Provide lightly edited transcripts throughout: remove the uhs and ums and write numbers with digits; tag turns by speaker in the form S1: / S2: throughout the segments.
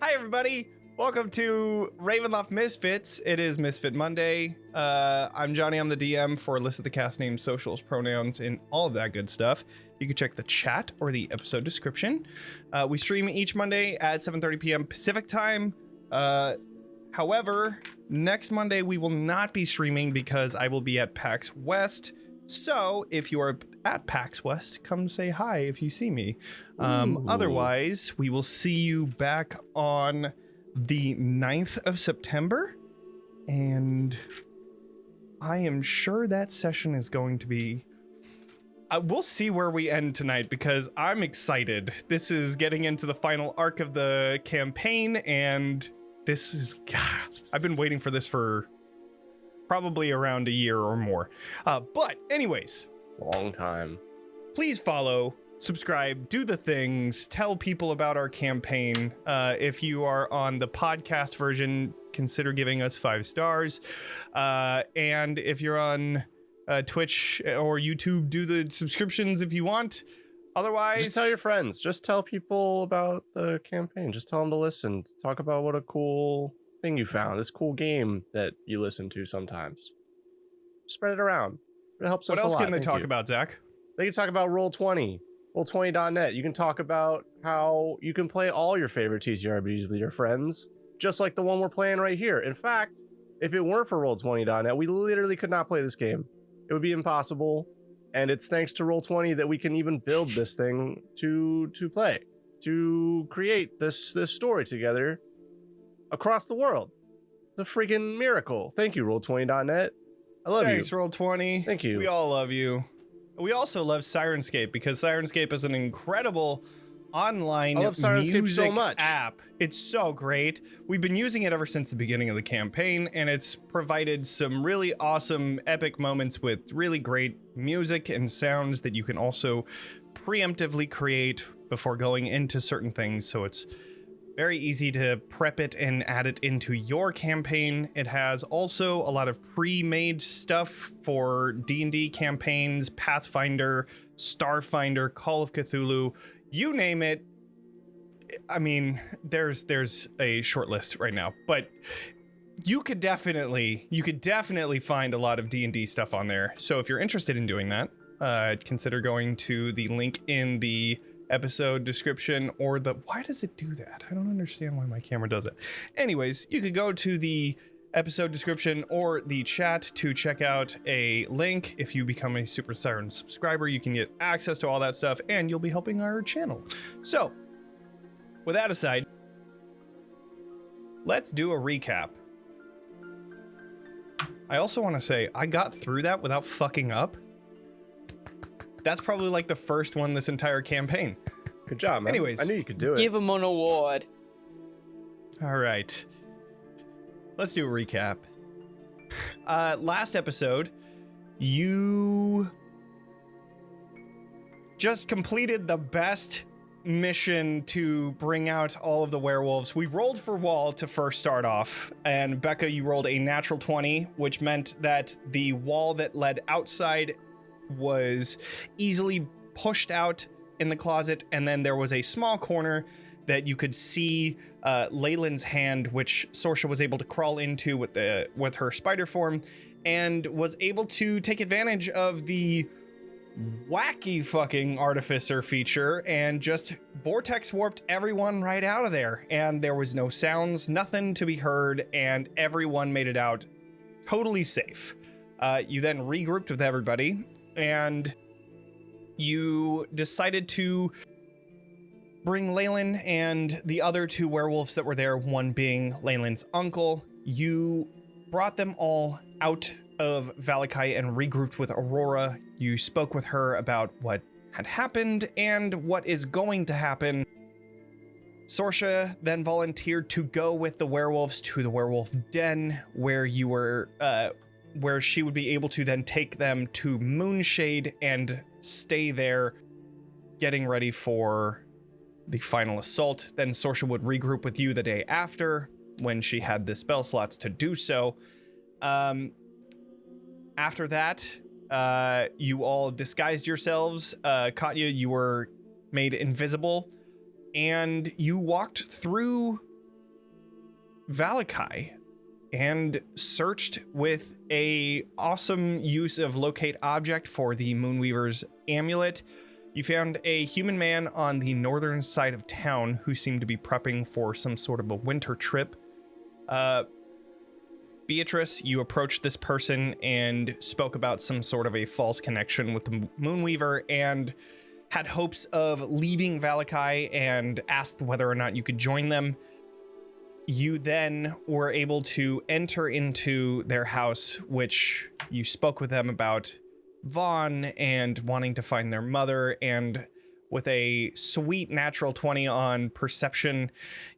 S1: Hi, everybody. Welcome to Ravenloft Misfits. It is Misfit Monday. I'm Johnny. I'm the DM for List of the Cast Names, Socials, Pronouns, and all of that good stuff. You can check the chat or the episode description. We stream each Monday at 7:30 p.m. Pacific time. However, next Monday we will not be streaming because I will be at PAX West. So if you are at PAX West, come say hi if you see me. Otherwise, we will see you back on the 9th of September. And I am sure that session is going to be... we'll see where we end tonight because I'm excited. This is getting into the final arc of the campaign, and this is... I've been waiting for this for probably around a year or more. But anyways...
S2: Long time.
S1: Please follow, subscribe, do the things, tell people about our campaign. If you are on the podcast version, consider giving us 5 stars. And if you're on Twitch or YouTube, do the subscriptions if you want. Otherwise,
S2: just tell your friends. Just tell people about the campaign. Just tell them to listen. Talk about what a cool thing you found. This cool game that you listen to sometimes. Spread it around. It helps us a lot.
S1: What else can they talk about, Zach?
S2: They can talk about Roll20, Roll20.net. You can talk about how you can play all your favorite TCRPGs with your friends, just like the one we're playing right here. In fact, if it weren't for Roll20.net, we literally could not play this game. It would be impossible. And it's thanks to Roll20 that we can even build this thing to play, to create this story together across the world. It's a freaking miracle. Thank you, Roll20.net. I love you.
S1: Thanks, Roll20.
S2: Thank you.
S1: We all love you. We also love Sirenscape because Sirenscape is an incredible online music
S2: so much.
S1: app. It's so great. We've been using it ever since the beginning of the campaign, and it's provided some really awesome, epic moments with really great music and sounds that you can also preemptively create before going into certain things. So it's very easy to prep it and add it into your campaign. It has also a lot of pre-made stuff for D&D campaigns, Pathfinder, Starfinder, Call of Cthulhu, you name it. I mean, there's a short list right now, but you could definitely find a lot of D&D stuff on there. So if you're interested in doing that, consider going to the link in the episode description or why does it do that? I don't understand why my camera does it. Anyways, you could go to the episode description or the chat to check out a link. If you become a Super Siren subscriber, you can get access to all that stuff and you'll be helping our channel. So with that aside, let's do a recap. I also want to say I got through that without fucking up. That's probably like the first one this entire campaign.
S2: Good job, man.
S1: Anyways,
S2: I knew you could do it.
S3: Give him an award.
S1: All right. Let's do a recap. Last episode, you just completed the best mission to bring out all of the werewolves. We rolled for wall to first start off, and Becca, you rolled a natural 20, which meant that the wall that led outside was easily pushed out in the closet, and then there was a small corner that you could see Leyland's hand, which Sorsha was able to crawl into with her spider form, and was able to take advantage of the wacky fucking artificer feature and just vortex warped everyone right out of there. And there was no sounds, nothing to be heard, and everyone made it out totally safe. You then regrouped with everybody, and you decided to bring Leyland and the other 2 werewolves that were there, one being Leyland's uncle. You brought them all out of Valakai and regrouped with Aurora. You spoke with her about what had happened and what is going to happen. Sorsha then volunteered to go with the werewolves to the werewolf den, where you were where she would be able to then take them to Moonshade and stay there, getting ready for the final assault. Then Sorsha would regroup with you the day after, when she had the spell slots to do so. After that, you all disguised yourselves. Katya, you were made invisible, and you walked through Valakai and searched with a awesome use of locate object for the Moonweaver's amulet. You found a human man on the northern side of town who seemed to be prepping for some sort of a winter trip. Beatrice, you approached this person and spoke about some sort of a false connection with the Moonweaver and had hopes of leaving Valakai and asked whether or not you could join them. You then were able to enter into their house, which you spoke with them about Vaughn and wanting to find their mother, and with a sweet natural 20 on perception,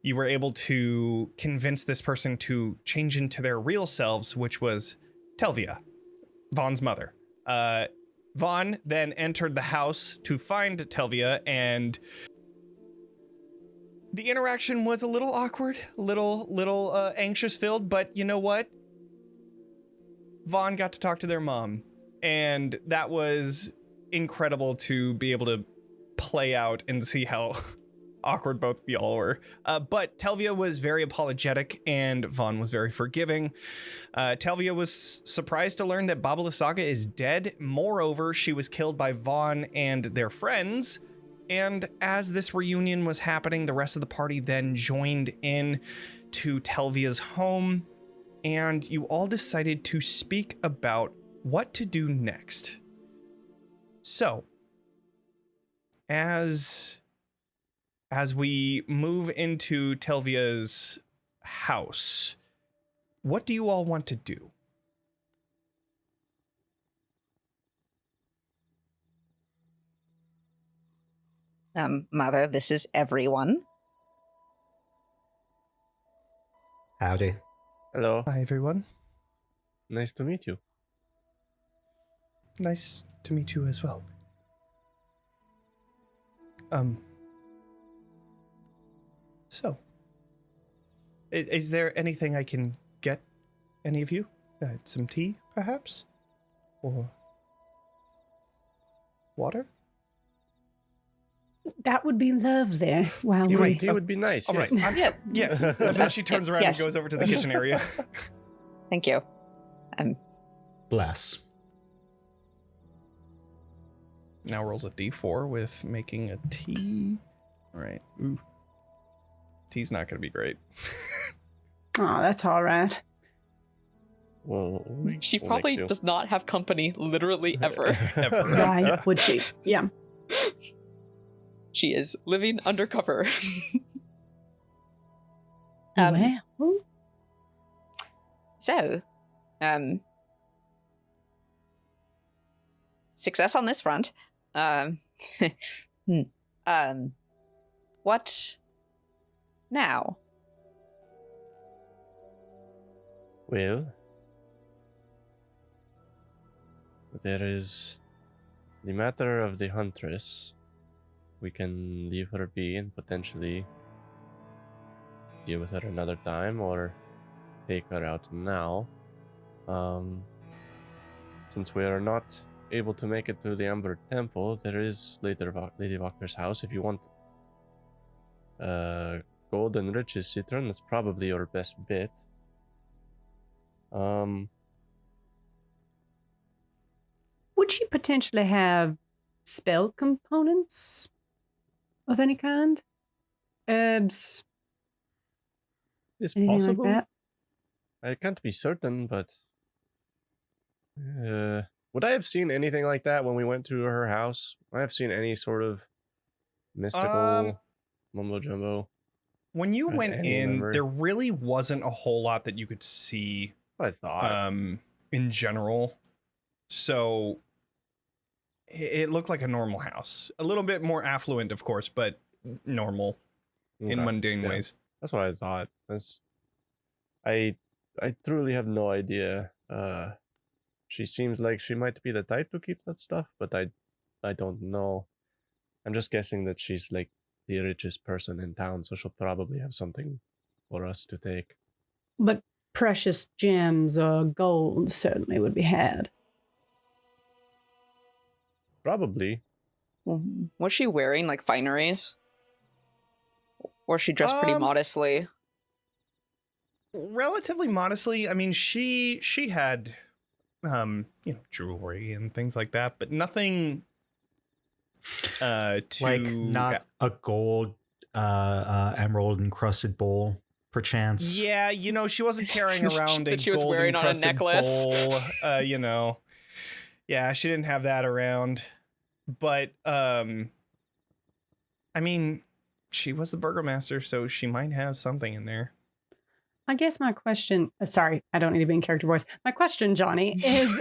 S1: you were able to convince this person to change into their real selves, which was Telvia, Vaughn's mother. Vaughn then entered the house to find Telvia, and the interaction was a little awkward, little anxious filled, but you know what? Vaughn got to talk to their mom, and that was incredible to be able to play out and see how awkward both of y'all were. But Telvia was very apologetic and Vaughn was very forgiving. Telvia was surprised to learn that Baba Lysaga is dead. Moreover, she was killed by Vaughn and their friends. And as this reunion was happening, the rest of the party then joined in to Telvia's home, and you all decided to speak about what to do next. So, as we move into Telvia's house, what do you all want to do?
S3: Mother, this is everyone.
S4: Howdy.
S2: Hello.
S1: Hi, everyone.
S2: Nice to meet you.
S1: Nice to meet you as well. So, is there anything I can get any of you? Some tea, perhaps? Or water?
S5: That would be lovely. While
S1: Great.
S2: Tea would be nice.
S1: All right.
S2: Yes.
S1: Yes. And then she turns around
S3: Yes.
S1: and goes over to the kitchen area.
S3: Thank you.
S4: Bless.
S1: Now rolls a d4 with making a tea. All right. Ooh. Tea's not going to be great.
S5: Oh, that's all right.
S2: Well,
S6: She
S2: we'll
S6: probably
S2: make do.
S6: does not have company literally ever.
S1: Ever.
S5: Why would she? Yeah.
S6: She is living undercover.
S3: Um,
S5: Well,
S3: So, success on this front. What now?
S2: Well, there is the matter of the huntress. We can leave her be and potentially deal with her another time, or take her out now. Since we are not able to make it to the Amber Temple, there is Lady Wachter's house. If you want gold and riches, Citron, that's probably your best bet.
S5: would she potentially have spell components of any kind? Herbs,
S2: It's
S5: anything
S2: possible.
S5: like that?
S2: I can't be certain, but would I have seen anything like that when we went to her house? I have seen any sort of mystical mumbo jumbo.
S1: When you
S2: Trying to
S1: went
S2: any
S1: in,
S2: memory.
S1: there really wasn't a whole lot that you could see
S2: I thought.
S1: in general. So it looked like a normal house. A little bit more affluent, of course, but normal in
S2: Okay,
S1: mundane
S2: yeah.
S1: ways.
S2: That's what I thought. I truly have no idea. She seems like she might be the type to keep that stuff, but I don't know. I'm just guessing that she's like the richest person in town, so she'll probably have something for us to take.
S5: But precious gems or gold certainly would be had.
S2: Probably.
S6: Was she wearing like fineries? Or she dressed pretty
S1: Um,
S6: modestly?
S1: relatively modestly. I mean, she had, jewelry and things like that, but nothing.
S4: Not a gold, emerald encrusted bowl, perchance.
S1: Yeah, she wasn't carrying around a
S6: that she was
S1: gold
S6: wearing on a
S1: encrusted
S6: necklace.
S1: bowl. Yeah, she didn't have that around. But I mean, she was the burgomaster, so she might have something in there.
S5: I guess my question, sorry, I don't need to be in character voice. My question, Johnny, is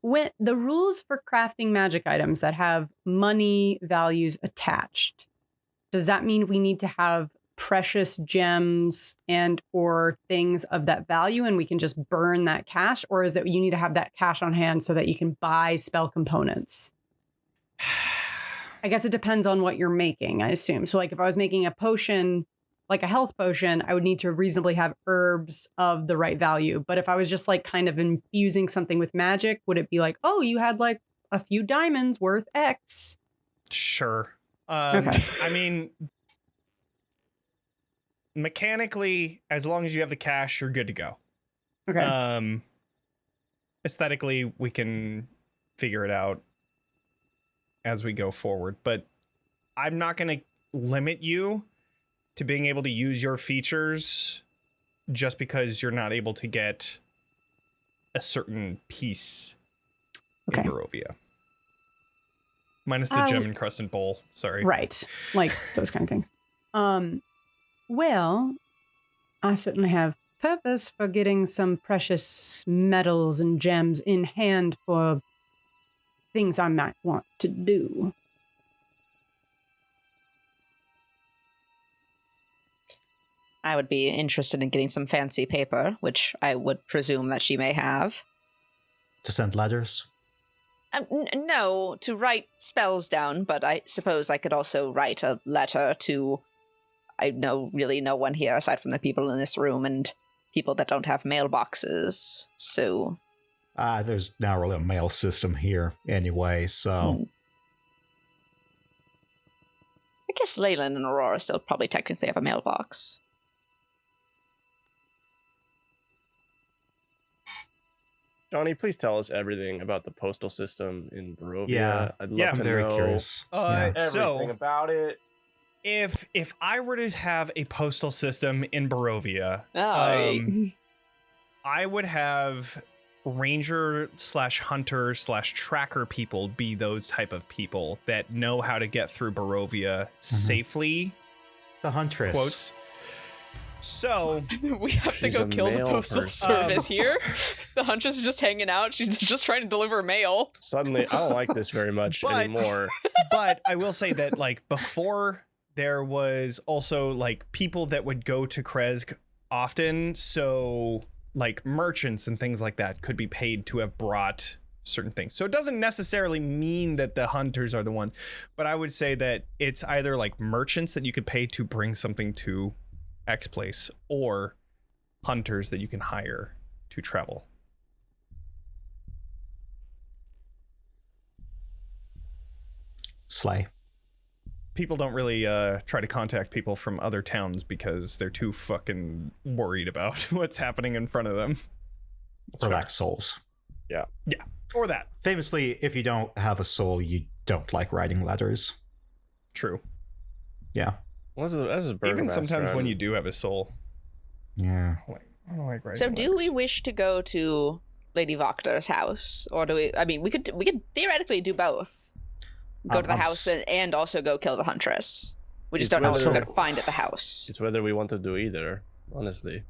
S5: when the rules for crafting magic items that have money values attached, does that mean we need to have precious gems and or things of that value and we can just burn that cash? Or is it you need to have that cash on hand so that you can buy spell components? I guess it depends on what you're making, I assume. So like if I was making a potion, like a health potion, I would need to reasonably have herbs of the right value. But if I was just like kind of infusing something with magic, would it be like, oh, you had like a few diamonds worth X?
S1: Sure.
S5: Okay.
S1: I mean, mechanically, as long as you have the cash, you're good to go.
S5: Okay.
S1: Aesthetically, we can figure it out as we go forward. But I'm not going to limit you to being able to use your features just because you're not able to get a certain piece in Barovia. Minus the gem encrusted bowl. Sorry.
S5: Right. Like those kind of things. Well, I certainly have purpose for getting some precious metals and gems in hand for things I might want to do.
S3: I would be interested in getting some fancy paper, which I would presume that she may have.
S4: To send letters?
S3: No, to write spells down, but I suppose I could also write a letter to, I know really no one here aside from the people in this room and people that don't have mailboxes, so...
S4: There's not really a mail system here anyway, so...
S3: I guess Leyland and Aurora still probably technically have a mailbox.
S2: Johnny, please tell us everything about the postal system in Barovia.
S4: Yeah,
S2: I'd love to
S4: I'm very
S2: know
S4: curious.
S2: everything about it.
S1: If I were to have a postal system in Barovia, I would have ranger/hunter/tracker people be those type of people that know how to get through Barovia safely.
S4: The Huntress.
S1: Quotes. So
S6: we have to go kill the postal service here. The Huntress is just hanging out. She's just trying to deliver mail.
S2: Suddenly, I don't like this very much anymore.
S1: But I will say that, like, before there was also like people that would go to Kresk often, so like merchants and things like that could be paid to have brought certain things. So it doesn't necessarily mean that the hunters are the one, but I would say that it's either like merchants that you could pay to bring something to X place or hunters that you can hire to travel.
S4: Slay.
S1: People don't really try to contact people from other towns because they're too fucking worried about what's happening in front of them.
S4: Or lack souls.
S2: Yeah.
S1: Yeah. Or that.
S4: Famously, if you don't have a soul, you don't like writing letters.
S1: True.
S4: Yeah.
S1: Even sometimes when you do have a soul.
S4: Yeah.
S1: I don't like writing
S3: So do
S1: letters.
S3: we wish to go to Lady Wachter's house? Or do we, I mean, we could theoretically do both. Go to the house and also go kill the Huntress. We just don't know what we're going to find at the house.
S2: It's whether we want to do either, honestly.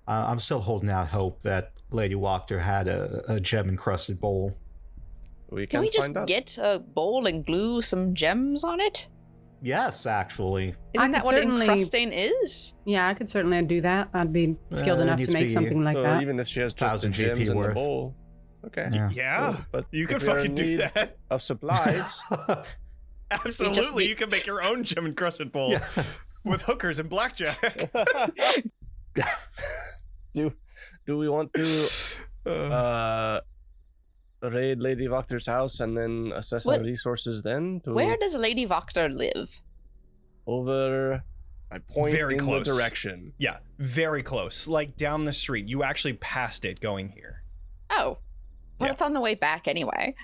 S4: I'm still holding out hope that Lady Wachter had a gem-encrusted bowl.
S3: Can we just get a bowl and glue some gems on it?
S4: Yes, actually.
S3: Isn't that what encrusting is?
S5: Yeah, I could certainly do that. I'd be skilled enough to make something like that.
S2: Even if she has just the
S4: 1,000
S2: gems
S4: GP
S2: in the
S4: worth.
S2: bowl. Okay.
S1: Yeah,
S2: but
S1: you could
S2: if we are
S1: fucking
S2: in
S1: do
S2: need
S1: that.
S2: Of supplies.
S1: Absolutely, you can make your own gem encrusted bowl with hookers and blackjack.
S2: Do we want to raid Lady Wachter's house and then assess our resources then?
S3: Where does Lady Wachter live?
S2: Over I point
S1: Very
S2: in
S1: close.
S2: the direction.
S1: Yeah, very close. Like down the street. You actually passed it going here.
S6: Oh. Well,
S1: Yeah.
S6: it's on the way back anyway.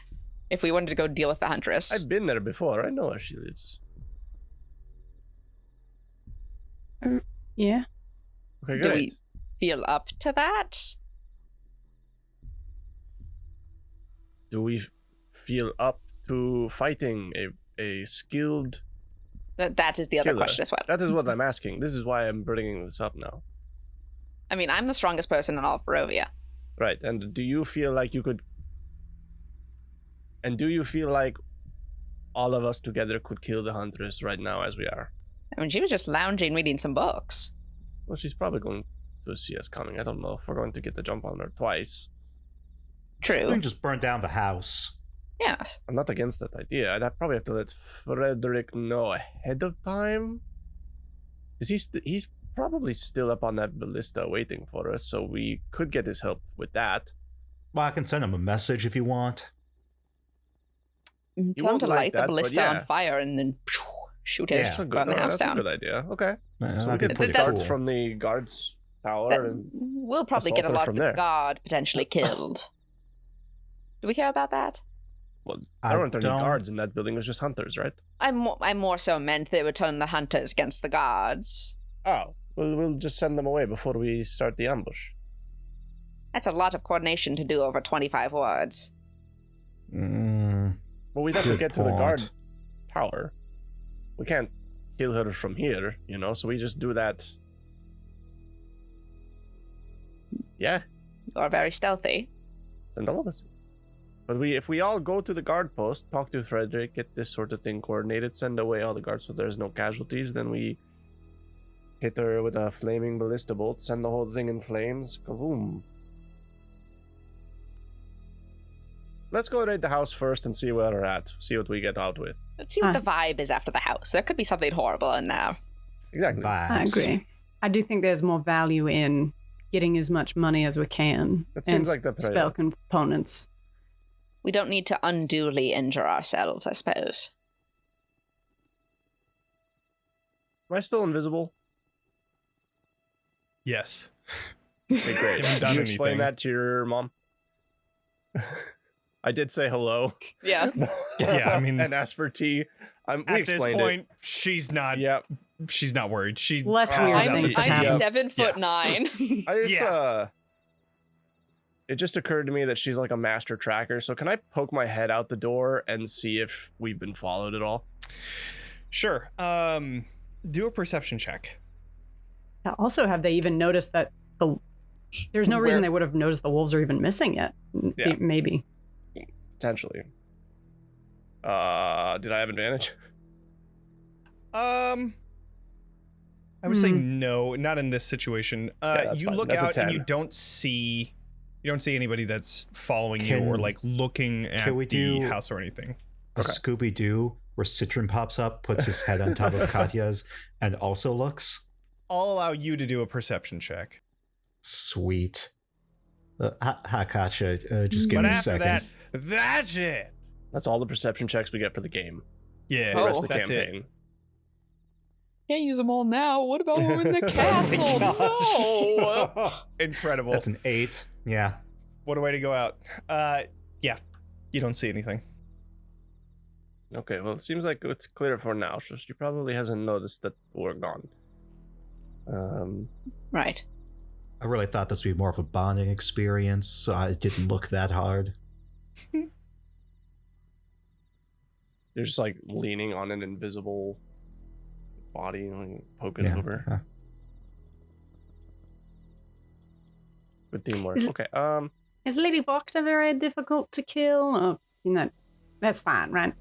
S6: If we wanted to go deal with the Huntress.
S2: I've been there before. I know where she lives.
S5: Yeah.
S2: Okay,
S6: Do
S2: great.
S6: we feel up to that?
S2: Do we feel up to fighting a skilled
S6: That is the other
S2: killer?
S6: question as well.
S2: That is what I'm asking. This is why I'm bringing this up now.
S6: I mean, I'm the strongest person in all of Barovia.
S2: Right, and do you feel like you could... And do you feel like all of us together could kill the Huntress right now as we are?
S6: I mean, she was just lounging, reading some books.
S2: Well, she's probably going to see us coming. I don't know if we're going to get the jump on her twice.
S4: We
S6: True.
S4: can just burn down the house.
S6: Yes.
S2: I'm not against that idea. I'd probably have to let Frederick know ahead of time. Is he's probably still up on that ballista waiting for us, so we could get his help with that.
S4: Well, I can send him a message if you want.
S6: Tell him
S2: won't
S6: to
S2: like
S6: light
S2: that,
S6: the
S2: but
S6: ballista
S2: yeah.
S6: on fire and then shoot his
S4: Yeah.
S2: That's a
S6: burn the house
S2: that's a
S6: down.
S2: good idea. Okay. So we
S4: That'd be
S2: could
S4: pretty
S2: start
S4: cool.
S2: from the guard's tower
S6: That-
S2: and
S6: we'll probably get a
S2: assault her
S6: lot
S2: from
S6: of the
S2: there.
S6: guard potentially killed. Do we care about that?
S2: well,
S4: I
S2: there weren't any
S4: don't-
S2: guards in that building. It was just hunters, right?
S6: I more so meant they would turn the hunters against the guards.
S2: Oh, well, we'll just send them away before we start the ambush.
S6: That's a lot of coordination to do over 25 words.
S2: Well, we'd have to
S4: Good
S2: get to the guard
S4: point.
S2: tower. We can't kill her from here, so we just do that. Yeah,
S6: You're very stealthy.
S2: send all of us. But if we all go to the guard post, talk to Frederick, get this sort of thing coordinated, send away all the guards so there's no casualties, then we hit her with a flaming ballista bolt, send the whole thing in flames, kaboom. Let's go raid the house first and see where we're at, see what we get out with.
S6: Let's see what the vibe is after the house. There could be something horrible in there.
S2: Exactly.
S5: I
S4: Vibes.
S5: agree. I do think there's more value in getting as much money as we can.
S2: That
S5: and
S2: seems like the
S5: spell
S2: priority.
S5: components.
S6: We don't need to unduly injure ourselves, I suppose.
S2: Am I still invisible?
S1: Yes.
S2: Okay, great.
S1: Haven't done
S2: Did you explain
S1: anything.
S2: that to your mom? I did say hello.
S6: Yeah.
S1: Yeah, I mean-
S2: and asked for tea. We
S1: At this
S2: explained
S1: point, she's not.
S2: it. Yep.
S1: She's not worried. She
S5: Less
S2: Oh,
S5: weird
S6: I'm,
S5: things to
S6: I'm
S5: happen.
S6: 7'9".
S2: I just,
S1: Yeah.
S2: It just occurred to me that she's like a master tracker. So can I poke my head out the door and see if we've been followed at all?
S1: Sure. Do a perception check.
S5: Also, have they even noticed that there's no reason
S6: Where-
S5: they would have noticed the wolves are even missing yet?
S2: Yeah.
S5: Maybe.
S2: Potentially. Did I have advantage?
S1: I would say no, not in this situation.
S2: that's
S1: You
S2: fine.
S1: look
S2: That's a
S1: out and
S2: 10.
S1: you don't see anybody that's following you or
S4: Can-
S1: like looking at
S4: we
S1: the
S4: do-
S1: house or anything.
S4: A Scooby-Doo where Citron pops up, puts his head on top of Katya's, and also looks.
S1: I'll allow you to do a perception check.
S4: Sweet. Hi, Katya. Just give
S1: But
S4: me a
S1: after
S4: second.
S1: that, that's it.
S2: That's all the perception checks we get for the game.
S1: Yeah,
S2: The rest of the
S1: that's it.
S2: campaign.
S6: Can't use them all now. What about when we're in the castle? No.
S1: Incredible.
S4: That's an 8. Yeah.
S1: What a way to go out. Yeah, you don't see anything.
S2: Okay, well, it seems like it's clear for now. So she probably hasn't noticed that we're gone.
S6: Right.
S4: I really thought this would be more of a bonding experience, so it didn't look that hard.
S2: You're just like leaning on an invisible body and like, poking
S4: Yeah.
S2: over. Good teamwork.
S5: Is-
S2: Okay.
S5: Is Lady Wachter very difficult to kill? Or, that's fine, right?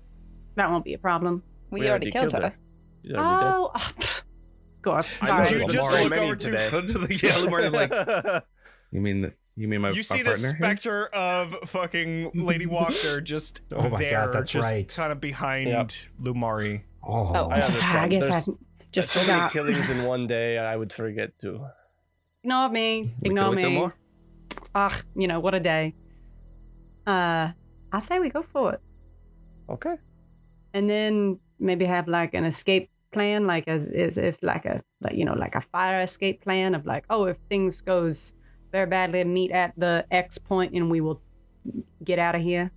S5: That won't be a problem.
S6: We already killed her.
S2: She's already dead.
S5: Oh, God.
S2: I know,
S5: Sorry.
S1: You
S2: there's
S1: just
S2: so
S1: look
S2: many
S1: over to
S2: today.
S1: the Lumaria's like,
S7: You mean my
S1: you see
S7: my
S1: the
S7: partner?
S1: specter of fucking Lady Walker just
S4: Oh my
S1: there,
S4: God, that's
S1: just
S4: right.
S1: kind of behind
S2: Yep.
S1: Lumari.
S4: Oh,
S2: I understand.
S5: I guess I
S2: There's-
S5: just
S2: so many
S5: forgot.
S2: killings in one day, I would forget to.
S5: Ignore me.
S7: We
S5: Ignore
S7: could wait till
S5: me.
S7: more?
S5: Ah, what a day. I say we go for it.
S2: Okay.
S5: And then maybe have like an escape plan, like as if like a fire escape plan of like, oh, if things goes very badly, meet at the X point and we will get out of here?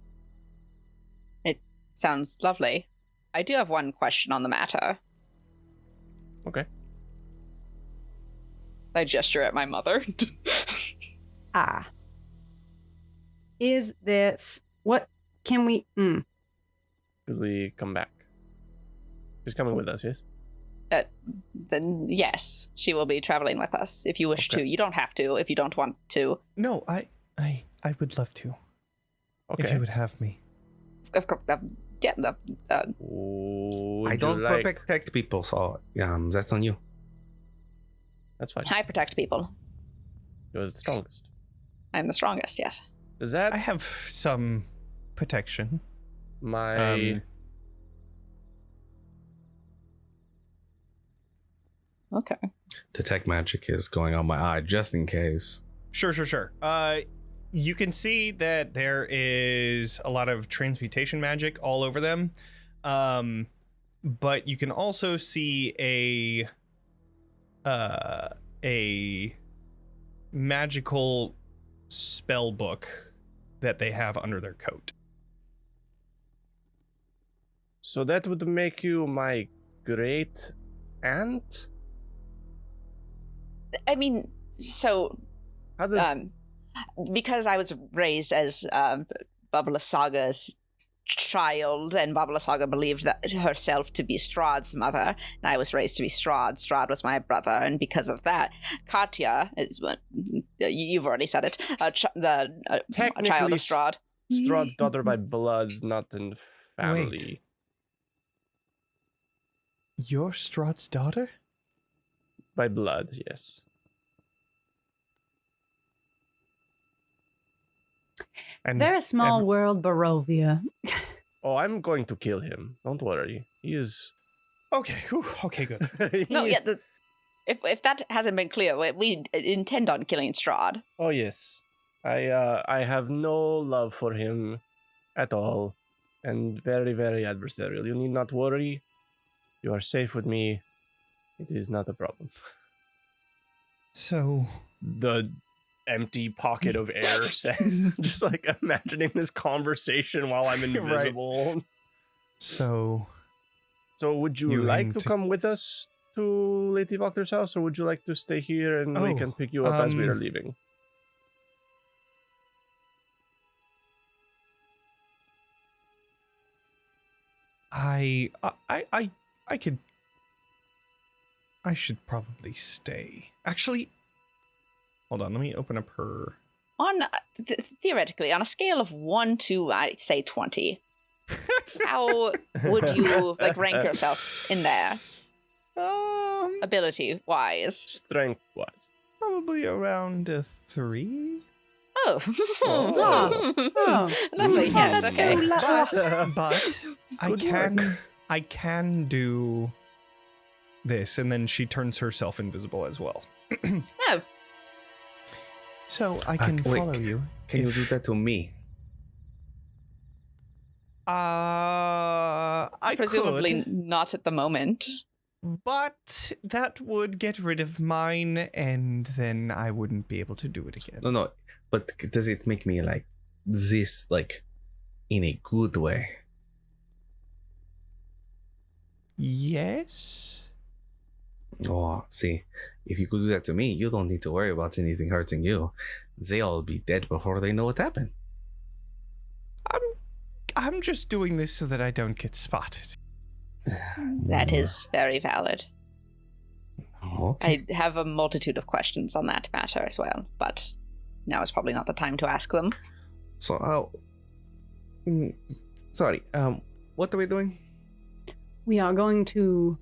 S3: It sounds lovely. I do have one question on the matter.
S2: Okay.
S6: I gesture at my mother.
S5: Is this what can we?
S2: Could we come back? She's coming with us, yes?
S3: Then yes, she will be traveling with us if you wish to. You don't have to if you don't want to.
S1: No, I would love to.
S2: Okay.
S1: If you would have me.
S3: Of course,
S7: I don't protect people, so that's on you.
S2: That's fine.
S3: I protect people.
S2: You're the strongest.
S3: I'm the strongest, yes.
S2: Is that
S1: I have some protection.
S2: my...
S3: Okay.
S7: Detect magic is going on my eye just in case.
S1: Sure. You can see that there is a lot of transmutation magic all over them. But you can also see a magical spell book that they have under their coat.
S2: So that would make you my great aunt?
S3: I mean, so
S2: How does...
S3: because I was raised as Babala Saga's child, and Babala Saga believed that herself to be Strahd's mother, and I was raised to be Strahd. Strahd was my brother, and because of that, Katya is what you've already said it. The child of Strahd.
S2: Strahd's daughter by blood, not in family.
S1: Wait. You're Strahd's daughter?
S2: By blood, yes.
S1: And
S5: They're a small world, Barovia.
S2: Oh, I'm going to kill him. Don't worry. He is...
S1: Okay, whew, okay, good.
S3: No, yeah. If that hasn't been clear, we intend on killing Strahd.
S2: Oh, yes. I have no love for him at all. And very, very adversarial. You need not worry. You are safe with me. It is not a problem.
S1: So...
S2: The empty pocket of air said, just like imagining this conversation while I'm invisible. Right.
S1: So
S2: would you like to come with us to Lady Wachter's house, or would you like to stay here and we can pick you up as we are leaving?
S1: I should probably stay. Actually, hold on. Let me open up her.
S3: Theoretically, on a scale of 1 to, I'd say 20, how would you rank yourself in there? Ability wise,
S2: strength wise,
S1: probably around a 3.
S3: Oh, lovely. Yes, okay.
S1: But I can do this, and then she turns herself invisible as well.
S3: Oh.
S1: So I can follow you.
S7: Can you do that to me?
S1: I
S6: presumably
S1: could,
S6: not at the moment.
S1: but that would get rid of mine, and then I wouldn't be able to do it again.
S7: No. But does it make me like this, like in a good way?
S1: Yes.
S7: Oh, see, if you could do that to me, you don't need to worry about anything hurting you. They'll be dead before they know what happened.
S1: I'm just doing this so that I don't get spotted.
S3: That is very valid.
S7: Okay.
S3: I have a multitude of questions on that matter as well, but now is probably not the time to ask them.
S7: So, sorry, what are we doing?
S5: We are going to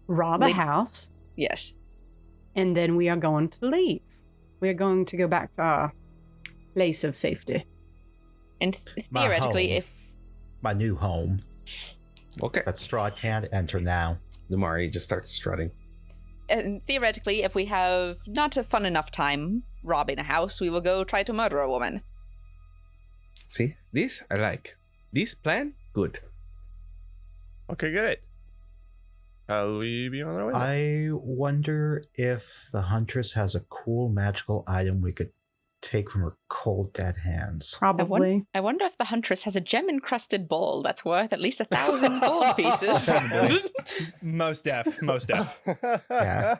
S5: rob a house.
S3: Yes.
S5: And then we are going to leave. We are going to go back to our place of safety.
S3: And theoretically,
S4: My new home.
S7: Okay.
S4: But Strahd can't enter now.
S7: Lumaria just starts strutting.
S3: And theoretically, if we have not a fun enough time robbing a house, we will go try to murder a woman.
S7: See, this I like. This plan, good.
S2: Okay, great. probably be on their way.
S4: I wonder if the Huntress has a cool magical item we could take from her cold dead hands.
S5: Probably.
S6: I wonder if the Huntress has a gem-encrusted bowl that's worth at least 1,000 gold pieces.
S1: Most def.
S4: Yeah.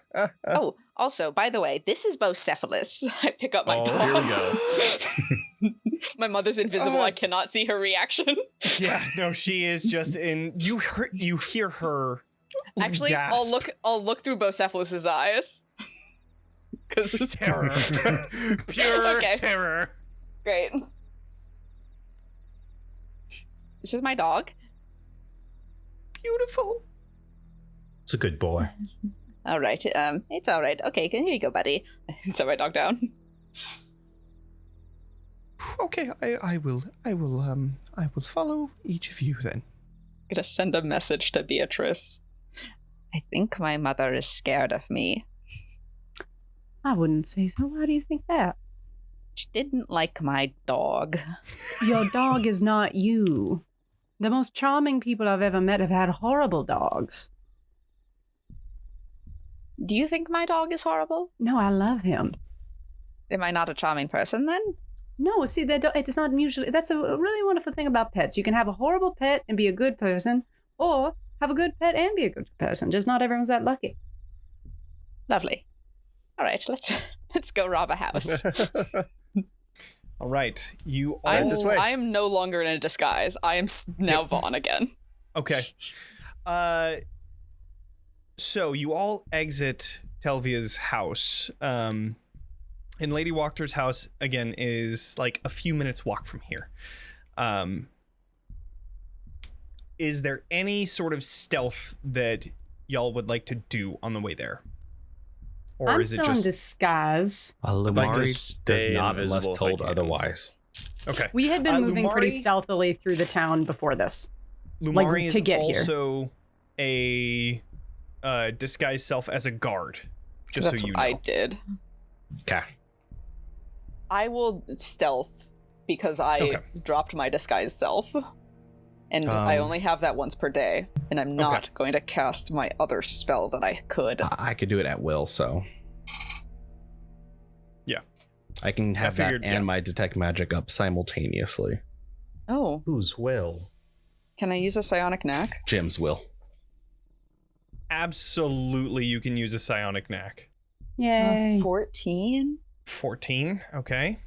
S6: Oh, also, by the way, this is Bocephalus. I pick up my dog.
S2: Here we go.
S6: My mother's invisible. I cannot see her reaction.
S1: Yeah, no, she is just in. You hear her.
S6: Actually,
S1: gasp.
S6: I'll look through Bocephalus's eyes. Because it's
S1: Terror. Pure
S6: Okay.
S1: terror.
S6: Great. This is my dog.
S1: Beautiful.
S4: It's a good boy.
S6: All right. It's all right. Okay, here you go, buddy. Set my dog down.
S1: Okay, I will follow each of you then.
S6: I'm gonna send a message to Beatrice. I think my mother is scared of me.
S5: I wouldn't say so. Why do you think that?
S6: She didn't like my dog.
S5: Your dog is not you. The most charming people I've ever met have had horrible dogs.
S6: Do you think my dog is horrible?
S5: No, I love him.
S6: Am I not a charming person then?
S5: No, see, it's not usually. That's a really wonderful thing about pets. You can have a horrible pet and be a good person, or have a good pet and be a good person. Just not everyone's that lucky.
S6: Lovely. All right, let's go rob a house.
S1: All right, you all.
S2: this way.
S6: I am no longer in a disguise. I am now Vaughn again.
S1: Okay. So you all exit Telvia's house. And Lady Wachter's house, again, is like a few minutes walk from here. Is there any sort of stealth that y'all would like to do on the way there? Or
S5: I'm
S1: is it
S5: still
S1: just...
S5: in disguise.
S2: like to
S7: Lumari does
S2: stay
S7: not
S2: invisible
S7: unless
S2: if I
S7: told
S2: can.
S7: otherwise.
S1: Okay.
S5: We had been moving pretty
S1: Lumari-
S5: stealthily through the town before this.
S1: Lumari
S5: to
S1: is
S5: get here.
S1: also a disguised self as a guard. Just
S6: That's
S1: so you
S6: what
S1: know.
S6: I did.
S7: Okay.
S6: I will stealth because I dropped my disguised self. And I only have that once per day. And I'm not going to cast my other spell that I could.
S7: I could do it at will, so.
S1: Yeah.
S7: I can have
S1: figured,
S7: that and
S1: yeah.
S7: my detect magic up simultaneously.
S6: Oh,
S4: Whose will?
S6: can I use a psionic knack?
S7: Jim's will.
S1: Absolutely, you can use a psionic knack.
S5: Yay.
S6: 14?
S1: 14, okay.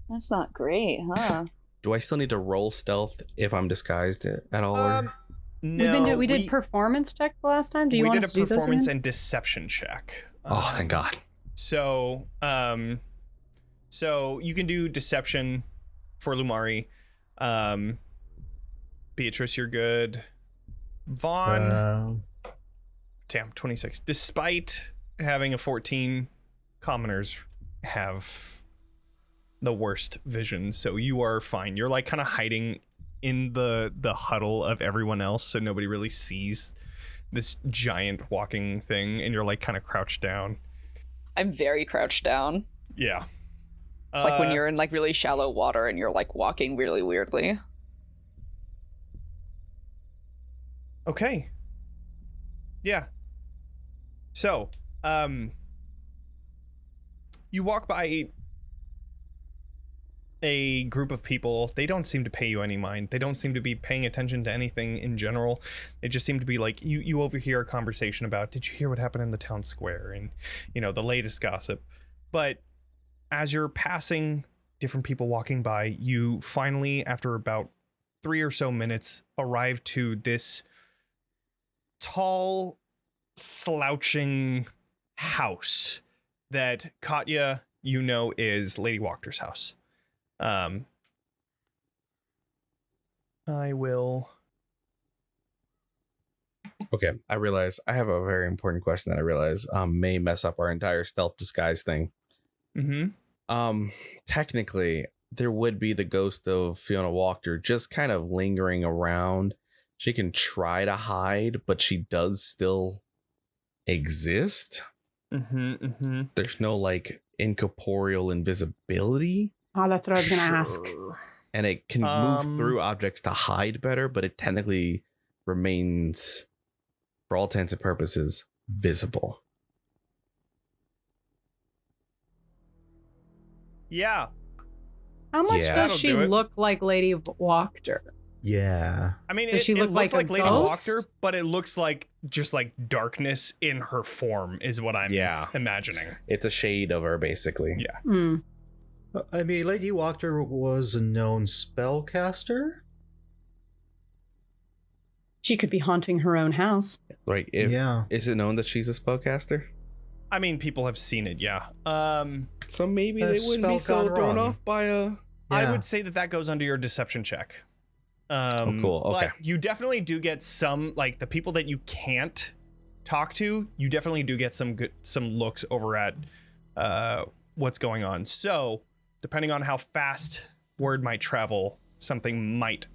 S6: That's not great, huh?
S7: Do I still need to roll stealth if I'm disguised at all? or?
S1: No,
S5: we did performance check the last time. Do you
S1: we
S5: want
S1: did
S5: us
S1: a
S5: to do those
S1: performance
S5: again?
S1: and deception check.
S7: Oh, thank God.
S1: So you can do deception for Lumari. Beatrice, you're good. Vaughn, damn, 26. Despite having a 14, commoners have the worst vision, so you are fine. You're like kind of hiding in the huddle of everyone else, so nobody really sees this giant walking thing, and you're like kind of crouched down.
S6: I'm very crouched down.
S1: Yeah.
S6: It's like when you're in like really shallow water and you're like walking really weirdly.
S1: Okay. Yeah. So, you walk by a group of people. They don't seem to pay you any mind. They don't seem to be paying attention to anything in general. They just seem to be like, you overhear a conversation about, did you hear what happened in the town square? And, you know, the latest gossip. But as you're passing different people walking by, you finally, after about 3 or so minutes, arrive to this tall, slouching house that Katya, you know, is Lady Wachter's house. I will.
S7: Okay, I realize I have a very important question that I realize may mess up our entire stealth disguise thing.
S1: Mm-hmm.
S7: Technically, there would be the ghost of Fiona Wachter just kind of lingering around. She can try to hide, but she does still exist. There's no like incorporeal invisibility.
S5: Oh, that's what I was going to ask.
S7: And it can move through objects to hide better, but it technically remains for all intents and purposes, visible.
S1: Yeah.
S5: How much
S7: Yeah.
S5: does
S1: That'll
S5: she
S1: do it.
S5: look like Lady Wachter?
S4: Yeah.
S1: I mean,
S5: Does she look
S1: looks
S5: like a
S1: Lady
S5: ghost?
S1: Wachter, but it looks like just like darkness in her form is what I'm imagining.
S7: It's a shade of her, basically.
S1: Yeah.
S5: Hmm.
S4: I mean, Lady Wachter was a known spellcaster.
S5: She could be haunting her own house.
S7: Like,
S4: Yeah.
S7: is it known that she's a spellcaster?
S1: I mean, people have seen it, yeah.
S7: So maybe
S4: A
S7: they wouldn't be
S4: spell
S7: so
S4: gone
S7: thrown
S4: wrong.
S7: off by a.
S1: I
S4: Yeah.
S1: would say that goes under your deception check.
S7: Cool. Okay.
S1: But you definitely do get some, like the people that you can't talk to, you definitely do get some looks over at what's going on. So depending on how fast word might travel, something might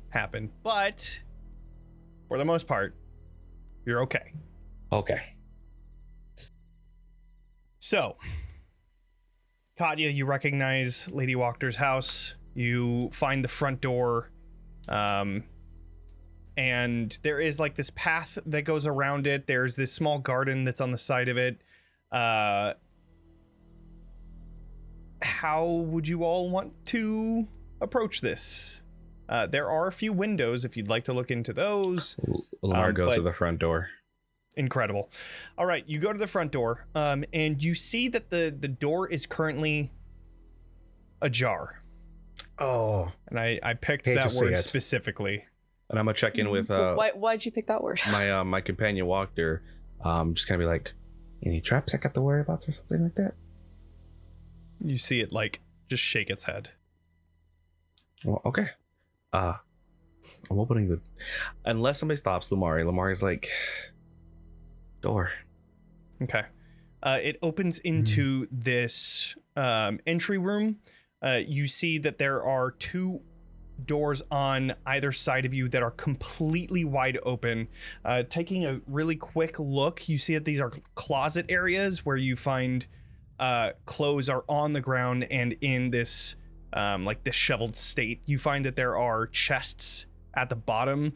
S1: happen. But for the most part, you're okay.
S7: Okay.
S1: So, Katya, you recognize Lady Wachter's house. You find the front door, and there is like this path that goes around it. There's this small garden that's on the side of it. How would you all want to approach this? There are a few windows if you'd like to look into those.
S7: Lamar goes to
S1: but-
S7: the front door.
S1: Incredible. All right, you go to the front door, and you see that the door is currently ajar.
S4: Oh.
S1: And I picked
S4: Hate to
S1: that
S4: see
S1: word
S4: it.
S1: specifically.
S7: And I'm gonna check in with
S6: Why'd you pick that word?
S7: my companion Wachter. Just gonna be like, any traps I got to worry about or something like that?
S1: You see it like just shake its head.
S7: Well, okay. I'm opening the. Unless somebody stops Lumaria. Lumaria's like, door.
S1: Okay. It opens into this entry room. You see that there are two doors on either side of you that are completely wide open. Taking a really quick look, you see that these are closet areas where you find clothes are on the ground and in this like disheveled state. You find that there are chests at the bottom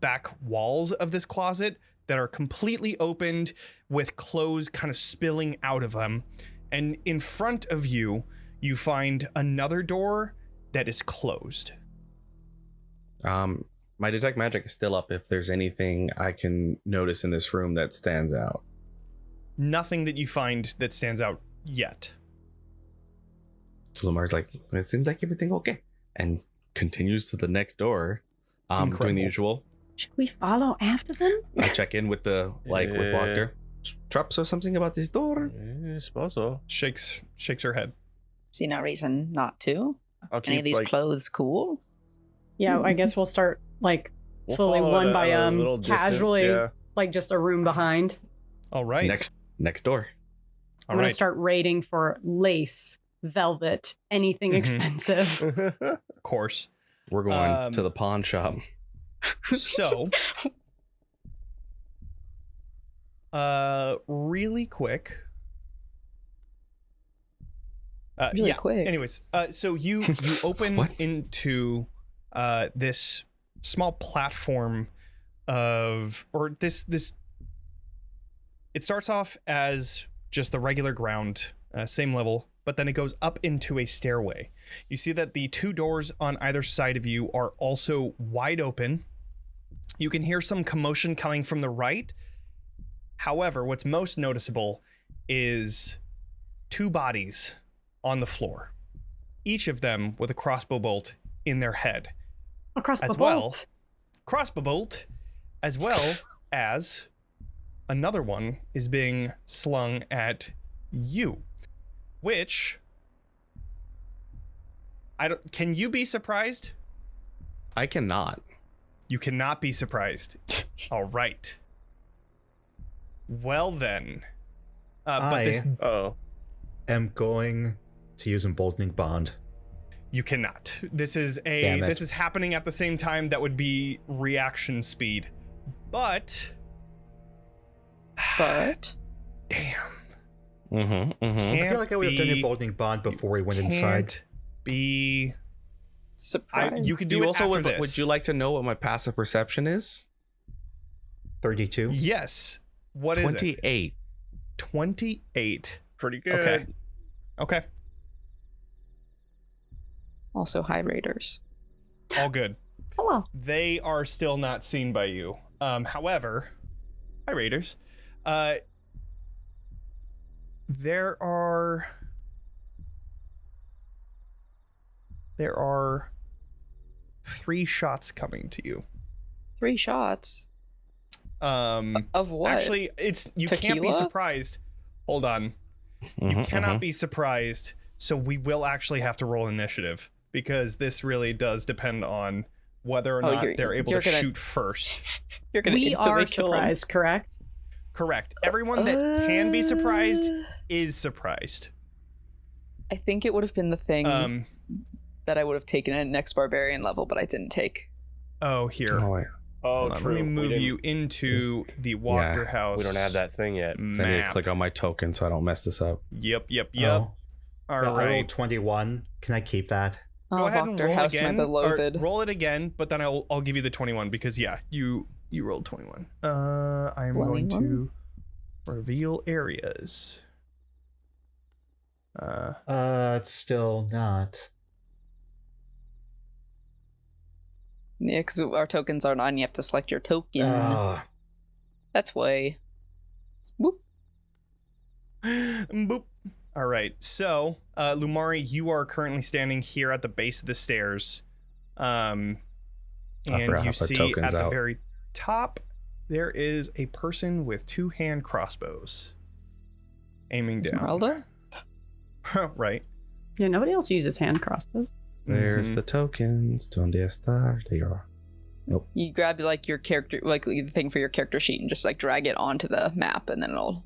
S1: back walls of this closet that are completely opened with clothes kind of spilling out of them. And in front of you, you find another door that is closed.
S7: My detect magic is still up if there's anything I can notice in this room that stands out.
S1: Nothing that you find that stands out yet.
S7: So Lamar's like, it seems like everything okay. And continues to the next door. Doing
S1: Incredible.
S7: the usual.
S5: Should we follow after them?
S7: I check in with with Wachter. Traps or something about this door?
S2: I suppose so.
S1: Shakes her head.
S3: See no reason not to.
S2: I'll
S3: Any
S2: keep
S3: of these clothes cool?
S5: Yeah, I guess we'll start like
S2: we'll
S5: slowly
S2: follow
S5: one
S2: it
S5: by
S2: at a little distance,
S5: casually,
S2: yeah.
S5: like just a room behind.
S1: All right.
S7: Next door.
S1: All
S5: I'm gonna
S1: right.
S5: start raiding for lace, velvet, anything
S1: Mhm.
S5: expensive.
S1: Of course.
S7: We're going to the pawn shop.
S1: So, really quick.
S6: Really
S1: yeah.
S6: quick.
S1: Anyways, so you open
S7: What?
S1: into this small platform or this. It starts off as just the regular ground, same level, but then it goes up into a stairway. You see that the two doors on either side of you are also wide open. You can hear some commotion coming from the right. However, what's most noticeable is two bodies on the floor, each of them with a crossbow bolt in their head.
S5: Across the
S1: As well,
S5: bolt.
S1: crossbow bolt, as well as another one is being slung at you, which can you be surprised?
S7: I cannot.
S1: You cannot be surprised. All right. Well then, but this
S2: Oh.
S4: am going to use emboldening bond.
S1: you cannot. This is
S4: Damn it.
S1: this is happening at the same time. That would be reaction speed, but
S6: But
S1: damn,
S7: Mm-hmm. Mm-hmm.
S4: I feel like I would have done
S1: be-
S4: emboldening bond before we went inside.
S1: can't be.
S6: surprise.
S1: You could do
S7: You
S1: it
S7: also
S1: after
S7: would
S1: this.
S7: you like to know what my passive perception is?
S4: 32.
S1: Yes. What is it?
S7: 28.
S1: 28.
S2: Pretty good.
S1: Okay. Okay.
S6: Also, high raiders.
S1: All good.
S5: Hello.
S1: They are still not seen by you. However, hi Raiders. There are 3 shots coming to you.
S6: 3 shots. Of what?
S1: Actually, you can't be
S6: Tequila?
S1: surprised. Hold on. You cannot be surprised. So we will actually have to roll initiative because this really does depend on whether or not they're able to shoot first.
S6: You're gonna
S5: We
S6: instantly
S5: are
S6: kill 'em.
S5: surprised, correct?
S1: Correct. Everyone that can be surprised is surprised.
S6: I think it would have been the thing that I would have taken at next barbarian level, but I didn't take.
S1: Oh, here.
S7: Oh, wait.
S2: Oh,
S1: Hold on,
S2: true.
S1: Let me move you into the Wachterhaus.
S2: We don't have that thing yet.
S7: So I need to
S1: map.
S7: click on my token so I don't mess this up.
S1: Yep.
S4: Oh.
S1: All
S4: Yeah, I
S1: right.
S4: rolled 21. Can I keep that?
S1: Go ahead and roll
S6: Wachterhaus,
S1: again.
S6: my
S1: Or
S6: beloved.
S1: roll it again, but then I'll give you the 21 because you rolled 21. I am going
S6: 21?
S1: to reveal areas.
S4: It's still not.
S6: Yeah, because our tokens aren't on. You have to select your token. That's why. Whoop.
S1: Boop. All right. So, Lumaria, you are currently standing here at the base of the stairs. And
S7: forgot how
S1: you
S7: to put
S1: see
S7: tokens
S1: at the
S7: out.
S1: very top, there is a person with 2 hand crossbows aiming down.
S6: Esmeralda?
S1: Right.
S5: Yeah, nobody else uses hand crossbows.
S7: There's
S1: Mhm.
S7: the tokens. Donde está? There you are. Nope.
S6: You grab like your character, like the thing for your character sheet, and just like drag it onto the map, and then it'll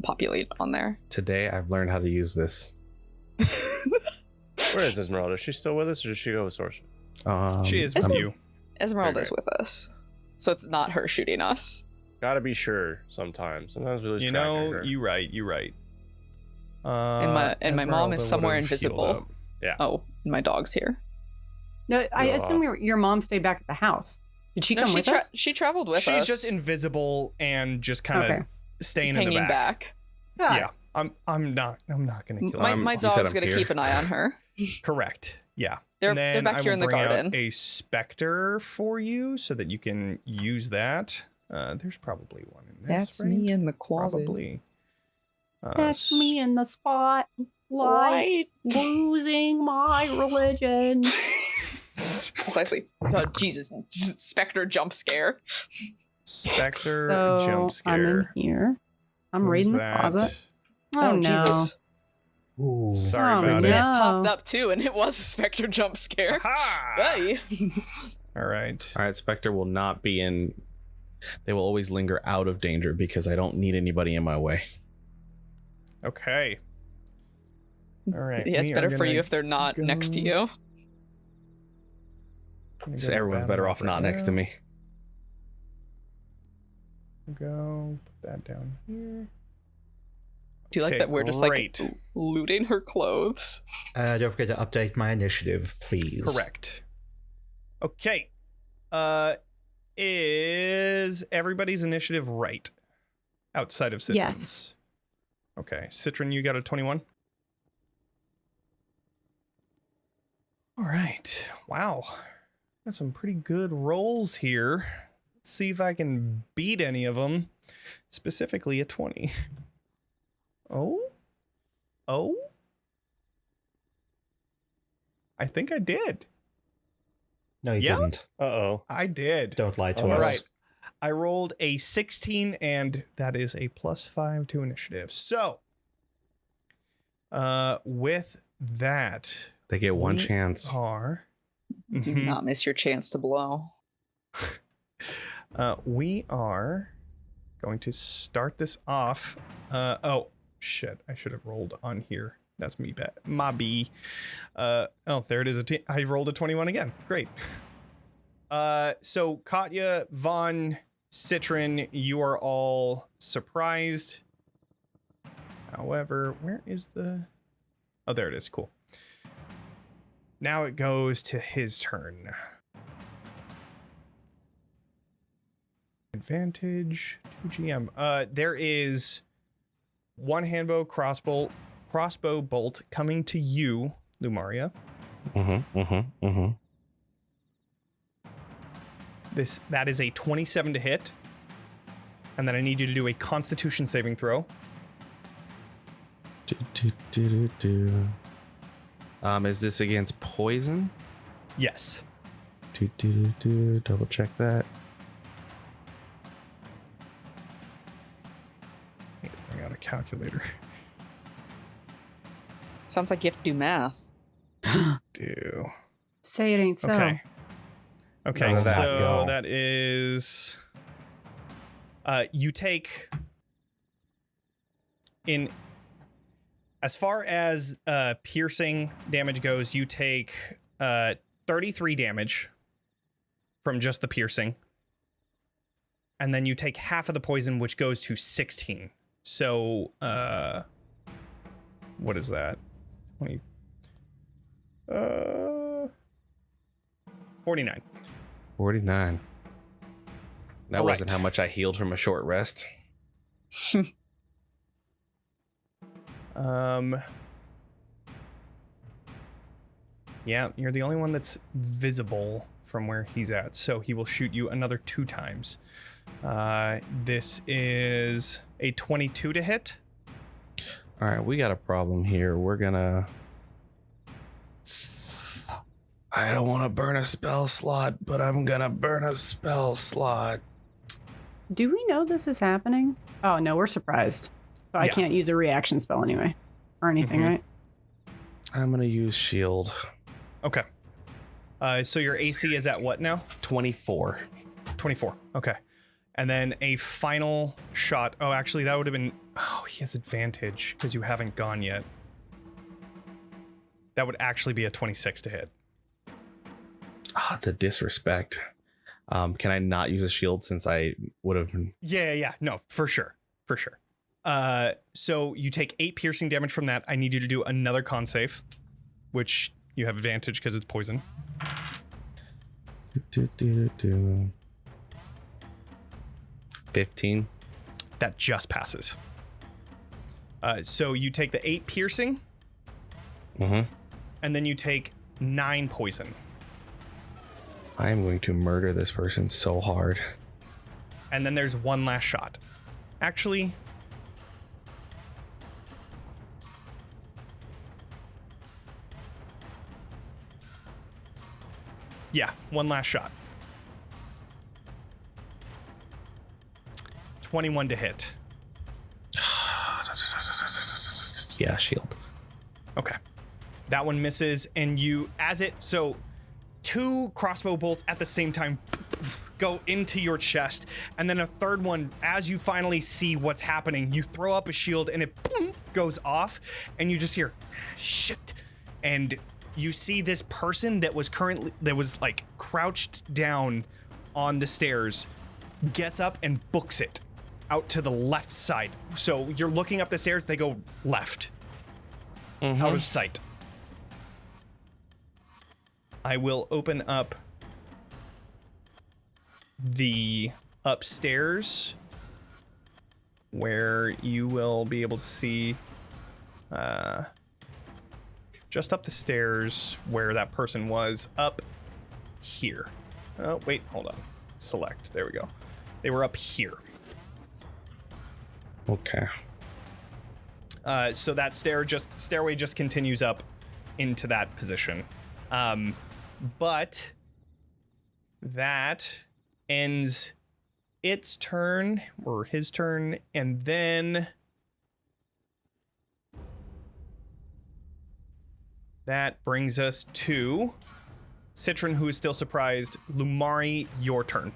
S6: populate on there.
S7: Today I've learned how to use this.
S2: Where is Esmeralda? Is she still with us or did she go with Sorsha?
S1: She is
S6: Esmer-
S1: with you.
S6: Esmeralda's
S2: Okay.
S6: with us, so it's not her shooting us.
S2: Gotta be sure sometimes. Sometimes we lose
S1: You
S2: track of
S1: know,
S2: her.
S1: you right.
S6: And my mom is
S1: Esmeralda
S6: somewhere
S1: would've healed
S6: invisible.
S1: up.
S6: Oh, and my dog's here.
S5: No, I
S2: Go
S5: assume
S2: off.
S5: your mom stayed back at the house. Did she come with us?
S6: She traveled with
S1: She's
S6: us.
S1: just invisible and just kind of
S5: Okay.
S1: staying in
S6: hanging
S1: the back.
S5: Got it.
S1: Yeah, I'm not gonna kill
S6: My,
S1: her.
S6: my
S7: you said
S6: dog's
S7: I'm
S6: gonna
S7: here.
S6: keep an eye on her.
S1: Correct. Yeah.
S6: They're
S1: And then
S6: back
S1: I
S6: here
S1: will
S6: in the
S1: bring out
S6: garden.
S1: a specter for you so that you can use that. There's probably one in this.
S6: That's
S1: right?
S6: me in the closet.
S1: Probably.
S5: That's me in the spot, like losing my religion.
S6: Precisely. Oh, Jesus. Spectre jump scare.
S1: Specter
S5: So
S1: jump
S5: I'm in
S1: scare.
S5: here. I'm
S1: What
S5: reading
S1: was
S5: the
S1: that?
S5: closet. Oh, no.
S6: Jesus.
S4: Ooh.
S1: Sorry
S5: Oh,
S1: about
S6: And
S1: it.
S6: it
S5: no.
S6: popped up too, and it was a spectre jump scare.
S1: Aha!
S6: Hey.
S1: All right.
S7: All right, Spectre will not be in. They will always linger out of danger because I don't need anybody in my way.
S1: Okay. All right.
S6: Yeah, it's
S1: we
S6: better
S1: are
S6: for
S1: gonna
S6: you if they're not next to you.
S1: gonna
S7: So
S1: go to
S7: everyone's
S1: battle
S7: better off
S1: right
S7: not next to
S1: now.
S7: me.
S1: Go put that down here.
S6: Do you like
S1: Okay,
S6: that we're just
S1: great.
S6: like looting her clothes?
S4: Don't forget to update my initiative, please.
S1: Correct. Okay. Is everybody's initiative right? Outside of Citron's?
S5: Yes.
S1: Okay. Citron, you got a 21? All right. Wow. Got some pretty good rolls here. Let's see if I can beat any of them. Specifically a 20. Oh? I think I did.
S4: No, you
S1: Yeah?
S4: didn't.
S2: Uh-oh.
S1: I did.
S4: Don't lie to
S2: All
S4: us.
S1: right. I rolled a 16, and that is a +5 to initiative. So, with that,
S7: They get one
S1: we
S7: chance.
S1: are.
S6: Do
S1: Mhm.
S6: not miss your chance to blow.
S1: We are going to start this off. Oh shit! I should have rolled on here. That's me, my B. Oh, there it is. I rolled a 21 again. Great. So Katya, Vaughn, Citron, you are all surprised. However, where is the? Oh, there it is. Cool. Now it goes to his turn. Advantage to GM. There is one crossbow bolt coming to you, Lumaria. That is a 27 to hit. And then I need you to do a Constitution saving throw.
S7: Is this against poison?
S1: Yes.
S7: Double check that.
S1: Bring out a calculator.
S6: Sounds like you have to do math.
S1: Do.
S5: Say it ain't so.
S1: Okay. Okay,
S2: None of that.
S1: so
S2: Go.
S1: that is you take in as far as piercing damage goes, you take 33 damage from just the piercing. And then you take half of the poison, which goes to 16. So what is that? 20 49.
S7: 49. That
S1: All
S7: wasn't
S1: right.
S7: how much I healed from a short rest.
S1: Yeah, you're the only one that's visible from where he's at, so he will shoot you another 2 times. This is a 22 to hit.
S7: All right, we got a problem here. We're gonna... I don't want to burn a spell slot, but I'm gonna burn a spell slot.
S5: Do we know this is happening? Oh, no, we're surprised. So I
S1: Yeah.
S5: can't use a reaction spell anyway. Or anything,
S1: Mhm.
S5: right?
S7: I'm gonna use shield.
S1: Okay. So your AC is at what now?
S7: 24.
S1: 24. Okay. And then a final shot. Oh, actually, that would have been... Oh, he has advantage because you haven't gone yet. That would actually be a 26 to hit.
S7: Ah, the disrespect. Can I not use a shield since I would have...
S1: Yeah. No, for sure. For sure. So you take 8 piercing damage from that. I need you to do another con save, which you have advantage because it's poison.
S7: 15.
S1: That just passes. So you take the 8 piercing,
S7: Mm-hmm.
S1: and then you take 9 poison.
S7: I am going to murder this person so hard.
S1: And then there's one last shot. Actually, yeah, one last shot. 21 to hit.
S7: Yeah, shield.
S1: Okay. That one misses, and you, so 2 crossbow bolts at the same time go into your chest, and then a third one, as you finally see what's happening, you throw up a shield, and it goes off, and you just hear, shit. And you see this person that was like crouched down on the stairs, gets up and books it out to the left side. So you're looking up the stairs, they go left. Out of sight. I will open up the upstairs where you will be able to see just up the stairs where that person was up here. Oh, wait, hold on. Select. There we go. They were up here.
S7: Okay.
S1: So that stairway just continues up into that position. But that ends its turn, or his turn, and then that brings us to Citron, who is still surprised. Lumari, your turn.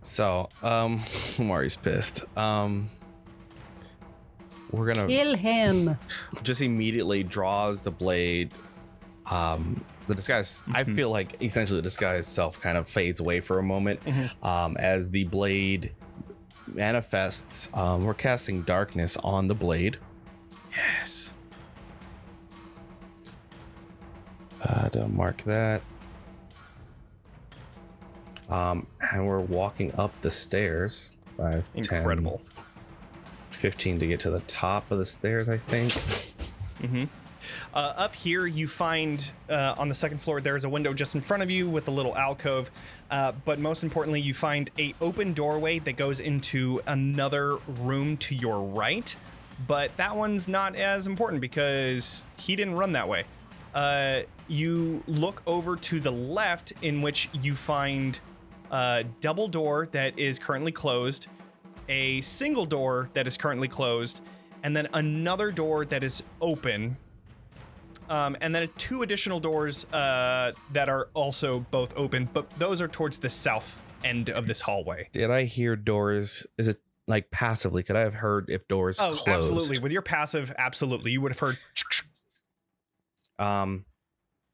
S7: So, Mari's pissed. We're gonna
S5: Kill him.
S7: just immediately draws the blade. The disguise, I feel like essentially the disguise itself kind of fades away for a moment. As the blade manifests, we're casting darkness on the blade.
S1: Yes.
S7: To mark that. And we're walking up the stairs. 5,
S1: Incredible.
S7: 10, 15 to get to the top of the stairs, I think.
S1: Mm-hmm. Up here, you find on the second floor, there's a window just in front of you with a little alcove. But most importantly, you find a open doorway that goes into another room to your right. But that one's not as important because he didn't run that way. You look over to the left, in which you find a double door that is currently closed, a single door that is currently closed, and then another door that is open. And then 2 additional doors that are also both open, but those are towards the south end of this hallway.
S7: Did I hear doors? Is it like passively? Could I have heard if doors closed?
S1: Absolutely. With your passive, absolutely. You would have heard.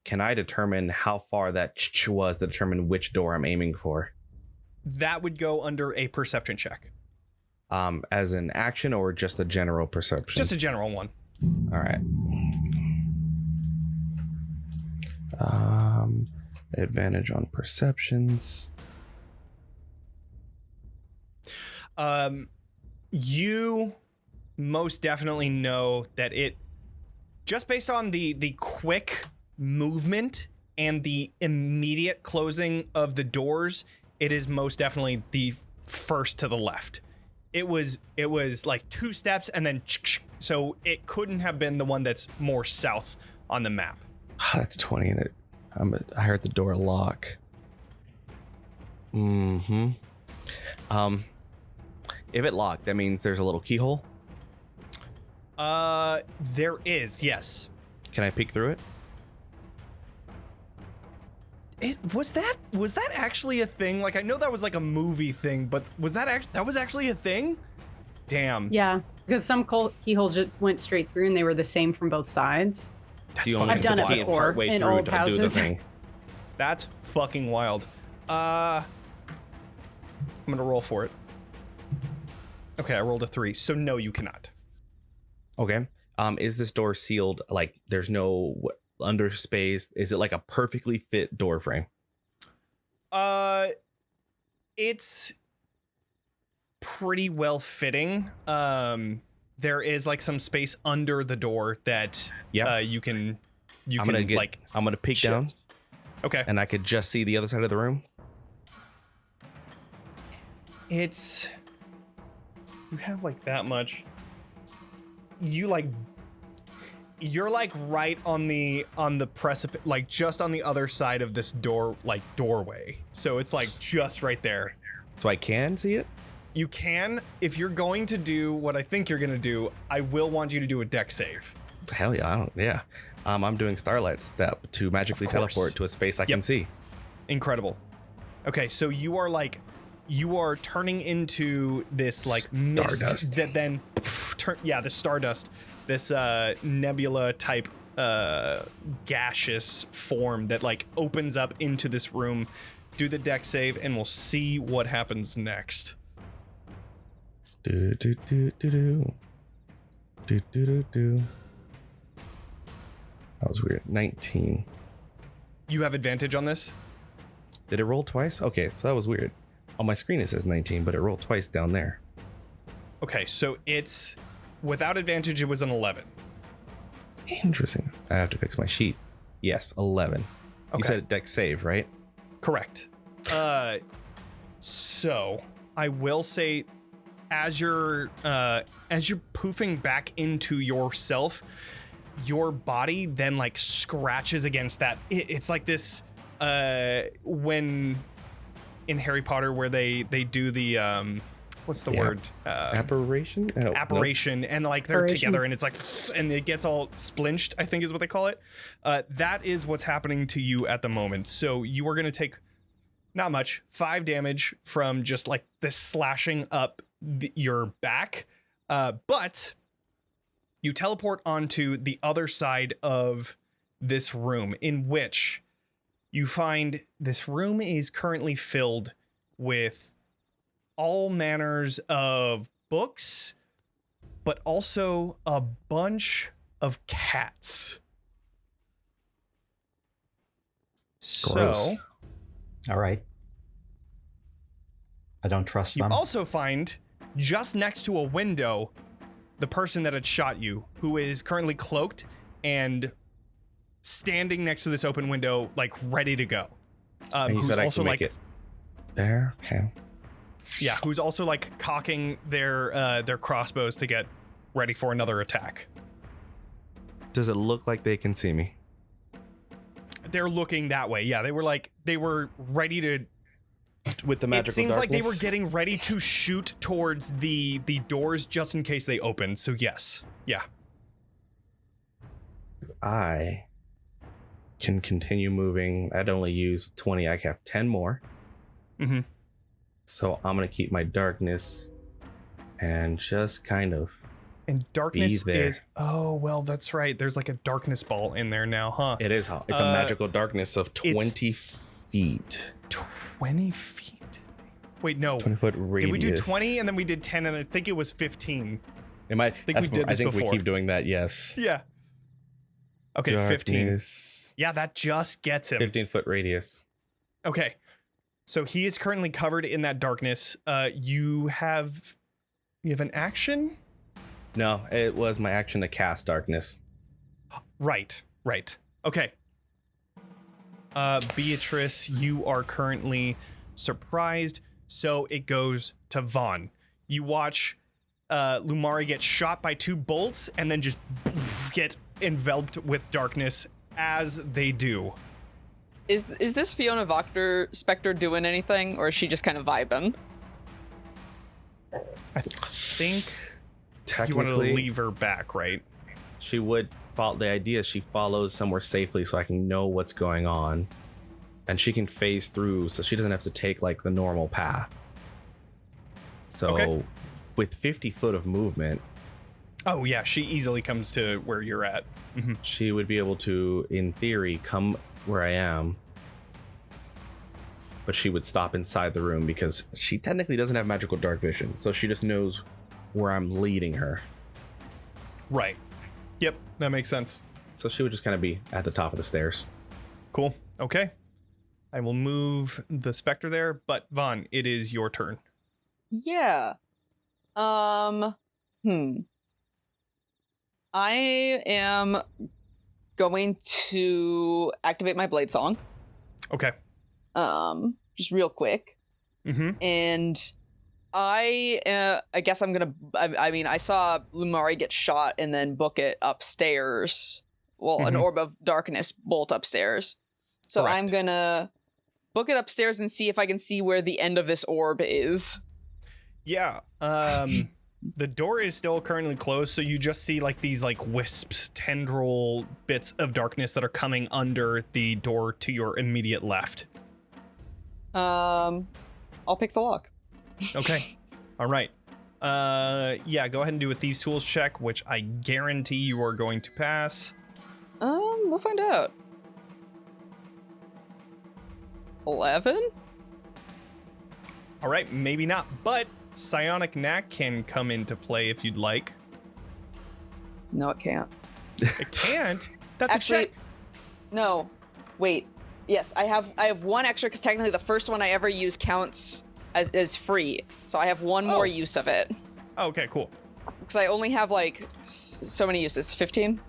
S7: Can I determine how far that was to determine which door I'm aiming for?
S1: That would go under a perception check.
S7: As an action or just a general perception?
S1: Just a general one.
S7: All right. Advantage on perceptions.
S1: You most definitely know that it, just based on the quick movement and the immediate closing of the doors, it is most definitely the first to the left. It was like 2 steps and then so it couldn't have been the one that's more south on the map.
S7: That's 20 in it. I heard the door lock. Mm-hmm. If it locked, that means there's a little keyhole.
S1: There is, yes.
S7: Can I peek through it?
S1: Was that actually a thing? Like, I know that was like a movie thing, but was that was actually a thing? Damn.
S5: Yeah, because some keyholes just went straight through and they were the same from both sides.
S1: That's
S5: I've done it before in old houses.
S1: That's fucking wild. I'm gonna roll for it. Okay, I rolled a 3, so no, you cannot.
S7: Okay. Is this door sealed? Like, there's no under space? Is it like a perfectly fit door frame?
S1: It's pretty well fitting. There is like some space under the door that you can I'm
S7: gonna peek down.
S1: Okay.
S7: And I could just see the other side of the room.
S1: You have like that much. You're like right on the precipice, like just on the other side of this doorway. So it's like just right there.
S7: So I can see it?
S1: You can. If you're going to do what I think you're going to do, I will want you to do a dex save.
S7: Hell yeah, I'm doing Starlight Step to magically teleport to a space I can see.
S1: Incredible. Okay, so you are turning into this like mist
S7: Stardust.
S1: that then the stardust, this nebula type gaseous form that like opens up into this room. Do the dex save and we'll see what happens next.
S7: Do do do do do do do do do. That was weird. 19.
S1: You have advantage on this?
S7: Did it roll twice? Okay, so that was weird. On my screen it says 19, but it rolled twice down there.
S1: Okay, so it's without advantage. It was an 11.
S7: Interesting. I have to fix my sheet. Yes, 11.
S1: Okay.
S7: You said dex save, right?
S1: Correct. So I will say, as you're poofing back into yourself, your body then like scratches against that. It's like this when in Harry Potter where they do the what's the word?
S7: Apparition? Oh,
S1: apparition, and like they're together and it's like, and it gets all splinched, I think is what they call it. That is what's happening to you at the moment. So you are going to take not much, 5 damage from just like this slashing up your back. But you teleport onto the other side of this room, in which you find this room is currently filled with all manners of books, but also a bunch of cats.
S7: Gross.
S1: So,
S4: All right. I don't trust
S1: You
S4: them.
S1: also find, just next to a window, the person that had shot you, who is currently cloaked and standing next to this open window, like ready to go.
S7: And you
S1: Who's
S7: said I
S1: also
S7: can make
S1: like,
S7: it there? Okay.
S1: yeah, who's also like cocking their crossbows to get ready for another attack.
S7: Does it look like they can see me?
S1: They're looking that way. Yeah, they were ready to.
S7: With the magical
S1: It seems like they
S7: darkness?
S1: were getting ready to shoot towards the doors just in case they opened. So yes, yeah.
S7: I can continue moving. I'd only use 20. I have 10 more.
S1: Mm-hmm.
S7: So I'm going to keep my darkness and just kind of...
S1: And darkness
S7: Be there.
S1: is. Oh well, that's right. There's like a darkness ball in there now, huh?
S7: It is hot. It's a magical darkness of 20 feet.
S1: 20 feet. Wait, no.
S7: 20-foot radius.
S1: Did we do 20 and then we did 10 and I think it was 15.
S7: It might.
S1: think we did
S7: I
S1: this
S7: think
S1: before.
S7: we keep doing that. Yes.
S1: Yeah. Okay, 15.
S7: Darkness,
S1: Yeah, that just gets him.
S7: 15-foot radius.
S1: Okay. So he is currently covered in that darkness. You have an action?
S7: No, it was my action to cast darkness.
S1: Right. Okay. Beatrice, you are currently surprised, so it goes to Vaughn. You watch Lumaria get shot by 2 bolts and then just get enveloped with darkness as they do.
S6: Is this Fiona Wachter Spectre doing anything, or is she just kind of vibing?
S1: I think you wanted to
S7: Technically,
S1: leave her back, right?
S7: she would follow. The idea is she follows somewhere safely so I can know what's going on, and she can phase through, so she doesn't have to take like the normal path. So,
S1: Okay.
S7: with 50 foot of movement,
S1: Oh yeah, she easily comes to where you're at. Mm-hmm.
S7: she would be able to, in theory, come where I am. But she would stop inside the room because she technically doesn't have magical dark vision, so she just knows where I'm leading her.
S1: Right. Yep, that makes sense.
S7: So she would just kind of be at the top of the stairs.
S1: Cool. Okay. I will move the specter there, but Vaughn, it is your turn.
S6: Yeah. I am going to activate my blade song.
S1: Okay.
S6: Just real quick.
S1: Mm-hmm.
S6: And I guess I'm gonna. I mean, I saw Lumaria get shot and then book it upstairs. Well, an
S1: Mhm.
S6: orb of darkness bolt upstairs. So I'm
S1: Correct.
S6: gonna book it upstairs and see if I can see where the end of this orb is.
S1: Yeah. The door is still currently closed, so you just see like these like wisps, tendril bits of darkness that are coming under the door to your immediate left.
S6: I'll pick the lock.
S1: Okay. All right. Yeah, go ahead and do a Thieves Tools check, which I guarantee you are going to pass.
S6: We'll find out. 11?
S1: All right, maybe not, but Psionic Knack can come into play if you'd like.
S6: No, it can't.
S1: It can't? That's
S6: Actually,
S1: a check.
S6: No. Wait. Yes, I have one extra because technically the first one I ever use counts as free. So I have one more
S1: Oh.
S6: use of it.
S1: Okay, cool.
S6: Because I only have like so many uses. 15?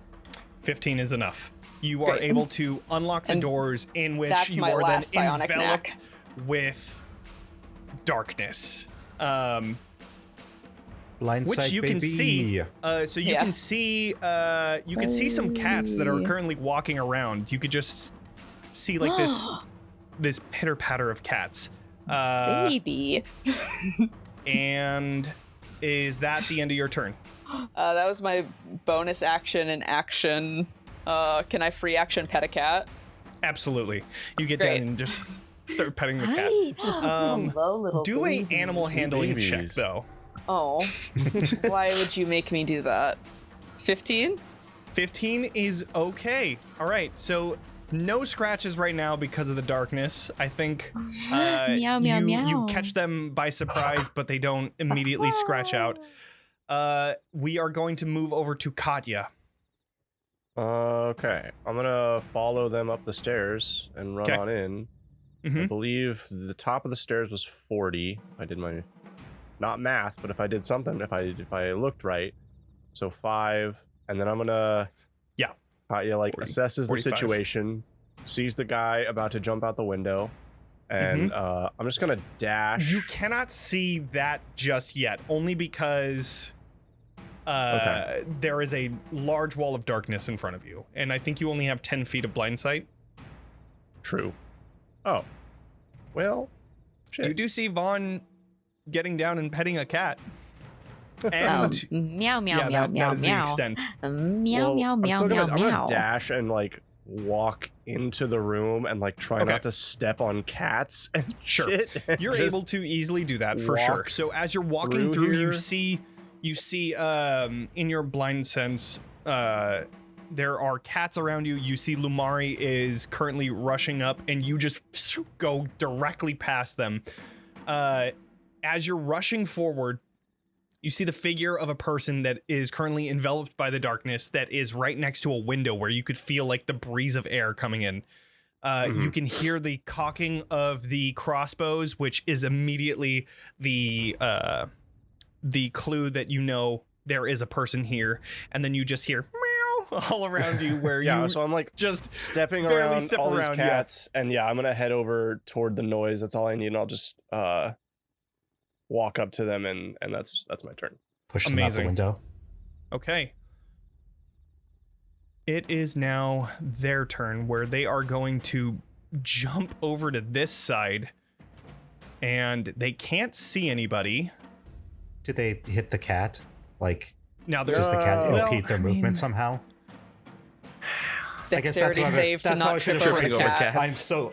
S1: 15 is enough. You are
S6: Great.
S1: able to unlock the
S6: And
S1: doors in which
S6: that's
S1: you
S6: my
S1: are then
S6: last psionic
S1: enveloped
S6: knack.
S1: with darkness.
S4: Blind
S1: Which
S4: sight,
S1: you can
S4: baby.
S1: see. So you
S6: Yeah.
S1: can see some cats that are currently walking around. You could just see like this pitter patter of cats.
S6: Baby.
S1: And is that the end of your turn?
S6: That was my bonus action and action. Can I free action pet a cat?
S1: Absolutely. You get
S6: Great.
S1: down and just start petting the cat.
S8: Hello, little
S1: Do a
S8: baby.
S1: animal handling check
S7: babies.
S1: though.
S6: Oh. Why would you make me do that? 15?
S1: 15 is okay. All right, so no scratches right now because of the darkness. I think
S8: Meow, meow,
S1: you
S8: meow.
S1: catch them by surprise, but they don't immediately scratch out. We are going to move over to Katya.
S2: Okay, I'm gonna follow them up the stairs and run
S1: Okay.
S2: on in. I believe the top of the stairs was 40. I did my, not math, but if I did something, if I looked right. So 5, and then I'm gonna, Katya like
S1: 40,
S2: assesses
S1: 45.
S2: the situation, sees the guy about to jump out the window, and I'm just gonna dash.
S1: You cannot see that just yet, only because there is a large wall of darkness in front of you, and I think you only have 10 feet of blind sight.
S2: True. Oh, well, shit.
S1: You do see Vaughn getting down and petting a cat. And
S8: meow meow meow
S1: that
S8: meow
S1: is the
S8: meow.
S1: extent.
S8: Meow meow meow
S2: I'm
S8: meow
S2: gonna
S8: meow.
S2: dash and like walk into the room and like try not to step on cats and
S1: Sure.
S2: shit. And
S1: You're
S2: just
S1: able to easily do that for sure.
S2: walk
S1: So as you're walking through,
S2: here.
S1: you see in your blind sense, there are cats around you. You see Lumaria is currently rushing up, and you just go directly past them. As you're rushing forward, you see the figure of a person that is currently enveloped by the darkness that is right next to a window where you could feel like the breeze of air coming in. You can hear the cocking of the crossbows, which is immediately the clue that you know there is a person here. And then you just hear meow all around you where you
S2: so I'm like
S1: just
S2: stepping
S1: barely
S2: around
S1: step
S2: all
S1: around,
S2: these cats, and I'm gonna head over toward the noise. That's all I need, and I'll just walk up to them, and that's my turn.
S4: Push them out the
S1: Amazing.
S4: window.
S1: Okay. It is now their turn where they are going to jump over to this side, and they can't see anybody.
S4: Do they hit the cat? Like,
S1: Now
S4: does the cat
S1: well,
S4: impede their
S1: I
S4: movement
S1: mean-
S4: somehow?
S6: Dexterity
S4: what I-
S6: save to
S4: that's how I
S6: not
S4: should
S6: trip
S4: have
S6: over
S4: phrased it.
S6: cats.
S4: I'm so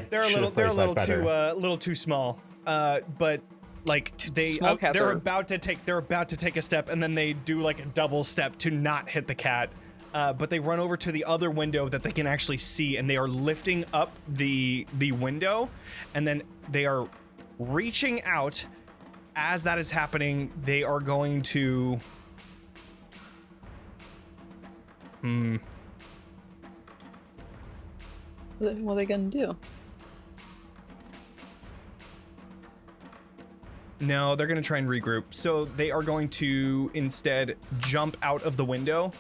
S1: They're a little too small. But like
S6: Smoke
S1: they're
S6: hazard.
S1: about to take a step, and then they do like a double step to not hit the cat. But they run over to the other window that they can actually see, and they are lifting up the window, and then they are reaching out. As that is happening, they are going to
S6: What are they gonna do?
S1: No, they're going to try and regroup. So they are going to instead jump out of the window,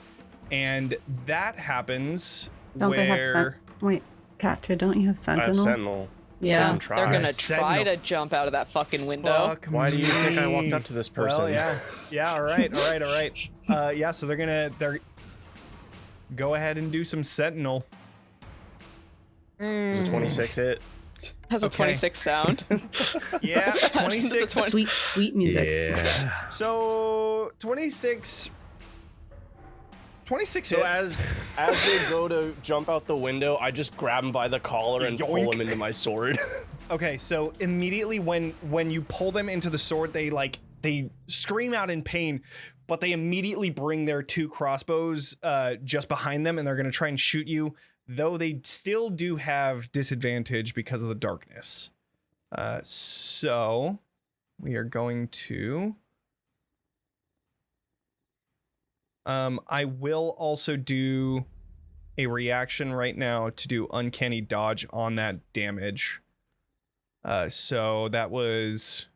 S1: and that happens
S5: Don't they have
S1: where
S5: Wait, Katya, don't you have
S2: I
S5: Sentinel?
S2: have Sentinel.
S5: Yeah.
S2: can try.
S6: They're gonna
S1: Sentinel.
S6: try to jump out of that fucking window.
S1: Fuck
S2: Why do you think I
S1: me.
S2: walked up to this person?
S1: Well, yeah. All right. Yeah, so they're go ahead and do some Sentinel.
S2: Is a 26 hit?
S6: Has a
S1: Okay.
S6: 26 sound.
S1: Yeah, 26.
S5: Sweet, sweet music.
S7: Yeah.
S1: So 26
S2: So
S1: hits.
S2: as they go to jump out the window, I just grab him by the collar and pull
S1: Yoink.
S2: him into my sword.
S1: Okay, so immediately when you pull them into the sword, they scream out in pain, but they immediately bring their 2 crossbows just behind them, and they're gonna try and shoot you, though they still do have disadvantage because of the darkness. So we are going to I will also do a reaction right now to do uncanny dodge on that damage. So that was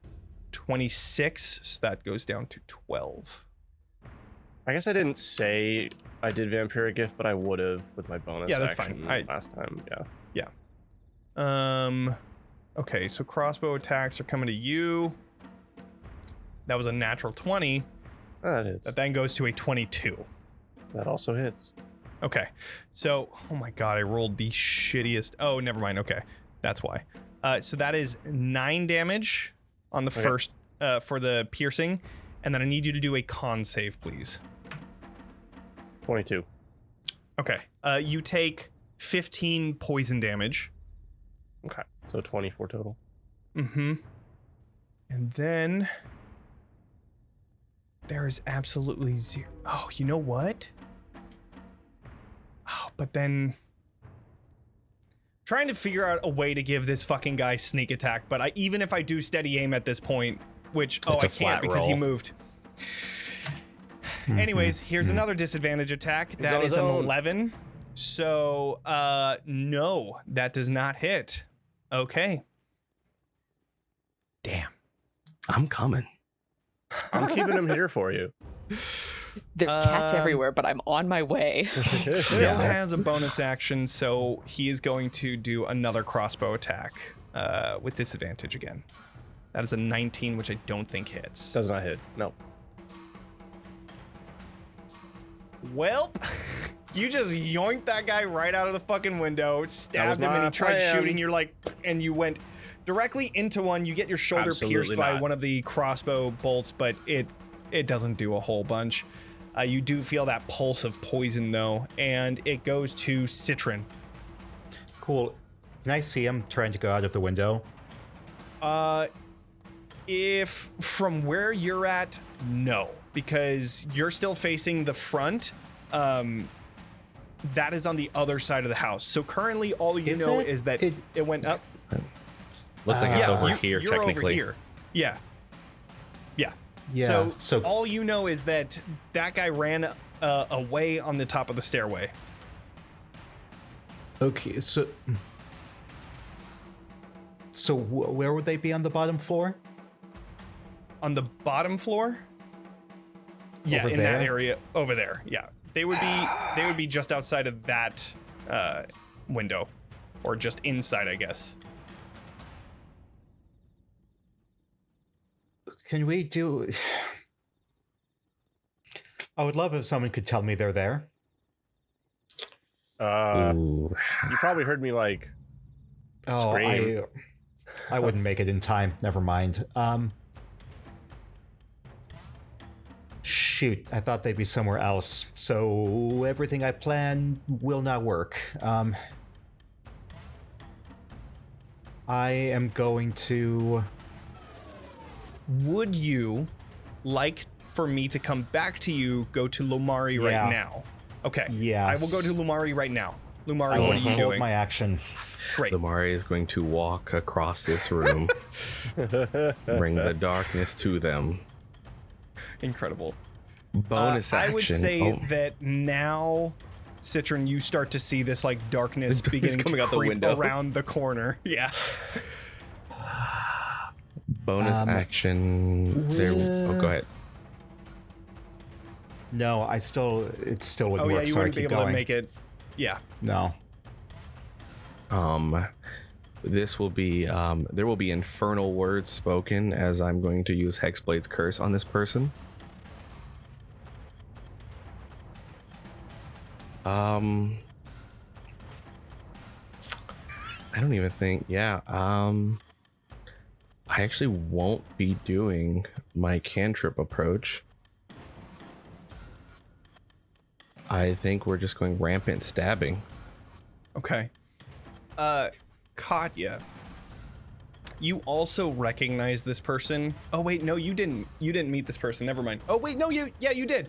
S1: 26, so that goes down to 12.
S2: I guess I didn't say I did Vampiric Gift, but I would have with my bonus
S1: Yeah, that's
S2: action
S1: fine.
S2: last time. Yeah.
S1: Okay, so crossbow attacks are coming to you. That was a natural 20.
S2: That hits.
S1: That then goes to a 22.
S2: That also hits.
S1: Okay, so, oh my god, I rolled the shittiest. Oh, never mind. Okay, that's why. So that is 9 damage on the first, for the piercing. And then I need you to do a con save, please.
S2: 22.
S1: Okay, you take 15 poison damage.
S2: Okay. So 24 total.
S1: Mm-hmm. And then there is absolutely zero. Oh, you know what? Oh, but then trying to figure out a way to give this fucking guy sneak attack, but even if I do steady aim at this point, which
S7: It's
S1: I
S7: a
S1: can't
S7: flat
S1: because he
S7: roll.
S1: moved. Anyways, here's another disadvantage attack.
S2: He's
S1: That
S2: on
S1: is
S2: his
S1: an
S2: own.
S1: 11. So, no, that does not hit. Okay. Damn.
S7: I'm coming.
S2: I'm keeping him here for you.
S6: There's cats everywhere, but I'm on my way.
S1: Still has a bonus action, so he is going to do another crossbow attack with disadvantage again. That is a 19, which I don't think hits.
S2: Does not hit. No.
S1: Well, you just yoinked that guy right out of the fucking window, stabbed him, and he tried shooting. You're like, and you went directly into one. You get your shoulder pierced by one of the crossbow bolts, but it doesn't do a whole bunch. You do feel that pulse of poison though, and it goes to Citron.
S4: Cool. Can I see him trying to go out of the window?
S1: If from where you're at, no, because you're still facing the front. That is on the other side of the house. So currently, all you know is that it went up.
S7: Looks like it's over here,
S1: you're
S7: technically.
S1: Over here. Yeah.
S4: Yeah.
S1: So all you know is that guy ran away on the top of the stairway.
S4: Okay, so where would they be on the bottom floor?
S1: On the bottom floor? Yeah,
S4: Over
S1: in
S4: there?
S1: that area over there. Yeah. They would be just outside of that window, or just inside, I guess.
S4: Can we do... I would love if someone could tell me they're there.
S7: Ooh.
S2: You probably heard me like scream.
S4: I wouldn't make it in time. Never mind. Shoot, I thought they'd be somewhere else. So everything I planned will not work. I am going to...
S1: Would you like for me to come back to you, go to Lumaria right now? Okay.
S4: Yes.
S1: I will go to Lumaria right now. Lumaria,
S4: I will
S1: what are you
S4: hold
S1: doing?
S4: my action.
S1: Great.
S7: Lumaria is going to walk across this room, bring the darkness to them.
S1: Incredible.
S7: Bonus action.
S1: I would say that now, Citron, you start to see this like darkness beginning
S7: coming
S1: to
S7: out the
S1: creep
S7: window.
S1: around the corner. Yeah.
S7: Bonus action. There. Oh, go ahead.
S4: No, it still wouldn't
S1: Oh yeah,
S4: work.
S1: you
S4: So I
S1: wouldn't be
S4: keep
S1: able
S4: going.
S1: to make it. Yeah.
S4: No.
S7: This will be there will be infernal words spoken as I'm going to use Hexblade's curse on this person. I don't even think. Yeah. I actually won't be doing my cantrip approach. I think we're just going rampant stabbing.
S1: Okay. Katya, you also recognize this person. Oh wait, no, you didn't. You didn't meet this person. Never mind. Oh wait, no, you did.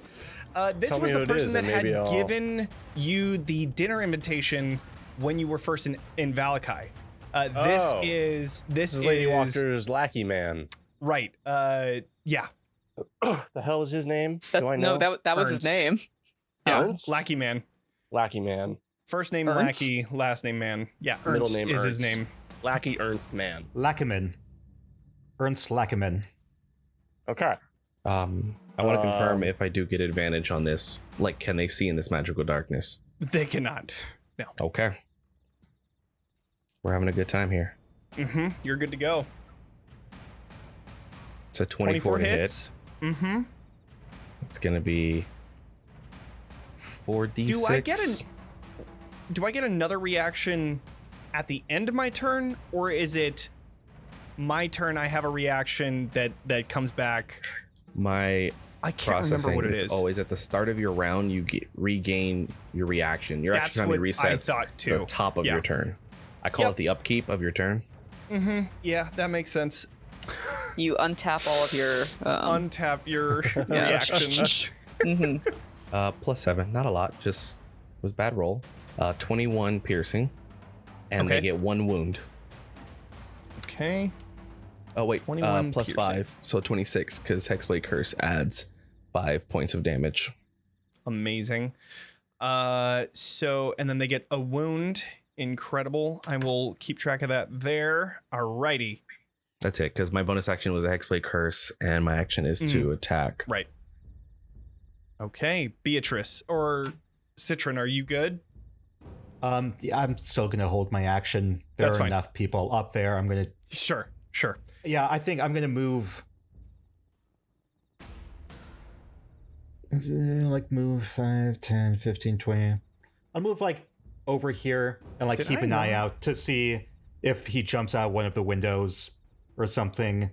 S1: This
S2: Tell
S1: was
S2: me
S1: the
S2: who it
S1: person
S2: is,
S1: that
S2: and
S1: had
S2: maybe I'll-
S1: given you the dinner invitation when you were first in Valakai. This is
S2: Lady Walker's lackey man.
S1: right. Yeah.
S2: The hell is his name?
S6: That's,
S2: Do I know?
S6: no, that was his
S1: Ernst.
S6: name.
S1: Yeah,
S2: Ernst?
S1: Lackey Man.
S2: Lackey man.
S1: First name
S6: Ernst?
S1: Lackey, last name Man. Yeah,
S2: Middle
S1: Ernst
S2: name
S1: is his
S2: Ernst.
S1: name.
S2: Lackey Ernst man.
S4: Lackerman. Ernst Lackerman.
S2: Okay.
S7: I want to confirm if I do get advantage on this. Like, can they see in this magical darkness?
S1: They cannot. No.
S7: Okay. We're having a good time here.
S1: Mm-hmm. You're good to go.
S7: It's a 24 to
S1: hits.
S7: hit.
S1: Mm-hmm.
S7: It's gonna be 4d6.
S1: Do I get another reaction at the end of my turn, or is it my turn? I have a reaction that comes back.
S7: My
S1: I can't remember what it
S7: it's
S1: is.
S7: always at the start of your round. You regain your reaction. Your
S1: That's
S7: action time
S1: what
S7: resets
S1: I thought too.
S7: the top of
S1: Yeah.
S7: your turn. I call
S1: Yep.
S7: it the upkeep of your turn.
S1: Mm-hmm. Yeah, that makes sense.
S6: You untap all of your.
S1: Untap your reactions.
S6: Mhm.
S7: +7, not a lot. Just was bad roll. 21 piercing, and they
S1: Okay.
S7: get 1 wound.
S1: Okay.
S7: Oh wait,
S1: 21
S7: plus
S1: piercing.
S7: 5, so 26. Because Hexblade Curse adds 5 points of damage.
S1: Amazing. So and then they get a wound. Incredible. I will keep track of that there. Alrighty.
S7: That's it, because my bonus action was a Hexblade Curse, and my action is to attack.
S1: Right. Okay, Beatrice or Citron, are you good?
S4: Yeah, I'm still gonna hold my action. There
S1: That's
S4: are
S1: fine.
S4: enough people up there. I'm gonna.
S1: Sure.
S4: Yeah, I think I'm gonna move. Like move 5, 10, 15, 20. I'll move like over here and like
S1: Did
S4: keep
S1: I
S4: an eye
S1: not?
S4: out to see if he jumps out one of the windows or something.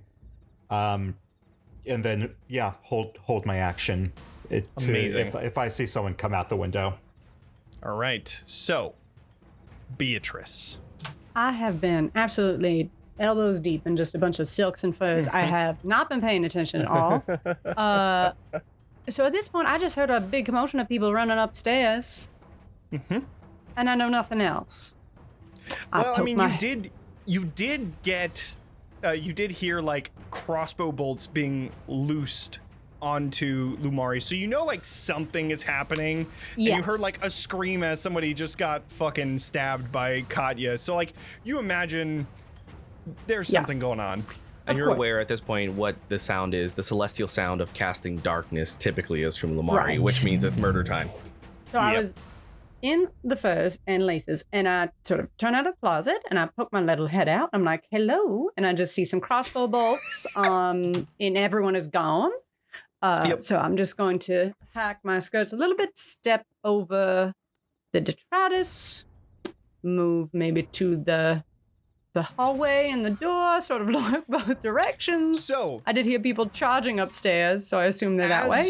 S4: And then hold my action.
S1: Amazing.
S4: If I see someone come out the window.
S1: All right. So, Beatrice.
S5: I have been absolutely elbows deep in just a bunch of silks and furs. I have not been paying attention at all. So at this point, I just heard a big commotion of people running upstairs, and I know nothing else.
S1: Well, I mean, you did hear like crossbow bolts being loosed onto Lumaria, so you know like something is happening.
S5: Yes.
S1: And you heard like a scream as somebody just got fucking stabbed by Katya. So like you imagine there's something going on.
S7: And
S5: Of
S7: you're
S5: course.
S7: aware at this point what the sound is. The celestial sound of casting darkness typically is from Lumaria,
S5: Right.
S7: which means it's murder time.
S5: So I
S1: Yep.
S5: was in the furs and laces, and I sort of turn out a closet, and I poke my little head out. I'm like, hello, and I just see some crossbow bolts, and everyone is gone. So I'm just going to hack my skirts a little bit, step over the detritus, move maybe to the hallway and the door, sort of look both directions.
S1: So
S5: I did hear people charging upstairs, so I assume they're that way.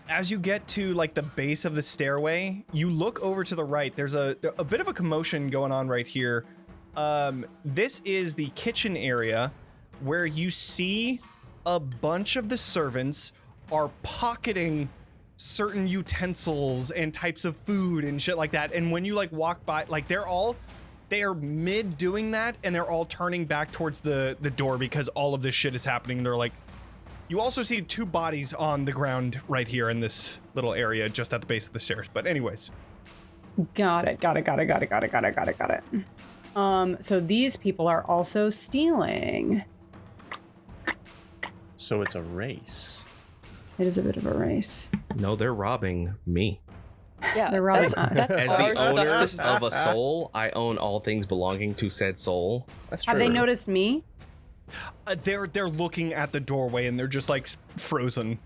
S1: As you get to like the base of the stairway, you look over to the right. There's a bit of a commotion going on right here. This is the kitchen area where you see a bunch of the servants are pocketing certain utensils and types of food and shit like that. And when you like walk by, like they are mid doing that, and they're all turning back towards the door because all of this shit is happening. They're like, you also see 2 bodies on the ground right here in this little area just at the base of the stairs. But anyways.
S5: Got it. So these people are also stealing.
S2: So it's a race.
S5: It is a bit of a race.
S7: No, they're robbing me.
S6: Yeah,
S5: They're robbing
S6: that's,
S5: us.
S6: that's
S7: As
S6: our
S7: the owner
S6: stuff.
S7: of a soul, I own all things belonging to said soul.
S2: That's true.
S5: Have they noticed me?
S1: They're looking at the doorway and they're just like frozen.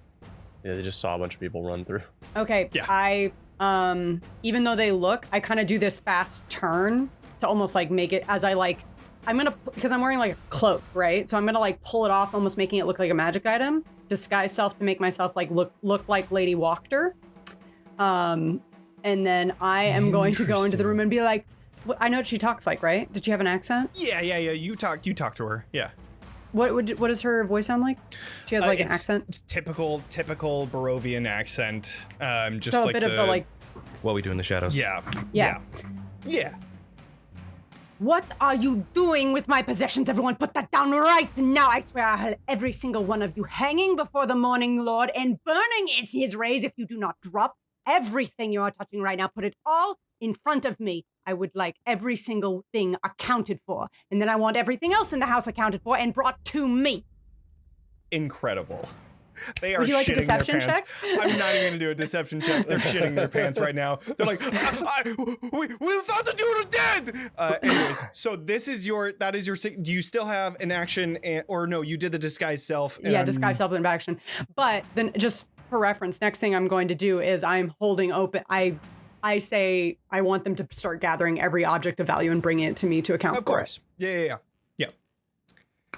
S2: Yeah, they just saw a bunch of people run through.
S5: Okay.
S1: Yeah.
S5: I even though they look, I kind of do this fast turn to almost like make it as I like. Because I'm wearing like a cloak, right? So I'm gonna like pull it off, almost making it look like a magic item. Disguise self to make myself like look like Lady Wachter. And then I am going to go into the room and be like, I know what she talks like, right? Did she have an accent?
S1: Yeah. You talk to her. Yeah.
S5: What does her voice sound like? She has like an
S1: It's
S5: accent.
S1: typical Barovian accent. Just
S5: So
S1: like
S5: a bit of the like,
S7: What we do in the shadows.
S1: Yeah.
S5: what are you doing with my possessions? Everyone put that down right now. I swear I'll have every single one of you hanging before the morning lord, and burning is his rays if you do not drop everything you are touching right now. Put it all in front of me. I would like every single thing accounted for. And then I want everything else in the house accounted for and brought to me.
S1: Incredible. They are
S5: Would you like a
S1: shitting their
S5: deception
S1: pants.
S5: check?
S1: I'm not even gonna do a deception check. They're shitting their pants right now. They're like, we thought that you were dead. Anyways, so that is your. Do you still have an action, or no? You did the disguise self. And
S5: Yeah, disguise self into action. But then just for reference, next thing I'm going to do is I'm holding open. I say I want them to start gathering every object of value and bringing it to me to account
S1: Of
S5: for
S1: course. Yeah.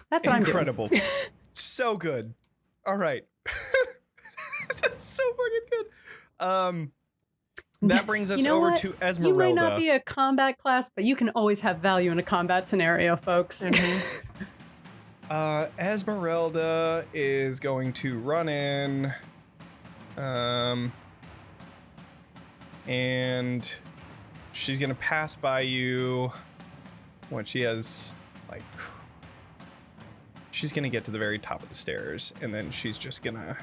S5: That's what
S1: Incredible. So good. All right. That's so fucking good. That brings us over
S5: what?
S1: to Esmeralda.
S5: You may not be a combat class, but you can always have value in a combat scenario, folks.
S1: Esmeralda is going to run in. And she's gonna pass by you when she has like. She's gonna get to the very top of the stairs, and then she's just gonna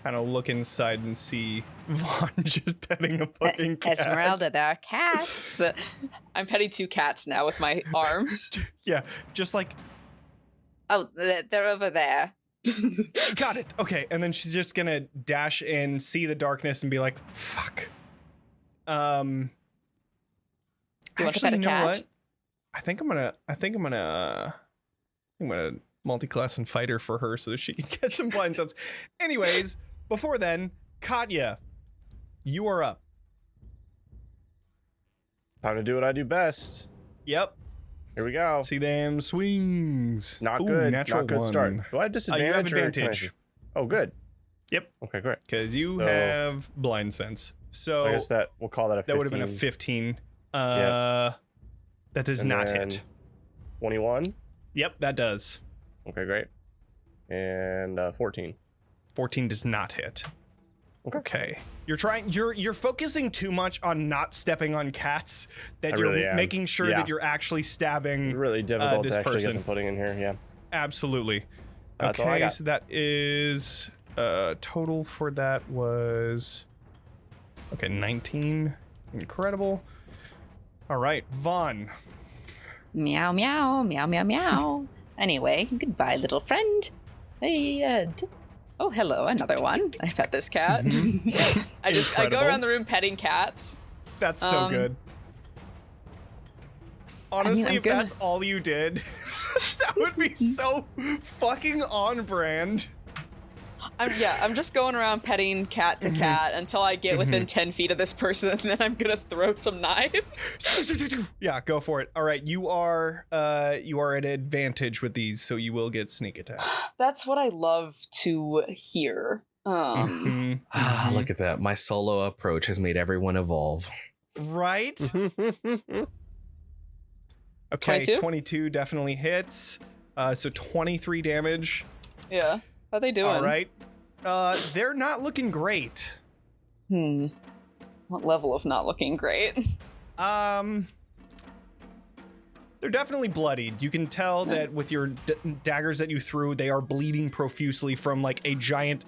S1: kind of look inside and see Vaughn just petting a fucking cat.
S3: Esmeralda, there are cats.
S6: I'm petting 2 cats now with my arms.
S1: Yeah, just like,
S3: Oh, they're over there.
S1: got it. Okay, and then she's just gonna dash in, see the darkness, and be like, "Fuck."
S6: You want to
S1: Actually,
S6: pet a
S1: you know
S6: cat?
S1: what? I think I'm gonna multi-class and fighter for her so that she can get some blind sense. Anyways, before then, Katya, you are up.
S2: Time to do what I do best.
S1: Yep.
S2: Here we go.
S1: See them swings.
S2: Not
S1: Ooh,
S2: good.
S1: Natural
S2: Not good
S1: one.
S2: start. Do I have disadvantage?
S1: You have
S2: or can I
S1: advantage.
S2: just- Oh, good.
S1: Yep.
S2: Okay, great.
S1: Because you
S2: So-
S1: have blind sense. So
S2: I guess that we'll call that a 15.
S1: that would have been a 15. That does
S2: And
S1: not
S2: then
S1: hit.
S2: 21.
S1: Yep, that does.
S2: Okay, great. And 14.
S1: 14 does not hit.
S2: Okay.
S1: Okay. You're focusing too much on not stepping on cats that
S2: I
S1: you're
S2: really am.
S1: making sure
S2: Yeah.
S1: that you're actually stabbing.
S2: Really difficult
S1: this
S2: to actually
S1: person.
S2: get some footing in here. Yeah.
S1: Absolutely.
S2: That's all I
S1: Okay,
S2: got.
S1: so that is total for that was 19. Incredible. All right, Vaughn.
S3: Meow, meow, meow, meow, meow. Anyway, goodbye, little friend. Hey,
S6: Oh, hello, another one. I pet this cat.
S1: Mm-hmm.
S6: I go
S1: Incredible.
S6: around the room petting cats.
S1: That's so good. Honestly,
S6: I'm
S1: if
S6: gonna-
S1: that's all you did, that would be so fucking on brand.
S6: I'm just going around petting cat to cat until I get within 10 feet of this person, and then I'm gonna throw some knives.
S1: Yeah, go for it. All right, you are at advantage with these, so you will get sneak attack.
S6: That's what I love to hear.
S1: Mhm.
S7: Look at that. My solo approach has made everyone evolve.
S1: Right? Okay,
S6: 22?
S1: 22 definitely hits. So 23 damage.
S6: Yeah. How they doing?
S1: All right. They're not looking great.
S6: What level of not looking great?
S1: They're definitely bloodied. You can tell that with your daggers that you threw, they are bleeding profusely from like a giant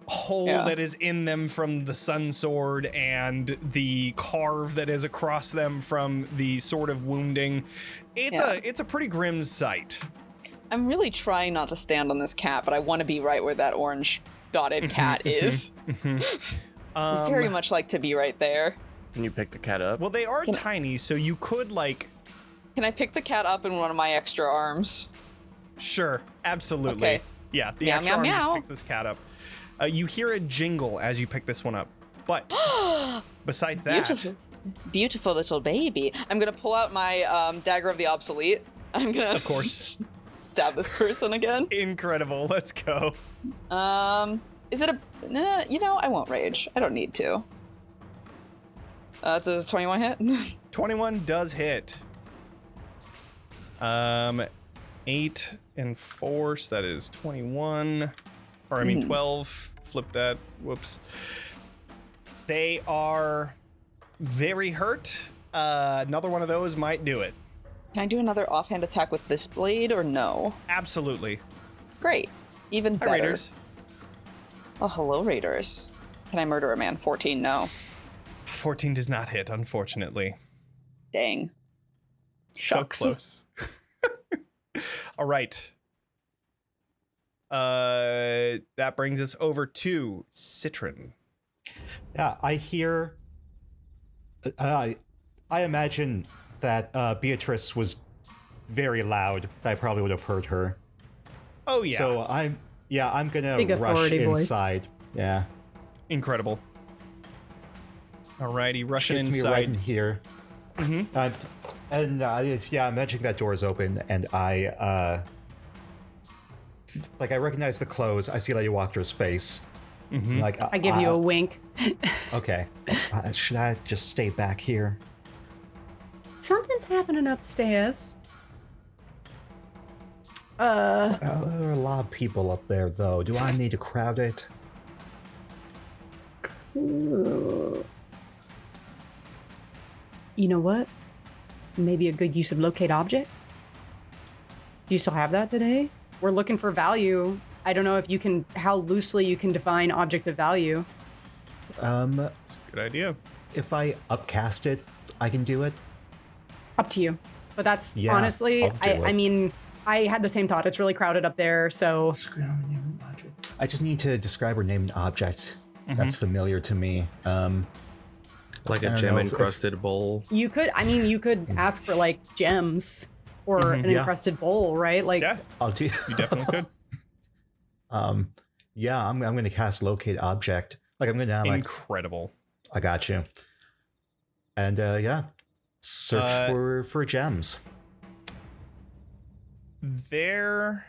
S1: hole that is in them from the sun sword and the carve that is across them from the sword of wounding. It's a pretty grim sight.
S6: I'm really trying not to stand on this cat, but I want to be right where that orange dotted cat is. I'd very much like to be right there.
S2: Can you pick the cat up?
S1: Well, they are tiny, so you could like.
S6: Can I pick the cat up in one of my extra arms?
S1: Sure, absolutely.
S6: Okay.
S1: Yeah, the
S6: Meow,
S1: extra arm
S6: meow,
S1: just
S6: meow.
S1: picks this cat up. You hear a jingle as you pick this one up, but besides that,
S6: Beautiful, beautiful little baby. I'm gonna pull out my dagger of the obsolete. I'm gonna,
S1: of course,
S6: stab this person again.
S1: incredible. Let's go.
S6: Is it a? I won't rage. I don't need to. Does 21 hit?
S1: 21 does hit. 8 and 4, so that is 21. Or I mean 12. Flip that. Whoops. They are very hurt. Another one of those might do it.
S6: Can I do another offhand attack with this blade or no?
S1: Absolutely.
S6: Great. Even
S1: Hi,
S6: better.
S1: Raiders.
S6: Oh, hello, Raiders. Can I murder a man? 14, no.
S1: 14 does not hit, unfortunately.
S6: Dang. Shucks.
S1: So close. All right. That brings us over to Citron.
S4: Yeah, I hear. I imagine that Beatrice was very loud. I probably would have heard her.
S1: Oh yeah.
S4: So I'm gonna
S5: Big
S4: rush
S5: authority voice.
S4: inside. Yeah.
S1: Incredible. Alrighty, rushing
S4: Gets me right in
S1: inside.
S4: here. I imagine that door is open, and I recognize the clothes. I see Lady Wachter's face. Like
S5: I give you a wink.
S4: Okay. Should I just stay back here?
S5: Something's happening upstairs.
S4: There are a lot of people up there, though. Do I need to crowd it?
S5: You know what? Maybe a good use of locate object? Do you still have that today? We're looking for value I don't know if you can, how loosely you can define object of value.
S1: That's a good idea.
S4: If I upcast it, I can do it.
S5: Up to you. But that's
S4: Yeah,
S5: honestly,
S4: I'll do
S5: I
S4: it.
S5: mean, I had the same thought. It's really crowded up there, so
S4: I just need to describe or name an object that's familiar to me.
S7: Like
S4: I
S7: a
S4: don't
S7: gem
S4: know if-
S7: encrusted bowl.
S5: you could ask for like gems or an
S4: Yeah.
S5: encrusted bowl, right? Like
S1: Yeah,
S4: I'll do.
S1: you definitely could.
S4: Yeah, I'm going to cast locate object. Like I'm going to like
S1: Incredible.
S4: I got you. And yeah, search for gems.
S1: There.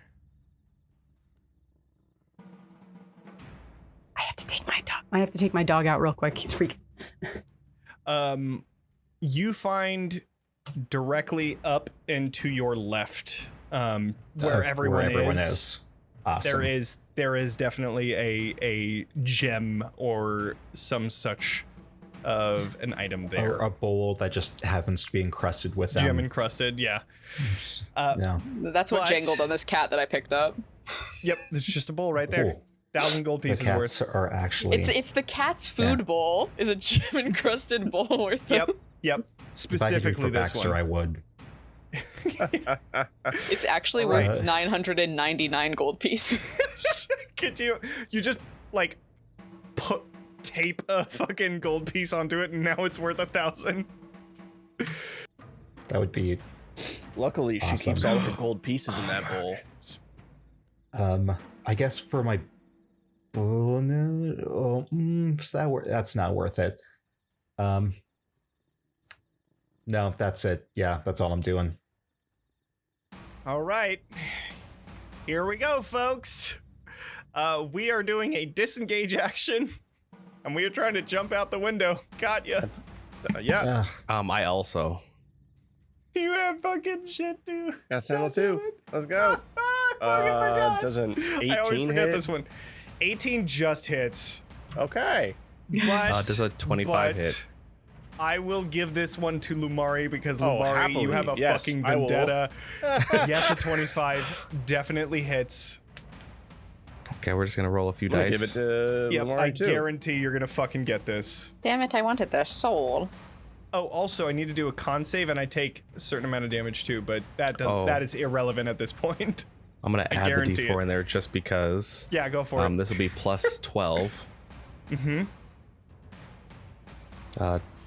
S5: I have to take my dog. I have to take my dog out real quick. He's freaking.
S1: You find directly up and to your left, where everyone is.
S4: Awesome.
S1: There is definitely a gem or some such of an item there.
S4: Or a bowl that just happens to be encrusted with
S1: Gem
S4: them.
S1: encrusted, yeah.
S4: Yeah.
S6: That's what
S1: But-
S6: jangled on this cat that I picked up.
S1: Yep, it's just a bowl right there.
S4: Cool.
S1: 1,000 gold
S4: The
S1: pieces
S4: cats
S1: worth.
S4: are actually.
S6: It's the cat's food bowl. Is a gem encrusted bowl worth.
S1: Yep.
S4: If I could do
S1: Specifically
S4: for
S1: this
S4: Baxter,
S1: one.
S4: I would.
S6: It's actually worth 999 gold pieces.
S1: Could you just like tape a fucking gold piece onto it and now it's worth 1,000?
S4: That would be.
S2: Luckily, she
S4: Awesome.
S2: keeps all of her gold pieces in that bowl.
S4: I guess for my bonus. Oh, that's not worth it. No, that's it. Yeah, that's all I'm doing.
S1: All right. Here we go, folks. We are doing a disengage action and we are trying to jump out the window. Katya,
S2: Yeah,
S7: I also.
S1: you have fucking shit too.
S2: got Sentinel too. Let's go.
S1: I fucking forgot.
S2: Does an 18
S1: I always forget
S2: hit?
S1: this one. 18 just hits.
S2: Okay.
S1: But,
S7: Does a 25
S1: but
S7: hit?
S1: I will give this one to Lumari because
S2: Oh,
S1: Lumari, you
S2: happily.
S1: have a
S2: Yes,
S1: fucking
S2: I will.
S1: vendetta. Yes, a 25 definitely hits.
S7: Okay, we're just gonna roll a few
S2: I'm gonna
S7: dice.
S2: give it to
S1: Yep,
S2: Lumaria
S1: I
S2: too.
S1: guarantee you're gonna fucking get this.
S3: Damn it, I wanted their soul.
S1: Oh, also, I need to do a con save, and I take a certain amount of damage too, but that is irrelevant at this point.
S7: I'm gonna add the
S1: guarantee
S7: D4
S1: it.
S7: in there just because.
S1: Yeah, go for it.
S7: This will be plus 12.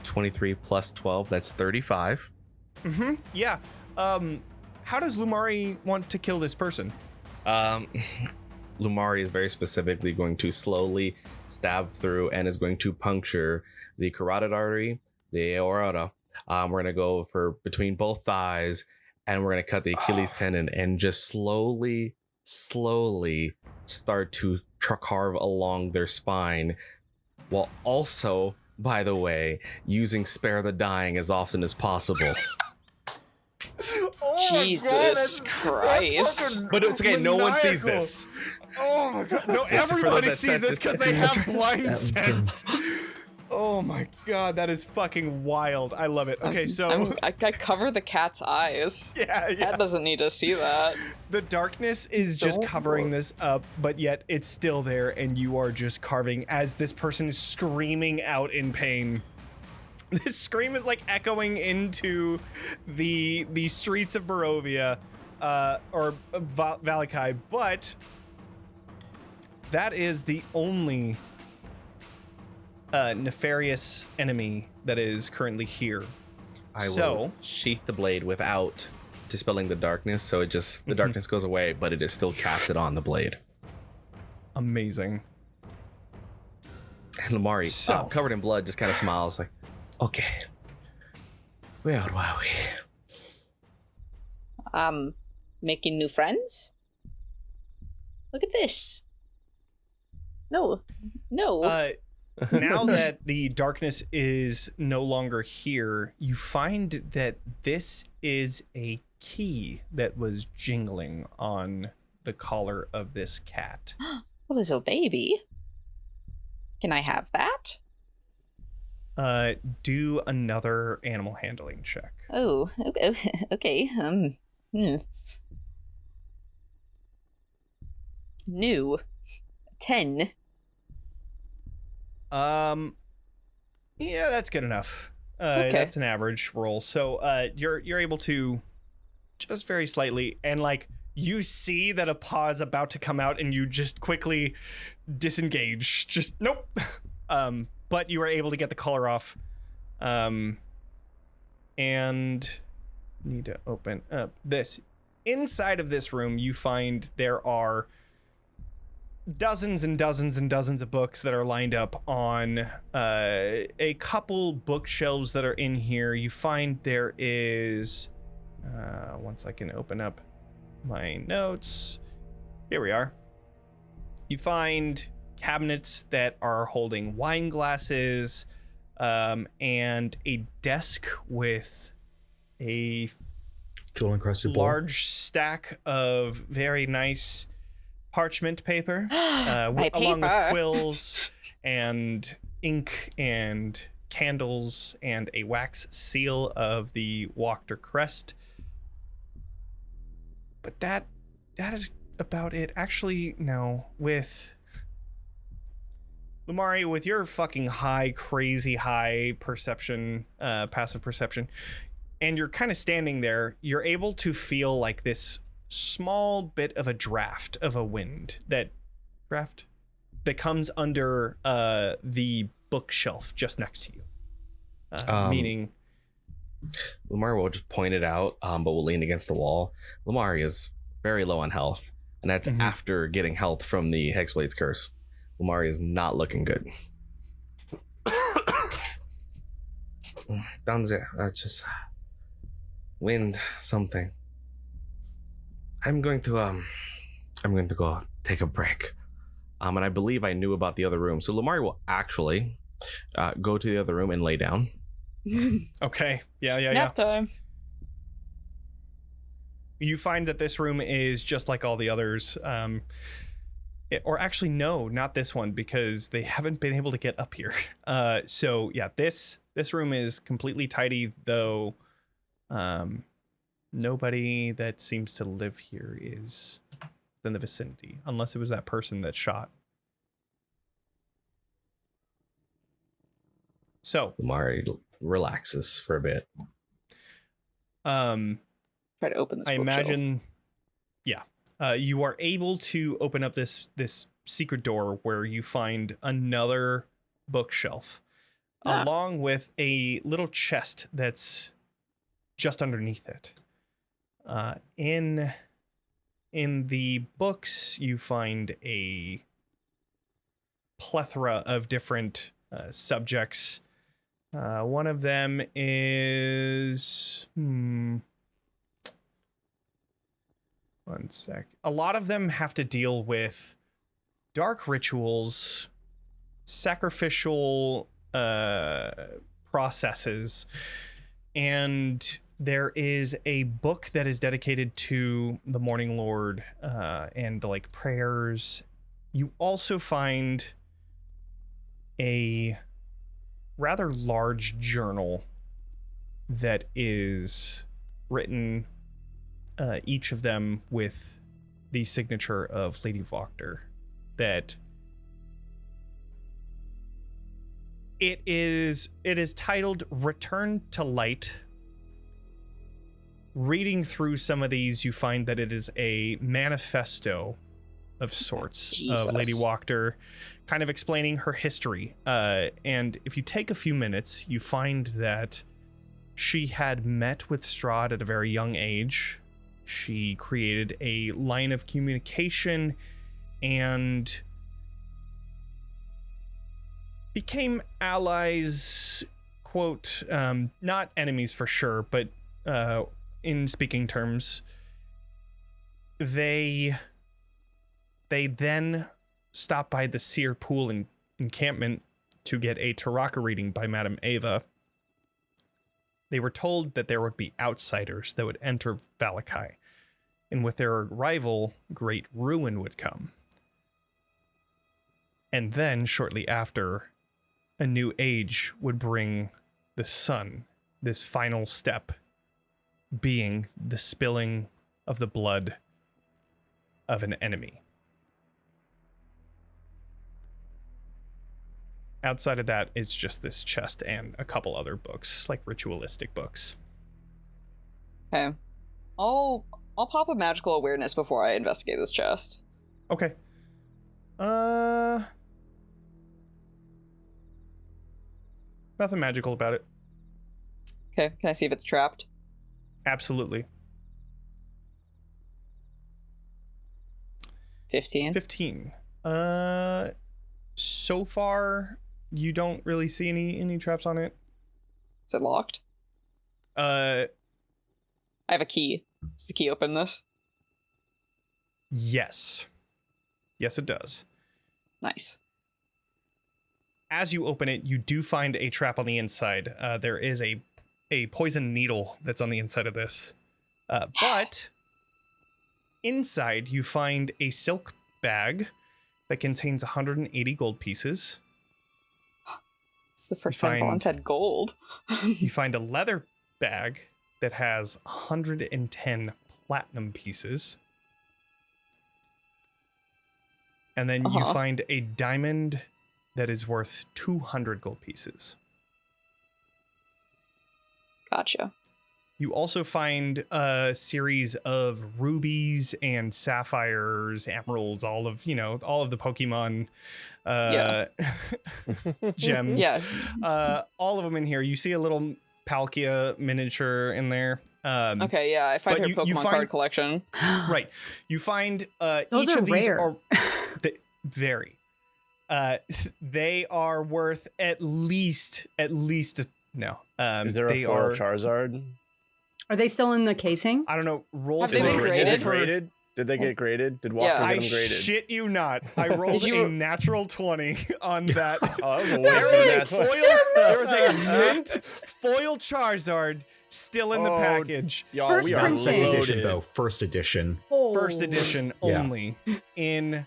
S7: 23 plus 12, that's 35.
S1: Yeah. How does Lumari want to kill this person?
S7: Lumari is very specifically going to slowly stab through and is going to puncture the carotid artery, the aorta. We're going to go for between both thighs, and we're going to cut the Achilles tendon and just slowly start to carve along their spine, while also, by the way, using Spare the Dying as often as possible.
S1: Oh
S6: Jesus Christ.
S7: But it's okay, no one sees this.
S1: Oh my god. No,
S7: Just for
S1: everybody
S7: those that
S1: sees this
S7: sense
S1: because
S7: it.
S1: they have blind
S4: That
S1: sense. Oh my god, that is fucking wild. I love it. Okay, so
S6: I cover the cat's eyes.
S1: yeah.
S6: Cat doesn't need to see that.
S1: The darkness is just
S6: Don't
S1: covering
S6: look.
S1: this up, but yet it's still there, and you are just carving as this person is screaming out in pain. This scream is like echoing into the streets of Barovia, or Valakai, but that is the only nefarious enemy that is currently here.
S7: I
S1: So-
S7: will sheath the blade without dispelling the darkness, so it just the darkness goes away, but it is still casted on the blade.
S1: Amazing.
S7: And Lumari,
S1: So-
S7: covered in blood, just kind of smiles like, "Okay, where are we?"
S3: Making new friends? Look at this. No.
S1: Now that the darkness is no longer here, you find that this is a key that was jingling on the collar of this cat.
S3: Well, there's a baby. Can I have that?
S1: Do another animal handling check.
S3: Oh, okay.
S6: New. 10.
S1: Yeah, that's good enough.
S6: Okay.
S1: That's an average roll. So you're able to just very slightly, and like you see that a paw is about to come out, and you just quickly disengage. Just nope. But you are able to get the collar off. And need to open up this. Inside of this room, you find there are dozens and dozens and dozens of books that are lined up on a couple bookshelves that are in here. You find there is, once I can open up my notes, here we are. You find cabinets that are holding wine glasses, and a desk with a
S4: jewel-encrusted bowl.
S1: large stack of very nice parchment paper, along with quills and ink and candles and a wax seal of the Wachter crest. But that is about it. Actually, no. With Lumaria, with your fucking crazy high perception, passive perception, and you're kind of standing there, you're able to feel like this small bit of a draft of a wind that comes under the bookshelf just next to you. Meaning,
S7: Lumaria will just point it out, but will lean against the wall. Lumaria is very low on health, and that's after getting health from the Hexblade's curse. Lumaria is not looking good. Down there, just wind something. I'm going to go take a break. And I believe I knew about the other room. So Lumaria will actually go to the other room and lay down.
S1: Okay. Yeah.
S6: Nap time.
S1: You find that this room is just like all the others. Or actually, no, not this one, because they haven't been able to get up here. So yeah, this room is completely tidy, though. Nobody that seems to live here is in the vicinity, unless it was that person that shot. So
S7: Lumaria relaxes for a bit.
S6: Try to open this.
S1: I
S6: bookshelf.
S1: imagine, yeah. You are able to open up this secret door where you find another bookshelf, along with a little chest that's just underneath it. In the books, you find a plethora of different subjects. One of them is one sec. A lot of them have to deal with dark rituals, sacrificial processes, and there is a book that is dedicated to the Morning Lord and the like prayers. You also find a rather large journal that is written, each of them with the signature of Lady Wachter. That it is titled Return to Light. Reading through some of these, you find that it is a manifesto of sorts of Lady Wachter, kind of explaining her history. And if you take a few minutes, you find that she had met with Strahd at a very young age. She created a line of communication and became allies, quote, not enemies for sure, but in speaking terms. They then stopped by the Seer Pool encampment to get a Taraka reading by Madame Ava. They were told that there would be outsiders that would enter Valakai, and with their arrival, great ruin would come. And then, shortly after, a new age would bring the sun, this final step being the spilling of the blood of an enemy. Outside of that, it's just this chest and a couple other books, like ritualistic books.
S6: Okay. I'll pop a magical awareness before I investigate this chest.
S1: Okay. Nothing magical about it.
S6: Okay, can I see if it's trapped?
S1: Absolutely.
S6: 15.
S1: 15. So far, you don't really see any traps on it.
S6: Is it locked?
S1: Uh,
S6: I have a key. Does the key open this?
S1: yes. Yes, it does.
S6: Nice.
S1: As you open it, you do find a trap on the inside. There is a poison needle that's on the inside of this. But inside, you find a silk bag that contains 180 gold pieces.
S6: It's the first time Vaughn's had gold.
S1: You find a leather bag that has 110 platinum pieces. And then you find a diamond that is worth 200 gold pieces.
S6: Gotcha.
S1: You also find a series of rubies and sapphires, emeralds, all of the Pokemon gems.
S6: Yeah.
S1: All of them in here. You see a little Palkia miniature in there.
S6: Okay, yeah, I find her Pokemon card collection.
S1: Right. You find
S5: Those
S1: each
S5: are
S1: of these
S5: rare.
S1: are very. They are worth at least no.
S2: Is there a foil Charizard?
S5: Are they still in the casing?
S1: I don't know. Roll
S6: Have
S1: for
S6: they been
S2: Is it
S6: graded?
S2: graded? Did they get graded? Did Walker
S6: Yeah.
S2: get
S1: I
S2: them graded?
S1: shit you not. I rolled a natural 20 on that.
S2: Oh, that was a
S1: There
S2: waste.
S1: was a mint foil Charizard still in the package.
S2: Y'all,
S5: First
S2: we are
S5: printing.
S4: Second edition,
S2: loaded.
S4: though. First edition.
S1: First edition
S4: Yeah.
S1: only in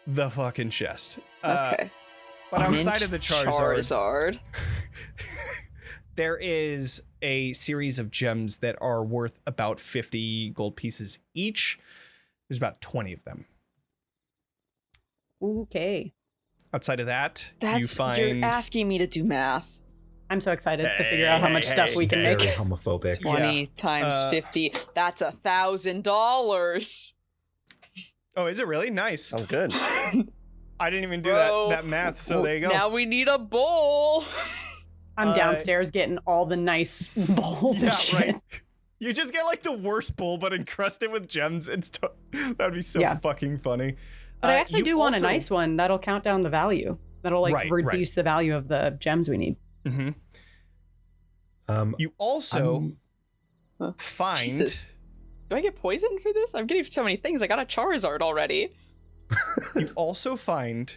S1: the fucking chest.
S6: Okay.
S1: But outside
S6: Mint
S1: of the Charizard,
S6: Charizard.
S1: there is a series of gems that are worth about 50 gold pieces each. There's about 20 of them.
S5: Okay.
S1: Outside of that, you
S6: You're
S1: find
S6: asking me to do math.
S5: I'm so excited to figure out how much stuff we can
S4: Very
S5: make.
S4: homophobic.
S6: 20 times 50. That's $1,000.
S1: Oh, is it really? Nice.
S2: Sounds good.
S1: I didn't even do
S6: Bro,
S1: that math, so there you go.
S6: Now we need a bowl.
S5: I'm downstairs getting all the nice bowls and shit.
S1: Right. You just get like the worst bowl, but encrusted with gems. That'd be so fucking funny.
S5: But I actually
S1: you
S5: do want a
S1: also-
S5: nice one that'll count down the value. That'll like reduce the value of the gems we need.
S1: Mm-hmm. You also find.
S6: Jesus. Do I get poisoned for this? I'm getting so many things. I got a Charizard already.
S1: You also find.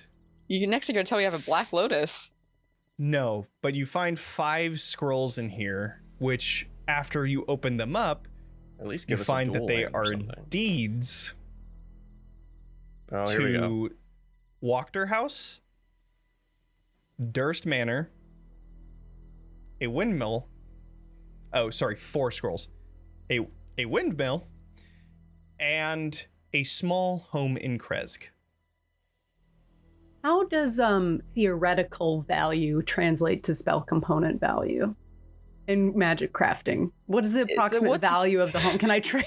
S6: Next you're gonna tell me I have a Black Lotus.
S1: No, but you find 5 scrolls in here, which after you open them up,
S2: At least
S1: you
S2: give us
S1: find
S2: a
S1: that
S2: dual
S1: they
S2: land or
S1: are
S2: something.
S1: deeds
S2: Oh, here we go.
S1: to Wachterhaus, Durst Manor, a windmill. Oh, sorry, 4 scrolls. A windmill and a small home in Kresk.
S5: How does theoretical value translate to spell component value in magic crafting? What is the approximate value of the home? Can I trade?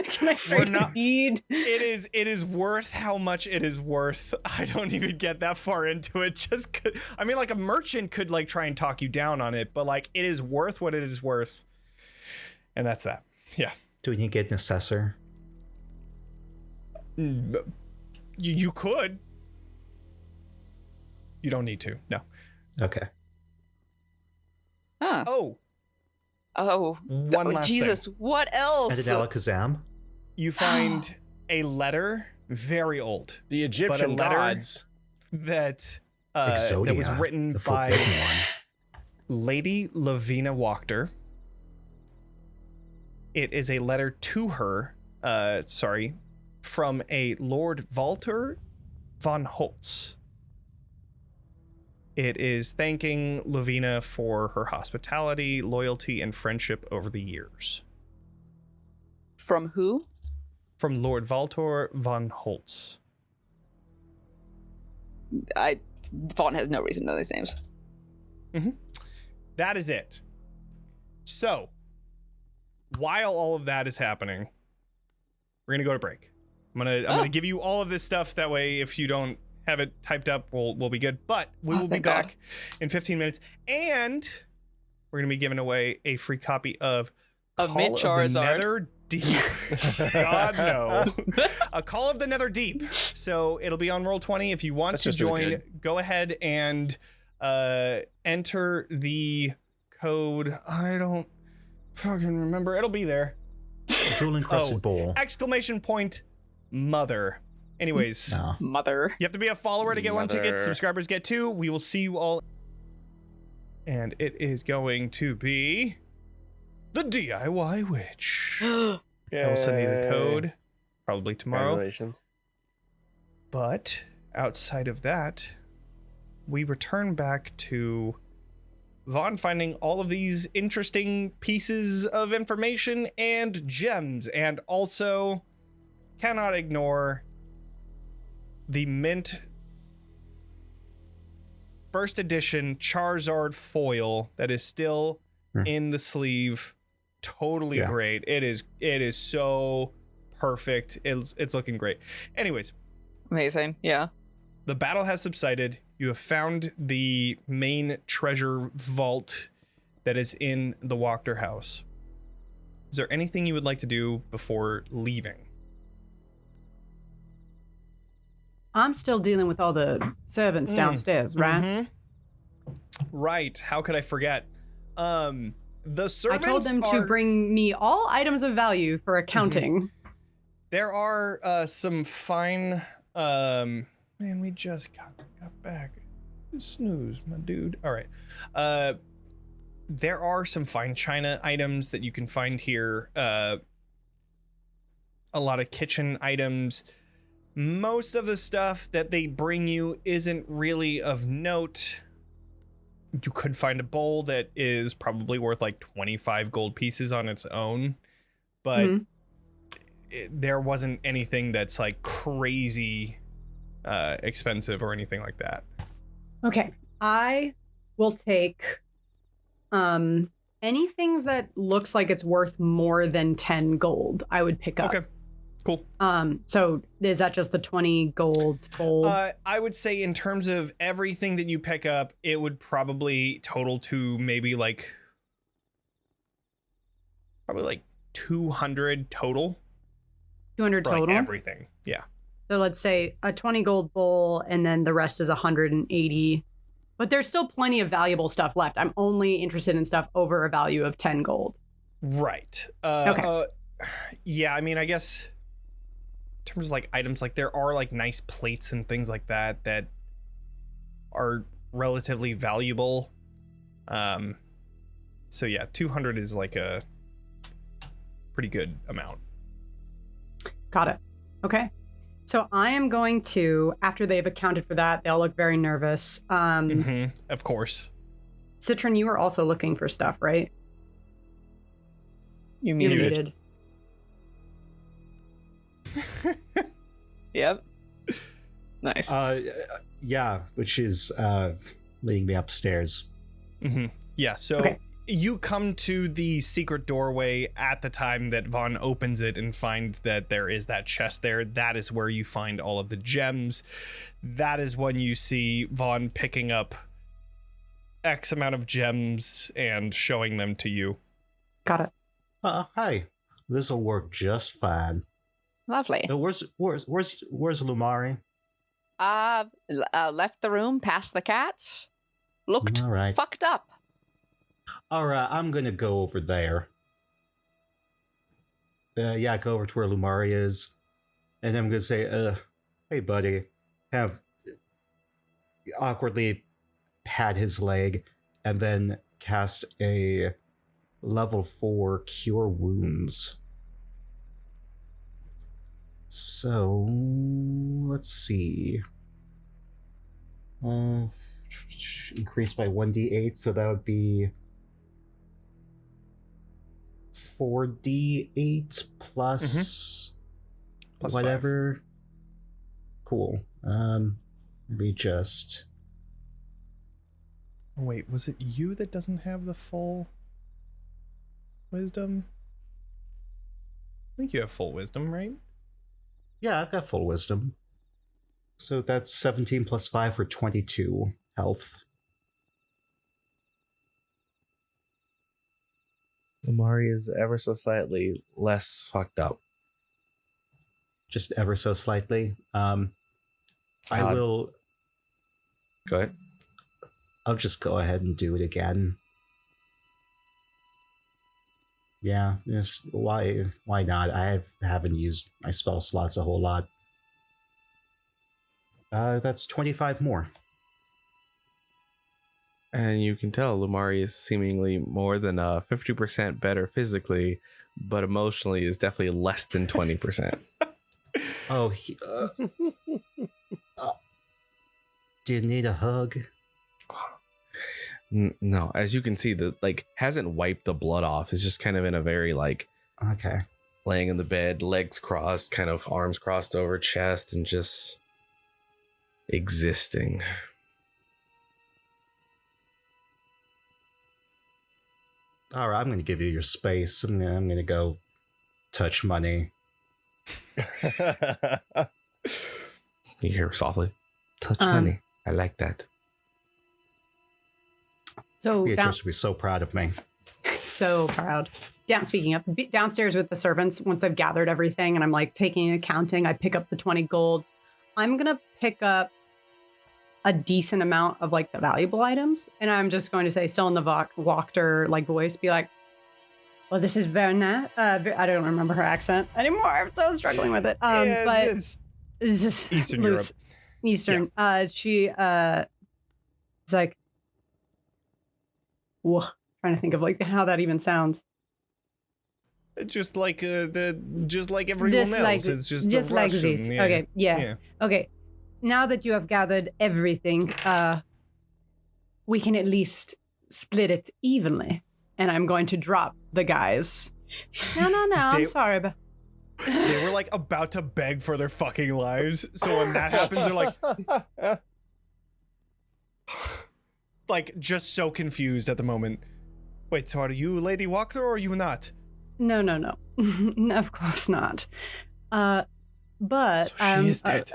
S5: Can I trade a deed?
S1: It is worth how much it is worth. I don't even get that far into it. I mean, like a merchant could like try and talk you down on it, but like it is worth what it is worth, and that's that. Yeah.
S4: Do we need to get an assessor?
S1: You could. You don't need to. No.
S4: Okay.
S6: Huh.
S1: Oh. One last
S6: Jesus,
S1: thing.
S6: what else?
S4: And an Alakazam?
S1: You find a letter, very old.
S2: The Egyptian
S1: letter
S2: gods.
S1: That
S4: Exodia,
S1: that was written
S4: the
S1: by
S4: forbidden one.
S1: Lady Lavina Wachter. It is a letter to her, from a Lord Walter von Holtz. It is thanking Lavina for her hospitality, loyalty, and friendship over the years.
S6: From who?
S1: From Lord Walter von Holtz.
S6: Vaughn has no reason to know these names.
S1: That is it. So, while all of that is happening, we're gonna go to break. I'm gonna give you all of this stuff. That way, if you don't have it typed up, we'll be good. But we will be back in 15 minutes, and we're gonna be giving away a free copy of
S6: Mint Charizard.
S1: Nether Deep. God no. A Call of the Nether Deep. So it'll be on Roll20. If you want to join, go ahead and enter the code. I don't fucking remember. It'll be there.
S4: Jewel encrusted bowl. !
S1: Mother. Anyways,
S6: Mother.
S1: you have to be a follower to get one ticket. Subscribers get two. We will see you all. And it is going to be the DIY Witch. I will send you the code probably tomorrow.
S2: Congratulations.
S1: But outside of that, we return back to Vaughn finding all of these interesting pieces of information and gems, and also cannot ignore the mint first edition Charizard foil that is still in the sleeve. Totally great. It is so perfect. It's looking great. Anyways,
S6: amazing. Yeah.
S1: The battle has subsided. You have found the main treasure vault that is in the Wachterhaus. Is there anything you would like to do before leaving?
S5: I'm still dealing with all the servants downstairs, right?
S1: Mm-hmm. Right. How could I forget? The servants
S5: I told them to bring me all items of value for accounting.
S1: There are some fine... man, we just got back. Snooze, my dude. All right. There are some fine china items that you can find here. A lot of kitchen items. Most of the stuff that they bring you isn't really of note. You could find a bowl that is probably worth like 25 gold pieces on its own, but there wasn't anything that's like crazy expensive or anything like that.
S5: Okay, I will take any things that looks like it's worth more than 10 gold. I would pick up.
S1: Okay, cool.
S5: So is that just the 20 gold bowl?
S1: I would say in terms of everything that you pick up, it would probably total to maybe like 200 total.
S5: 200 total?
S1: Like everything, yeah.
S5: So let's say a 20 gold bowl, and then the rest is 180. But there's still plenty of valuable stuff left. I'm only interested in stuff over a value of 10 gold.
S1: Right.
S5: Okay.
S1: Yeah, I mean, I guess in terms of like items, like there are like nice plates and things like that that are relatively valuable. So yeah, 200 is like a pretty good amount.
S5: Got it. Okay. So I am going to, after they've accounted for that, they all look very nervous.
S1: Of course.
S5: Citron, you are also looking for stuff, right?
S6: You're
S5: muted.
S6: Yep. Nice.
S4: Yeah, which is leading me upstairs.
S1: Yeah, so you come to the secret doorway at the time that Vaughn opens it and find that there is that chest there. That is where you find all of the gems. That is when you see Vaughn picking up X amount of gems and showing them to you.
S5: Got it.
S4: Hi. This'll work just fine.
S3: Lovely.
S4: Where's Lumaria?
S3: Left the room past the cats. Looked
S4: All right.
S3: fucked up.
S4: All right, I'm gonna go over there. Yeah, go over to where Lumaria is, and I'm gonna say, "Hey, buddy," kind of awkwardly pat his leg, and then cast a level 4 Cure Wounds. So let's see. Increased by 1d8, so that would be 4d8 plus
S1: plus
S4: whatever.
S1: 5.
S4: Cool. Let me just...
S1: Wait, was it you that doesn't have the full wisdom? I think you have full wisdom, right?
S4: Yeah, I've got full wisdom. So that's 17 plus 5 for 22 health.
S7: Lumaria is ever so slightly less fucked up.
S4: Just ever so slightly. I will...
S7: Go ahead.
S4: I'll just go ahead and do it again. Yeah, just why not? I haven't used my spell slots a whole lot. That's 25 more.
S7: And you can tell Lumaria is seemingly more than 50% better physically, but emotionally is definitely less than 20%.
S4: Oh, do you need a hug?
S7: No, as you can see, the hasn't wiped the blood off. It's just kind of in a very
S4: Okay.
S7: laying in the bed, legs crossed, kind of arms crossed over chest, and just existing.
S4: All right, I'm going to give you your space. I'm going to go touch money.
S7: You hear softly, touch money. I like that.
S5: So
S4: Beatrice would be so proud of me.
S5: so proud. Speaking of downstairs with the servants, once I've gathered everything and I'm like taking and accounting, I pick up the 20 gold. I'm gonna pick up a decent amount of like the valuable items, and I'm just going to say, still in the Wachter like voice, be like, "Well, this is very nice." I don't remember her accent anymore. I'm so struggling with it.
S1: Yeah,
S5: but
S1: it's
S5: Eastern
S1: Europe.
S5: Eastern. She is like, whoa, trying to think of like how that even sounds.
S1: Just like everyone else. It's just
S5: like
S1: Russian.
S5: this.
S1: Yeah.
S5: Okay, yeah. Okay. Now that you have gathered everything, we can at least split it evenly. And I'm going to drop the guys. No, I'm sorry, but
S1: They were like about to beg for their fucking lives. So when that happens, they're like just so confused at the moment. Wait, so are you Lady Wachter or are you not?
S5: No. No, of course not. But
S1: So she is dead.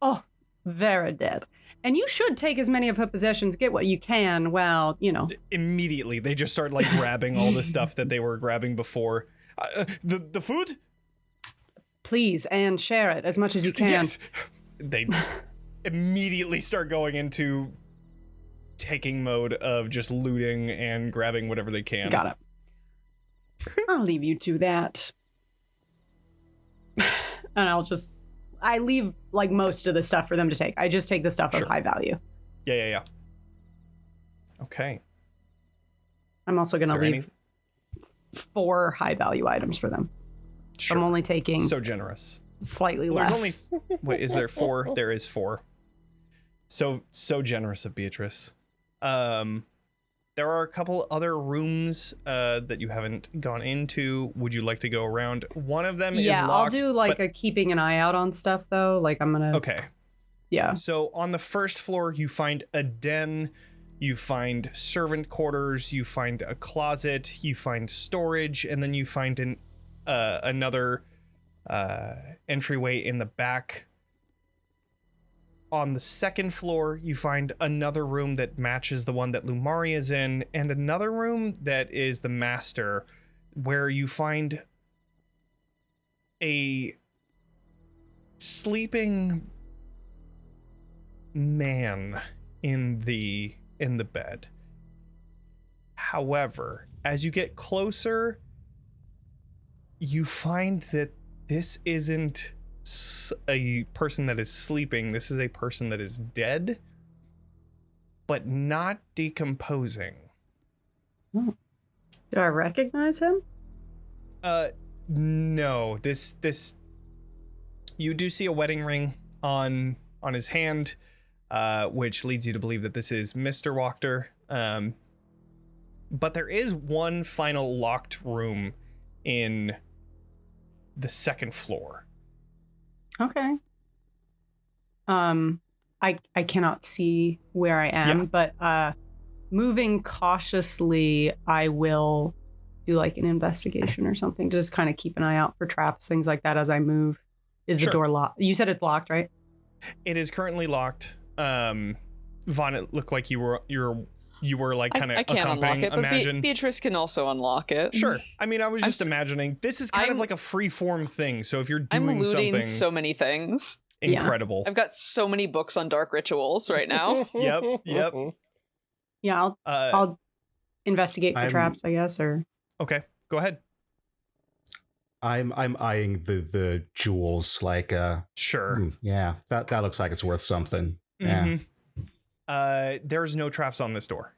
S5: Oh, very dead. And you should take as many of her possessions, get what you can. Well, you know.
S1: Immediately, they just start like grabbing all the stuff that they were grabbing before. The food?
S5: Please, and share it as much as you can.
S1: Yes. They immediately start going into taking mode of just looting and grabbing whatever they can.
S5: Got it. I'll leave you to that. And I leave like most of the stuff for them to take. I just take the stuff of high value.
S1: Yeah. Okay.
S5: I'm also going to leave 4 high value items for them.
S1: Sure.
S5: I'm only taking
S1: so generous.
S5: Slightly
S1: Well,
S5: less.
S1: there's only wait, is there 4? There is 4. So generous of Beatrice. There are a couple other rooms that you haven't gone into. Would you like to go around? One of them is locked.
S5: I'll do like a keeping an eye out on stuff though. Like I'm gonna.
S1: Okay.
S5: Yeah.
S1: So on the first floor, you find a den, you find servant quarters, you find a closet, you find storage, and then you find another entryway in the back. On the second floor, you find another room that matches the one that Lumaria is in, and another room that is the master, where you find a sleeping man in the bed. However, as you get closer, you find that this isn't a person that is sleeping. This is a person that is dead, but not decomposing.
S5: Do I recognize him?
S1: No. This you do see a wedding ring on his hand, which leads you to believe that this is Mr. Wachter. But there is one final locked room in the second floor.
S5: Okay. I I cannot see where I am, but moving cautiously, I will do like an investigation or something to just kind of keep an eye out for traps, things like that as I move. Is the door locked? You said it's locked, right?
S1: It is currently locked. Vaughn, it looked like you were like kind of
S6: I can't unlock it, but Beatrice can also unlock it.
S1: Sure. I mean, I was just imagining this is kind of like a free form thing. So if you're doing
S6: I'm looting
S1: something
S6: so many things.
S1: Incredible.
S6: I've got so many books on dark rituals right now.
S1: Yep.
S5: Yeah, I'll investigate for traps, I guess, or
S1: okay, go ahead.
S4: I'm eyeing the jewels like
S1: sure.
S4: Yeah, that looks like it's worth something. Yeah.
S1: There's no traps on this door.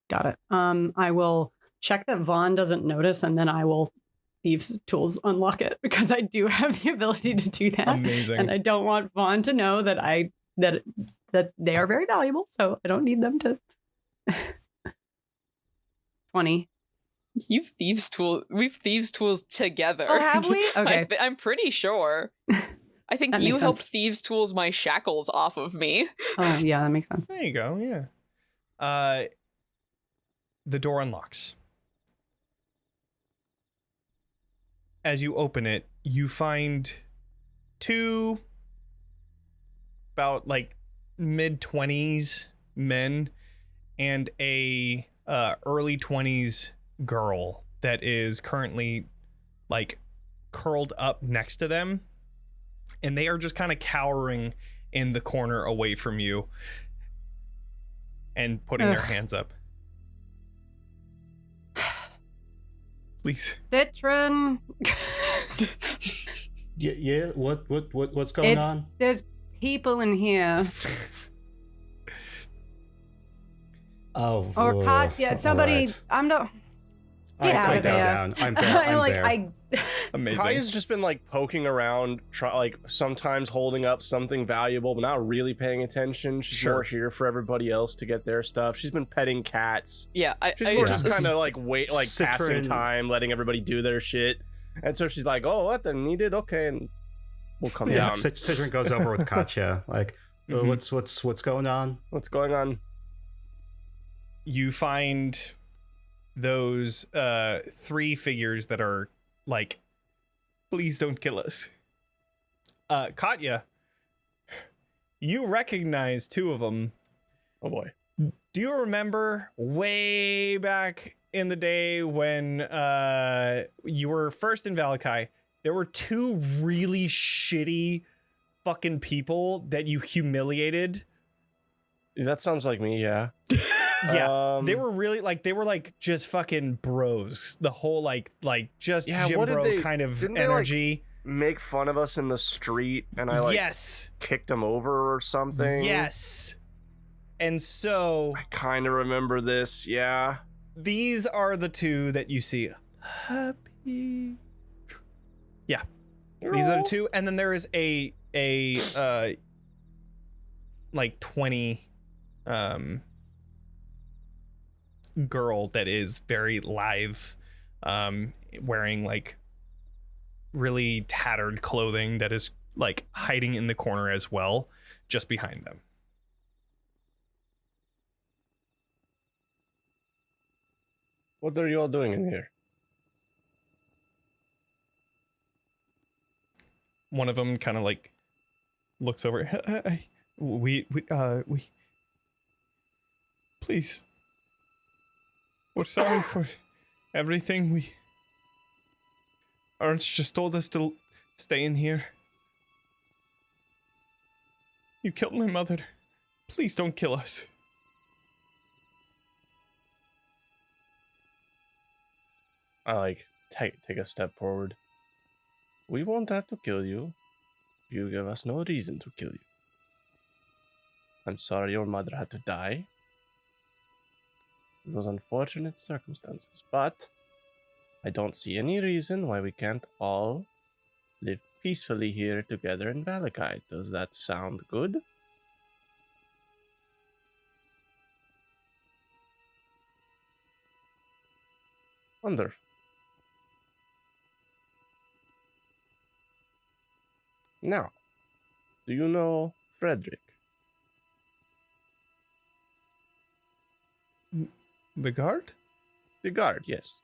S5: Got it. I will check that Vaughn doesn't notice, and then I will Thieves' Tools unlock it because I do have the ability to do that.
S1: Amazing.
S5: And I don't want Vaughn to know that that they are very valuable, so I don't need them to 20.
S6: We've Thieves' Tools together.
S5: Oh, have we? Okay.
S6: I'm pretty sure. I think you helped Thieves' Tools my shackles off of me.
S5: Oh, yeah, that makes sense.
S1: There you go, yeah. The door unlocks. As you open it, you find two about like mid-20s men and a early 20s girl that is currently like curled up next to them, and they are just kind of cowering in the corner away from you and putting their hands up. Please.
S5: Citron.
S4: Yeah. What's going on?
S5: There's people in here.
S4: Oh.
S5: Or Katya. Somebody.
S4: Right.
S5: I'm not. Get out of there.
S4: I'm there.
S1: Amazing.
S2: Kaya's just been like poking around, like sometimes holding up something valuable, but not really paying attention. She's more here for everybody else to get their stuff. She's been petting cats.
S6: Yeah,
S2: she's more just kind of like passing time, letting everybody do their shit. And so she's like, "Oh, what? Then needed? Okay, and we'll come down."
S4: Citron goes over with Katya, like, what's going on?
S2: What's going on?
S1: You find those three figures that are like, please don't kill us. Katya, you recognize two of them.
S2: Oh boy.
S1: Do you remember way back in the day when you were first in Valakai, there were two really shitty fucking people that you humiliated?
S2: That sounds like me, yeah.
S1: Yeah, they were really they were just fucking bros. The whole just gym bro kind of energy.
S2: They, make fun of us in the street, and I kicked them over or something.
S1: Yes, and so
S2: I kind of remember this. Yeah,
S1: these are the two that you see. Happy. Yeah, these are the two, and then there is a 20 girl that is very lithe, wearing really tattered clothing that is hiding in the corner as well, just behind them.
S2: What are you all doing in here?
S1: One of them kind of looks over. We please. We're sorry for everything. Ernst just told us to stay in here. You killed my mother. Please don't kill us.
S2: I take a step forward. We won't have to kill you. You give us no reason to kill you. I'm sorry your mother had to die. It was unfortunate circumstances, but I don't see any reason why we can't all live peacefully here together in Valakai. Does that sound good? Wonderful. Now, do you know Frederick?
S1: The guard?
S2: The guard, yes.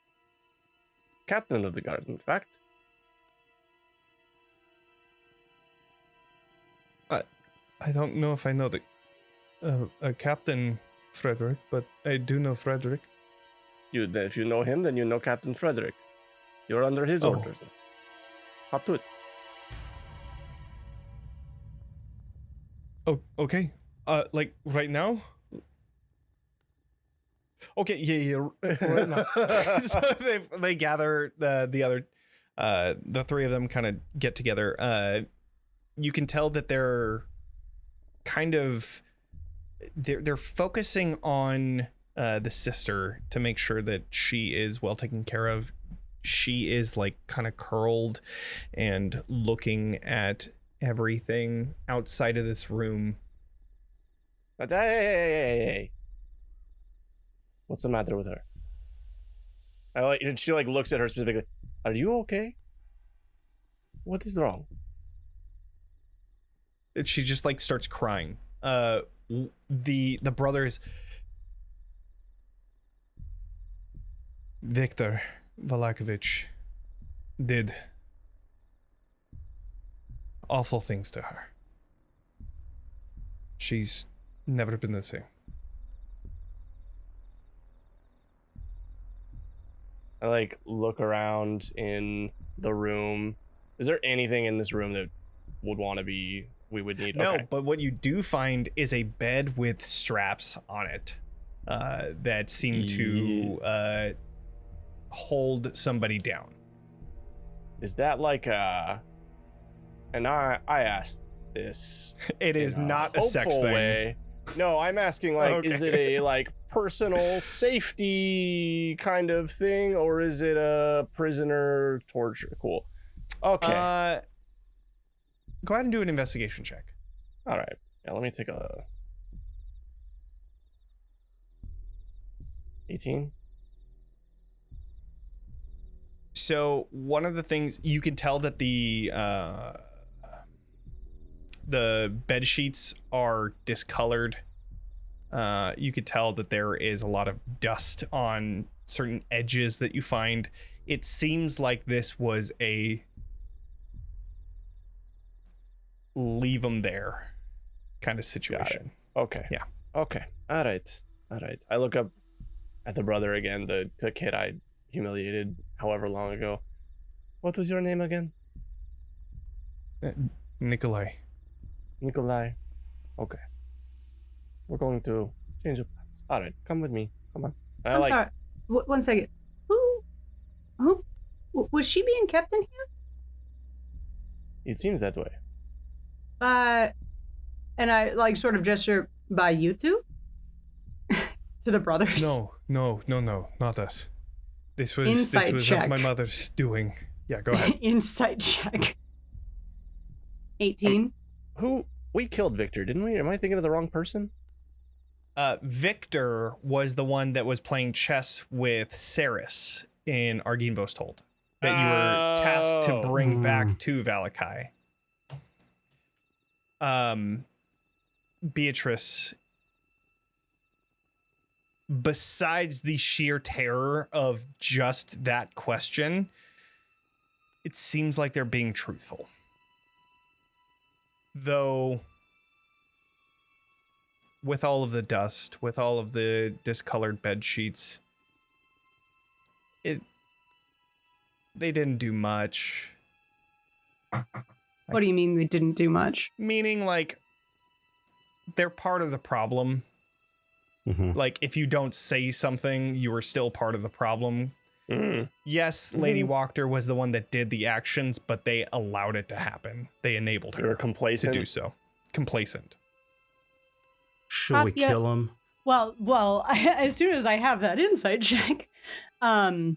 S2: Captain of the guard, in fact.
S1: I don't know if I know the Captain Frederick, but I do know Frederick.
S2: If you know him, then you know Captain Frederick. You're under his orders. Hop to it.
S1: Oh, okay. Like right now? Okay, yeah, right now. So they gather the three of them kind of get together. You can tell that they're kind of they're focusing on the sister to make sure that she is well taken care of. She is like kind of curled and looking at everything outside of this room.
S2: But hey. What's the matter with her? She looks at her specifically. Are you okay? What is wrong?
S1: She just like starts crying. The brothers, Viktor Valakovich, did awful things to her. She's never been the same.
S2: I look around in the room. Is there anything in this room that we would need?
S1: No,
S2: okay.
S1: but what you do find is a bed with straps on it that seem to hold somebody down.
S2: Is that like a... And I asked this.
S1: It is not a sex thing.
S2: Way. No, I'm asking
S1: Okay.
S2: Is it a personal safety kind of thing, or is it a prisoner torture? Cool. Okay.
S1: Go ahead and do an investigation check.
S2: All right. Yeah, let me take a 18.
S1: So one of the things you can tell that the bed sheets are discolored. You could tell that there is a lot of dust on certain edges that you find. It seems like this was a leave them there kind of situation.
S2: Okay.
S1: Yeah.
S2: Okay. All right. I look up at the brother again, the kid I humiliated however long ago. What was your name again?
S1: Nikolai.
S2: Okay. We're going to change the plans. All right. Come with me. Come on.
S5: I'm sorry. One second. Who? Was she being kept in here?
S2: It seems that way.
S5: And I sort of gesture by you two to the brothers.
S1: No, not us. This was
S5: Insight check.
S1: Of my mother's doing. Yeah, go ahead.
S5: Insight check. 18.
S2: We killed Victor, didn't we? Am I thinking of the wrong person?
S1: Victor was the one that was playing chess with Saris in Arginvo's Told that you were tasked to bring back to Valakai. Beatrice, besides the sheer terror of just that question, it seems like they're being truthful. Though, with all of the dust, with all of the discolored bed sheets, they didn't do much.
S5: What do you mean they didn't do much?
S1: Meaning, they're part of the problem.
S4: Mm-hmm.
S1: If you don't say something, you are still part of the problem.
S2: Mm.
S1: Yes, Lady Wachter was the one that did the actions, but they allowed it to happen. They enabled
S2: They were
S1: her
S2: complacent.
S1: to do so. Complacent.
S4: Should we
S5: Katya-
S4: kill him?
S5: Well, as soon as I have that insight check, I'm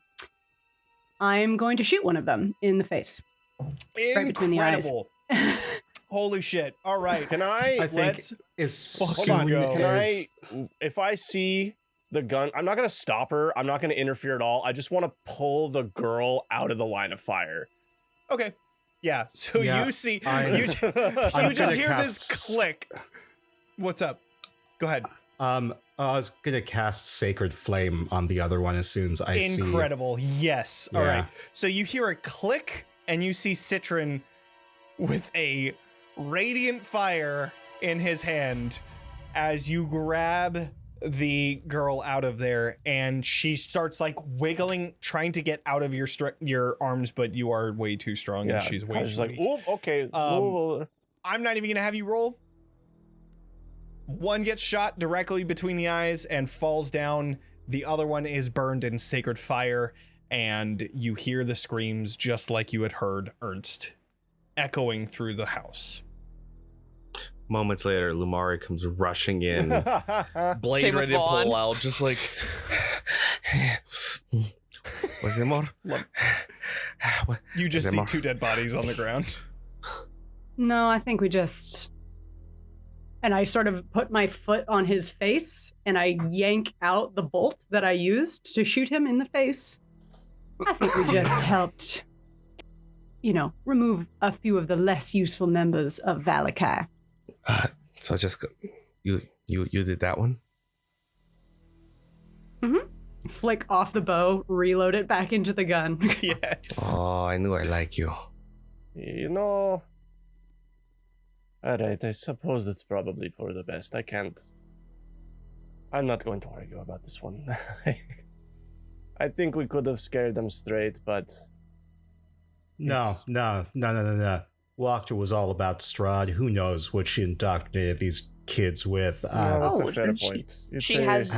S5: going to shoot one of them in the face. Right between the eyes.
S1: Incredible. Holy shit. All right.
S2: Can I
S4: think as
S2: hold on,
S4: soon
S2: can
S4: as
S2: if I see the gun, I'm not going to stop her. I'm not going to interfere at all. I just want to pull the girl out of the line of fire.
S1: Okay. Yeah. So
S4: Yeah,
S1: you see,
S4: I'm
S1: you just
S4: gonna
S1: hear this
S4: cast-
S1: click. What's up? Go ahead.
S4: I was gonna cast Sacred Flame on the other one as soon as I see.
S1: Incredible. Yes. All
S4: Yeah.
S1: right. So you hear a click and you see Citron with a radiant fire in his hand as you grab the girl out of there, and she starts like wiggling, trying to get out of your arms, but you are way too strong and she's way too
S2: like,
S1: weak.
S2: oop, okay.
S1: I'm not even gonna have you roll. One gets shot directly between the eyes and falls down. The other one is burned in sacred fire, and you hear the screams just like you had heard Ernst echoing through the house.
S7: Moments later, Lumaria comes rushing in, blade
S6: Same with
S7: ready to
S6: Vaughn.
S7: pull out, just like. Was there more?
S1: You just
S7: Is there
S1: see
S7: more?
S1: 2 dead bodies on the ground.
S5: No, I think we just. And I sort of put my foot on his face and I yank out the bolt that I used to shoot him in the face. I think we just helped, remove a few of the less useful members of Valakai.
S7: So just you did that one.
S5: Flick off the bow, reload it back into the gun.
S1: Yes.
S7: Oh, I knew I like you.
S2: Alright, I suppose it's probably for the best. I'm not going to argue about this one. I think we could have scared them straight, but...
S4: No. Wachter was all about Strahd. Who knows what she indoctrinated these kids with.
S2: No, that's a fair
S3: and
S2: point.
S3: She has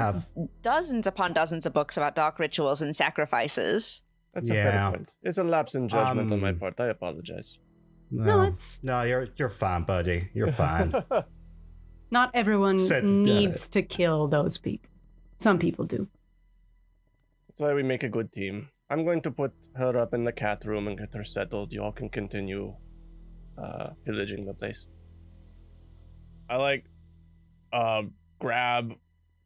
S3: dozens upon dozens of books about dark rituals and sacrifices.
S2: That's a fair point. It's a lapse in judgment on my part. I apologize.
S4: No, you're fine, buddy. You're fine.
S5: Not everyone needs to kill those people. Some people do.
S2: That's why we make a good team. I'm going to put her up in the cat room and get her settled. You all can continue pillaging the place. I grab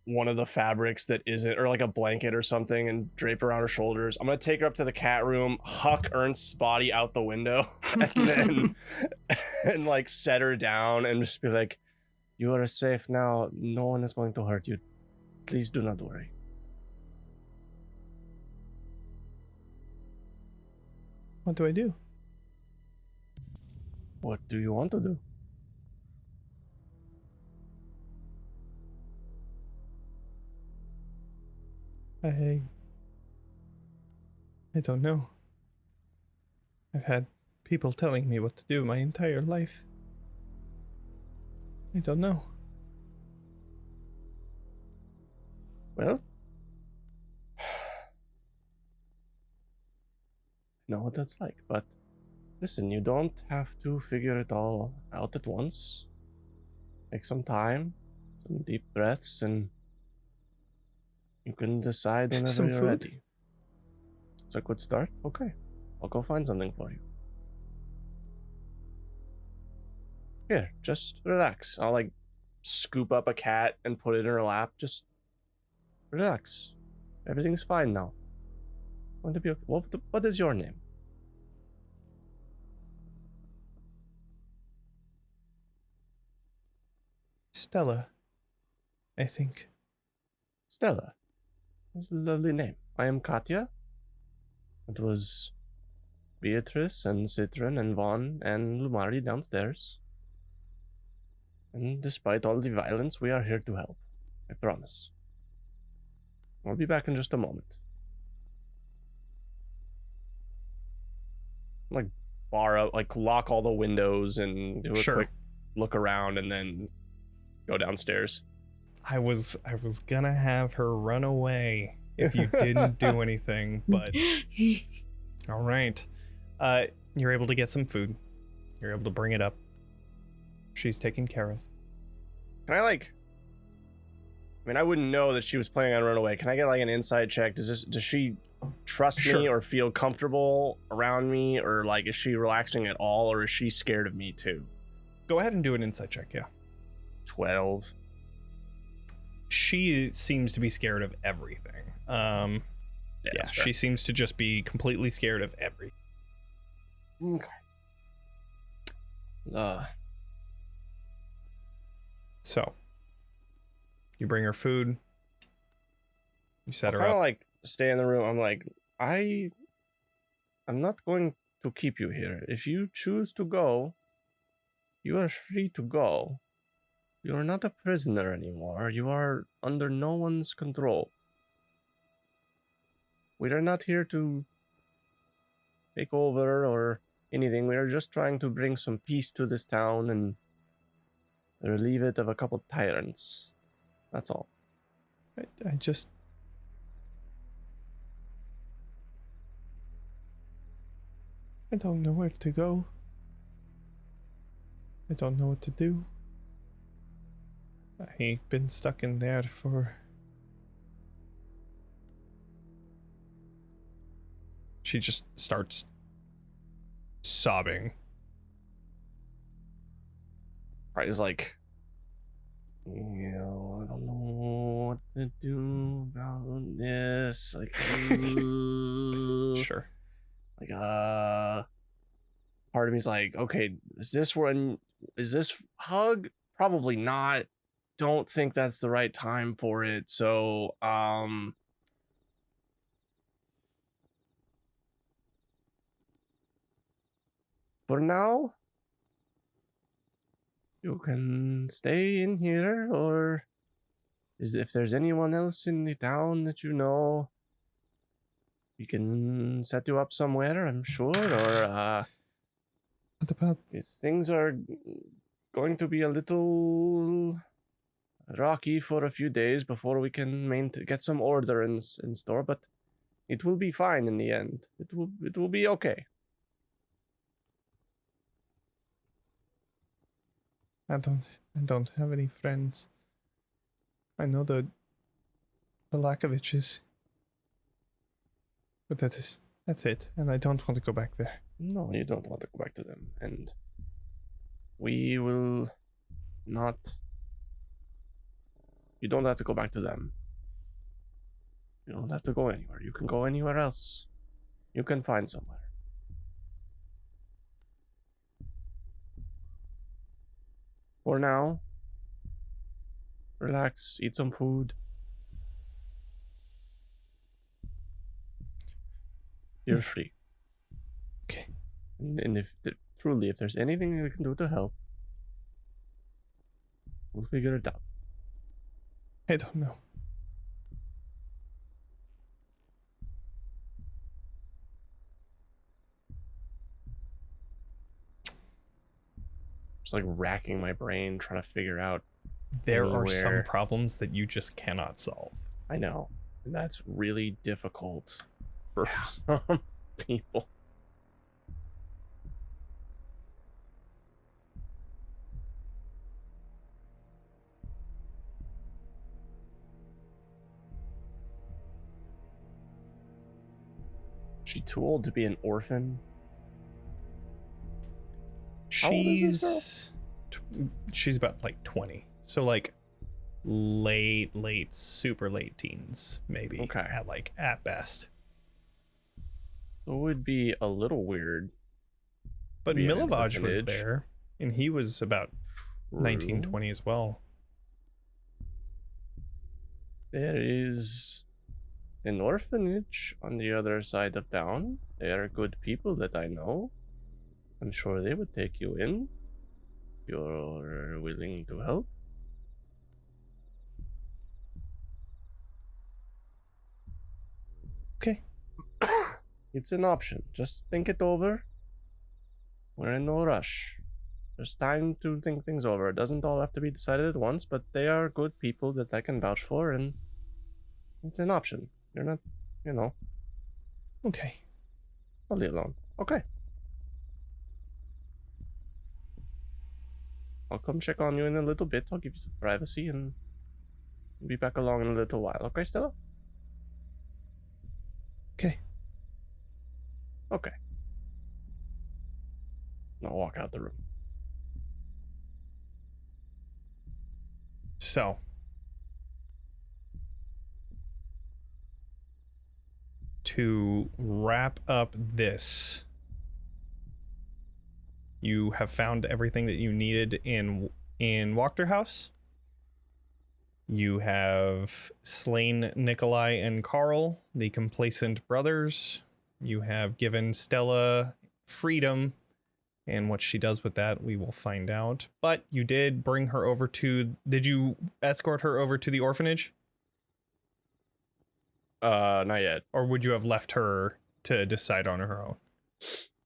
S2: one of the fabrics that isn't, or like a blanket or something, and drape around her shoulders. I'm gonna take her up to the cat room, huck Ernst's body out the window, and then set her down and just be like, "You are safe now. No one is going to hurt you. Please do not worry."
S1: What do I do?
S2: What do you want to do?
S1: I don't know. I've had people telling me what to do my entire life. I don't know.
S2: Well, I know what that's like, but listen, you don't have to figure it all out at once. Take some time, some deep breaths, and you can decide whenever
S1: Some
S2: you're
S1: food?
S2: ready. It's a good start. Okay, I'll go find something for you. Here, just relax. I'll scoop up a cat and put it in her lap. Just relax. Everything's fine now. Going to be okay. What is your name?
S1: Stella, I think.
S2: Stella. That's a lovely name. I am Katya. It was Beatrice and Citron and Vaughn and Lumaria downstairs. And despite all the violence, we are here to help. I promise. I'll be back in just a moment. Lock all the windows and do a quick look around and then go downstairs.
S1: I was gonna have her run away if you didn't do anything, but all right. You're able to get some food. You're able to bring it up. She's taken care of.
S2: Can I I wouldn't know that she was planning on running away. Can I get an inside check? Does she trust me or feel comfortable around me, or is she relaxing at all, or is she scared of me too?
S1: Go ahead and do an insight check, yeah.
S2: 12.
S1: She seems to be scared of everything. She seems to just be completely scared of everything.
S2: Okay.
S1: So, You bring her food. You set her
S2: kind of
S1: up.
S2: like stay in the room. I'm like, I'm not going to keep you here. If you choose to go, you are free to go. You are not a prisoner anymore. You are under no one's control. We are not here to take over or anything. We are just trying to bring some peace to this town and relieve it of a couple tyrants. That's all.
S1: I just... I don't know where to go. I don't know what to do. I've been stuck in there for... She just starts sobbing.
S2: Right, he's like, I don't know what to do about this. Like,
S1: Sure.
S2: like, part of me's like, okay, is this hug? Probably not. Don't think that's the right time for it. So, for now, you can stay in here, or if there's anyone else in the town that you know, we can set you up somewhere, I'm sure, or
S1: What about...
S2: things are going to be a little rocky for a few days before we can get some order in store, but it will be fine in the end. It will be okay.
S1: I don't have any friends. I know the Lakoviches. But that's it, and I don't want to go back there.
S2: No, you don't want to go back to them, and we will not. You don't have to go back to them. You don't have to go anywhere. You can go anywhere else. You can find somewhere. For now, relax, eat some food. You're free.
S1: Okay.
S2: And if truly, if there's anything we can do to help, we'll figure it out.
S1: I don't know.
S2: Just like racking my brain trying to figure out.
S1: There are some
S2: anywhere.
S1: problems that you just cannot solve.
S2: I know. And that's really difficult for some people. She too old to be an orphan? How old is this
S1: She's about like 20. So like late, super late teens, maybe.
S2: Okay.
S1: At best.
S2: It would be a little weird.
S1: But
S2: Be an
S1: Milovaj was
S2: orphanage.
S1: there, and he was about 19, 20 as well.
S2: There is an orphanage on the other side of town. They are good people that I know. I'm sure they would take you in. You're willing to help.
S1: Okay.
S2: It's an option. Just think it over. We're in no rush. There's time to think things over. It doesn't all have to be decided at once, but they are good people that I can vouch for, and it's an option. You're not,
S1: Okay.
S2: totally alone. Okay. I'll come check on you in a little bit. I'll give you some privacy and be back along in a little while. Okay, Stella?
S1: Okay.
S2: Okay. I'll walk out the room.
S1: So. To wrap up this, you have found everything that you needed in Wachterhaus. You have slain Nikolai and Carl, the complacent brothers. You have given Stella freedom, and what she does with that, we will find out. But you did bring her over to... Did you escort her over to the orphanage?
S2: Not yet.
S1: Or would you have left her to decide on her own?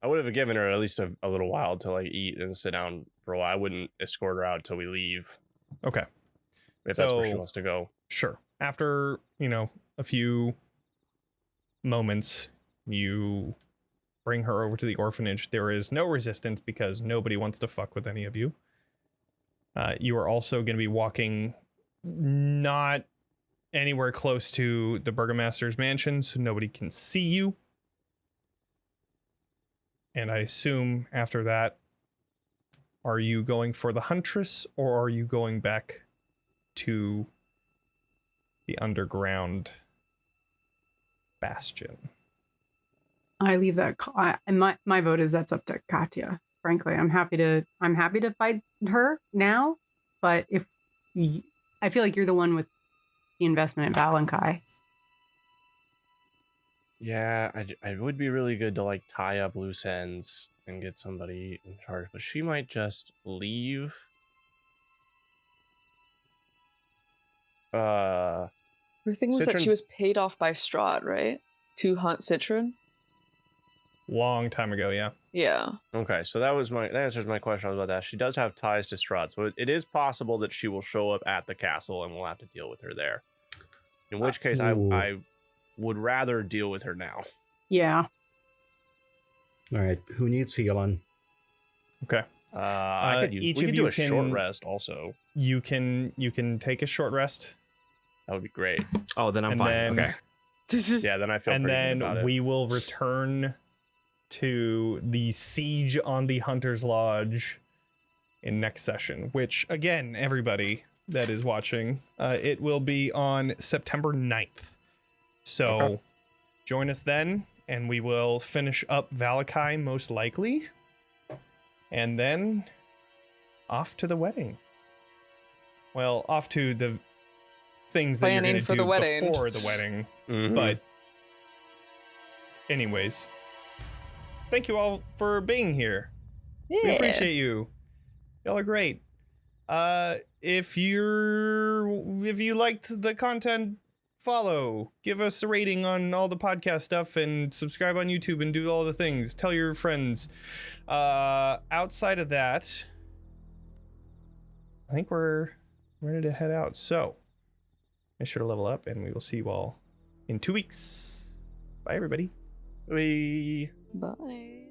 S2: I would have given her at least a little while to like eat and sit down for a while. I wouldn't escort her out until we leave.
S1: Okay.
S2: If that's where she wants to go.
S1: Sure. After, a few moments, you bring her over to the orphanage. There is no resistance because nobody wants to fuck with any of you. You are also going to be walking not anywhere close to the Burgomaster's mansion, so nobody can see you. And I assume after that, are you going for the Huntress, or are you going back to the underground bastion?
S5: I leave that. My vote is that's up to Katya. Frankly, I'm happy to fight her now, but I feel like you're the one with the investment at Valenkai.
S2: Yeah, I would be really good to like tie up loose ends and get somebody in charge, but she might just leave.
S6: Her thing was that she was paid off by Strahd, right? To hunt Citron?
S1: Long time ago, yeah.
S6: Yeah.
S2: Okay, so that answers my question about that. She does have ties to Strahd, so it is possible that she will show up at the castle and we'll have to deal with her there. In which case, I would rather deal with her now.
S5: Yeah.
S4: All right, who needs healing?
S1: Okay.
S2: We could do a short rest also.
S1: You can take a short rest.
S2: That would be great.
S7: Oh, then I'm fine. Okay.
S2: Yeah, then I feel
S1: and
S2: pretty
S1: then
S2: good about it.
S1: we will return to the siege on the Hunter's Lodge in next session, which again, everybody that is watching, it will be on September 9th. So join us then, and we will finish up Valakai most likely. And then off to the wedding. Well, off to the things that you're going to do before the wedding.
S2: Mm-hmm.
S1: But anyways, thank you all for being here.
S6: Yeah.
S1: We appreciate you. Y'all are great. If you liked the content, follow, give us a rating on all the podcast stuff, and subscribe on YouTube and do all the things. Tell your friends. Outside of that, I think we're ready to head out. So make sure to level up, and we will see you all in 2 weeks. Bye, everybody.
S2: We
S6: Bye.